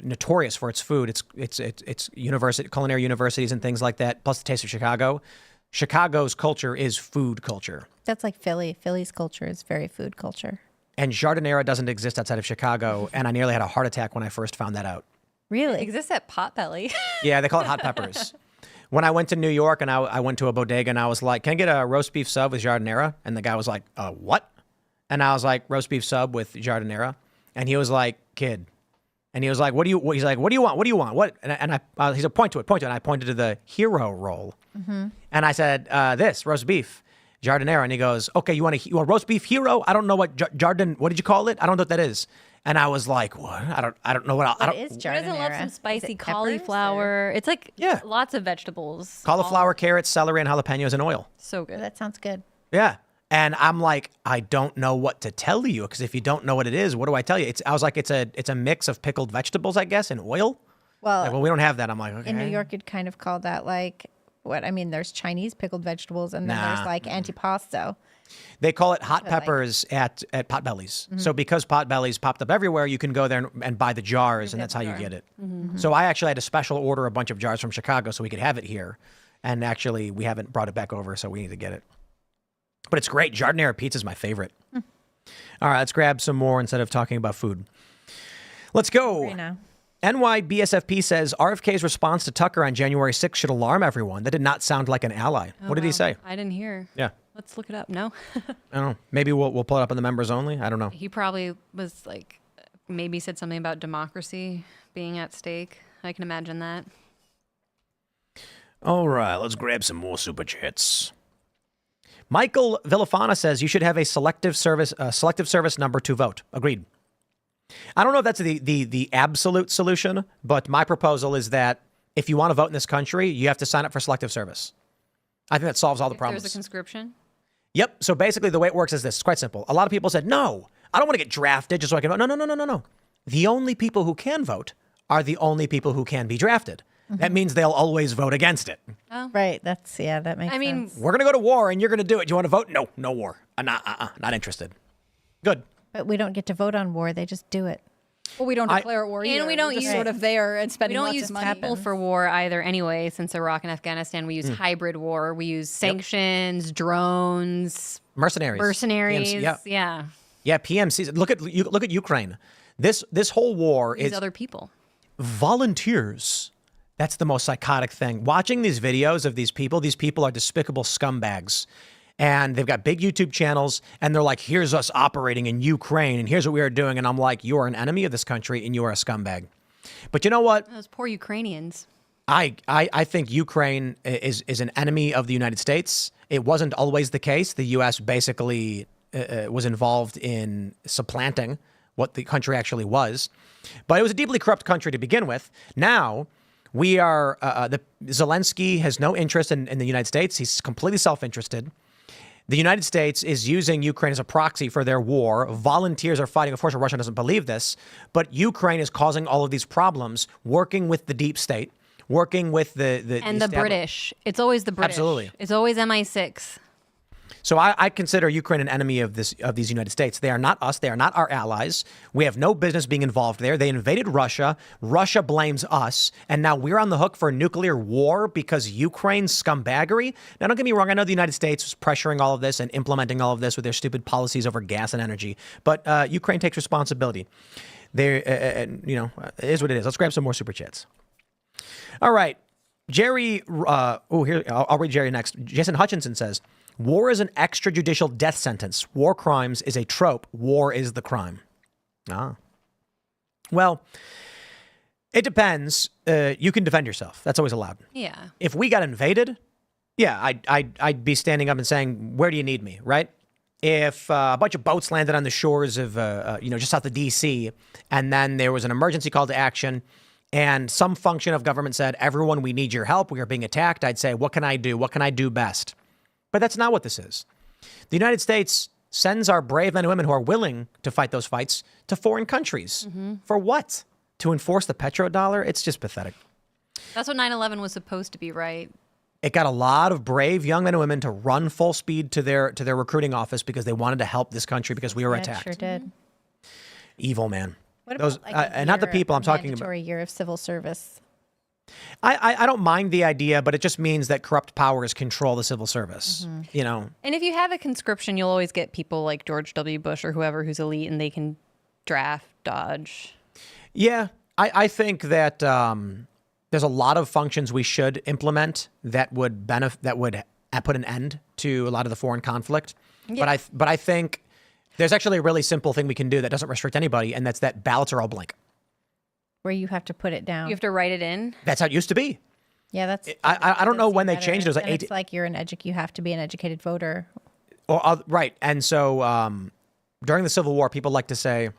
notorious for its food. It's culinary universities and things like that, plus the taste of Chicago. Chicago's culture is food culture. That's like Philly. Philly's culture is very food culture. And Jardinera doesn't exist outside of Chicago, and I nearly had a heart attack when I first found that out. Really? It exists at Potbelly. Yeah, they call it hot peppers. When I went to New York and I went to a bodega and I was like, can I get a roast beef sub with Jardinera? And the guy was like, what? And I was like, roast beef sub with Jardinera. And he was like, kid. And he was like, he's like, what do you want? What do you want? What? And he said, point to it. And I pointed to the hero roll. Mm-hmm. And I said, this, roast beef, Jardinera. And he goes, okay, you want roast beef hero? I don't know what what did you call it? I don't know what that is. And I was like, what? I don't know what What is Who jardinera? doesn't love some Is spicy it peppers, cauliflower? It's like lots of vegetables. Cauliflower, carrots, celery, and jalapenos in oil. So or- good. That sounds good. Yeah. And I'm like, I don't know what to tell you, because if you don't know what it is, what do I tell you? I was like, it's a mix of pickled vegetables, I guess, and oil. Well, Like, well, we don't have that. I'm like, okay. in New York, you'd kind of call that like what? I mean, there's Chinese pickled vegetables, and then Nah. there's like antipasto. They call it hot peppers at Potbellies. Mm-hmm. So because Potbellies popped up everywhere, you can go there and buy the jars, and that's how you get it. Mm-hmm. So I actually had to special order a bunch of jars from Chicago so we could have it here. And actually, we haven't brought it back over, so we need to get it. But it's great. Jardinera pizza is my favorite. All right, let's grab some more instead of talking about food. Let's go. Right now. NYBSFP says RFK's response to Tucker on January 6th should alarm everyone. That did not sound like an ally. What did he say? I didn't hear. Yeah. Let's look it up. No. I don't know. Maybe we'll pull it up on the members only. I don't know. He probably was like, maybe said something about democracy being at stake. I can imagine that. All right, let's grab some more super chats. Michael Villafana says you should have a selective service number to vote. Agreed. I don't know if that's the absolute solution, but my proposal is that if you want to vote in this country, you have to sign up for selective service. I think that solves all the problems. There's a conscription. Yep. So basically the way it works is this. It's quite simple. A lot of people said, no, I don't want to get drafted just so I can vote. No. The only people who can vote are the only people who can be drafted. That means they'll always vote against it. Right. That makes I mean, sense. We're going to go to war and you're going to do it. Do you want to vote? No war. Not interested. Good. But we don't get to vote on war. They just do it. Well, we don't declare war and either. we don't We're just use- sort of there and we spending don't lots use of money. people for war either anyway. Since Iraq and Afghanistan, we use hybrid war. We use sanctions, drones, Mercenaries. mercenaries. PMC, Yeah. Yeah, PMCs. Look at Ukraine. This whole war These is other people. volunteers. That's the most psychotic thing. Watching these videos of these people are despicable scumbags. And they've got big YouTube channels, and they're like, here's us operating in Ukraine, and here's what we are doing. And I'm like, you are an enemy of this country, and you are a scumbag. But you know what? Those poor Ukrainians. I think Ukraine is an enemy of the United States. It wasn't always the case. The U.S. basically was involved in supplanting what the country actually was. But it was a deeply corrupt country to begin with. Now, we are, Zelensky has no interest in the United States. He's completely self-interested. The United States is using Ukraine as a proxy for their war. Volunteers are fighting. Of course, Russia doesn't believe this, but Ukraine is causing all of these problems, working with the deep state, working with the And the British. It's always the British. Absolutely. It's always MI6. So I consider Ukraine an enemy of these United States. They are not us. They are not our allies. We have no business being involved there. They invaded Russia. Russia blames us. And now we're on the hook for a nuclear war because Ukraine's scumbaggery. Now, don't get me wrong. I know the United States was pressuring all of this and implementing all of this with their stupid policies over gas and energy. But Ukraine takes responsibility. It is what it is. Let's grab some more super chats. All right. Jerry. Here, I'll read Jerry next. Jason Hutchinson says, war is an extrajudicial death sentence. War crimes is a trope. War is the crime. Well, it depends. You can defend yourself. That's always allowed. Yeah. If we got invaded, yeah, I'd be standing up and saying, where do you need me, right? If a bunch of boats landed on the shores of, just south of D.C., and then there was an emergency call to action, and some function of government said, everyone, we need your help. We are being attacked. I'd say, what can I do? What can I do best? But that's not what this is. The United States sends our brave men and women who are willing to fight those fights to foreign countries. Mm-hmm. For what? To enforce the petrodollar? It's just pathetic. That's what 9/11 was supposed to be, right? It got a lot of brave young men and women to run full speed to their recruiting office because they wanted to help this country because we were attacked. Sure did. Evil, man. What Those about, and not the people I'm talking about. Mandatory year of civil service. I don't mind the idea, but it just means that corrupt powers control the civil service. Mm-hmm. And if you have a conscription, you'll always get people like George W. Bush or whoever who's elite, and they can draft, dodge. Yeah, I think that there's a lot of functions we should implement that would put an end to a lot of the foreign conflict. Yeah. But I think there's actually a really simple thing we can do that doesn't restrict anybody, and that's that ballots are all blank. Where you have to put it down. You have to write it in. That's how it used to be. Yeah, that's. I don't know when they changed it. It was like it's like you have to be an educated voter. Right, and so during the Civil War, people like to say,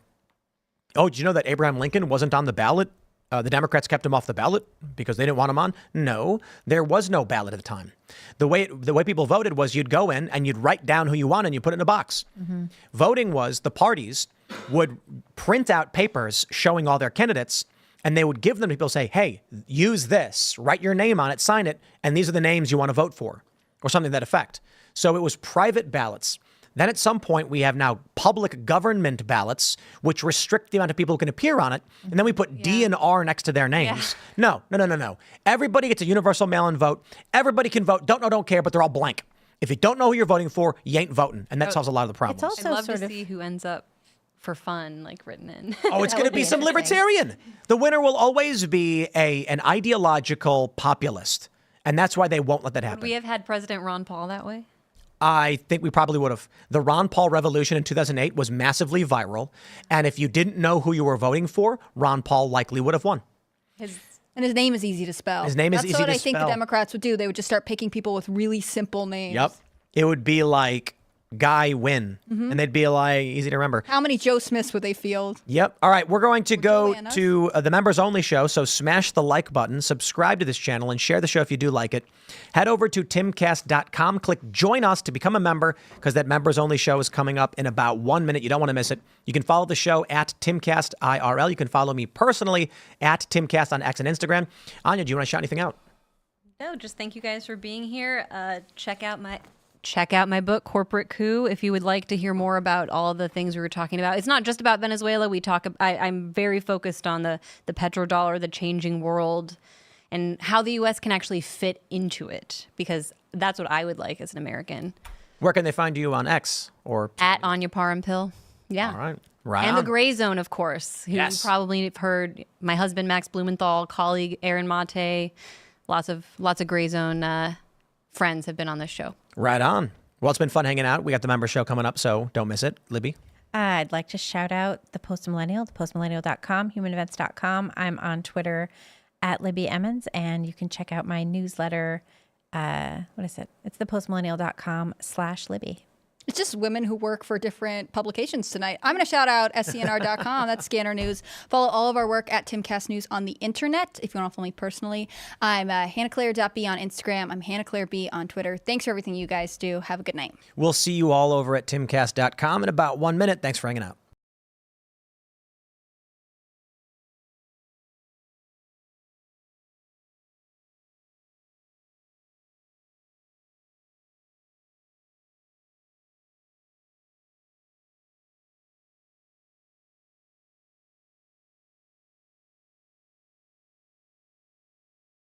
"Oh, did you know that Abraham Lincoln wasn't on the ballot? The Democrats kept him off the ballot because they didn't want him on." No, there was no ballot at the time. The way people voted was you'd go in and you'd write down who you want and you put it in a box. Mm-hmm. Voting was the parties would print out papers showing all their candidates, and they would give them to people, say, hey, use this, write your name on it, sign it, and these are the names you want to vote for, or something to that effect. So it was private ballots. Then at some point, we have now public government ballots, which restrict the amount of people who can appear on it. And then we put D and R next to their names. Yeah. No. Everybody gets a universal mail-in vote. Everybody can vote. Don't care, but they're all blank. If you don't know who you're voting for, you ain't voting. And that solves a lot of the problems. It's also I'd love to see who ends up for fun, like written in. Oh, it's going to be some libertarian. The winner will always be an ideological populist. And that's why they won't let that happen. Would we have had President Ron Paul that way? I think we probably would have. The Ron Paul revolution in 2008 was massively viral. And if you didn't know who you were voting for, Ron Paul likely would have won. And his name is easy to spell. His name is easy to spell. That's what I think the Democrats would do. They would just start picking people with really simple names. Yep. It would be like Guy Wynn. Mm-hmm. And they'd be like, easy to remember. How many Joe Smiths would they field? Yep. All right. We're going to go to the members only show. So smash the like button, subscribe to this channel, and share the show if you do like it. Head over to timcast.com. Click join us to become a member, because that members only show is coming up in about 1 minute. You don't want to miss it. You can follow the show at Timcast IRL. You can follow me personally at Timcast on X and Instagram. Anya, do you want to shout anything out? No, just thank you guys for being here. Check out my book, Corporate Coup, if you would like to hear more about all the things we were talking about. It's not just about Venezuela. I'm very focused on the petrodollar, the changing world, and how the U.S. can actually fit into it, because that's what I would like as an American. Where can they find you on X or at Anya Parampil? Yeah. All right. Right. And on. The Gray Zone, of course. Who yes. You probably have heard. My husband Max Blumenthal, colleague Aaron Mate, lots of Gray Zone friends have been on this show. Right on. Well, it's been fun hanging out. We got the member show coming up, so don't miss it. Libby? I'd like to shout out the Post Millennial, thepostmillennial.com, humanevents.com. I'm on Twitter at Libby Emmons, and you can check out my newsletter. What is it? It's thepostmillennial.com/Libby. It's just women who work for different publications tonight. I'm going to shout out scnr.com. That's Scanner News. Follow all of our work at Timcast News on the internet. If you want to follow me personally, I'm HannahClaire.B on Instagram. I'm HannahClaireB on Twitter. Thanks for everything you guys do. Have a good night. We'll see you all over at timcast.com in about 1 minute. Thanks for hanging out.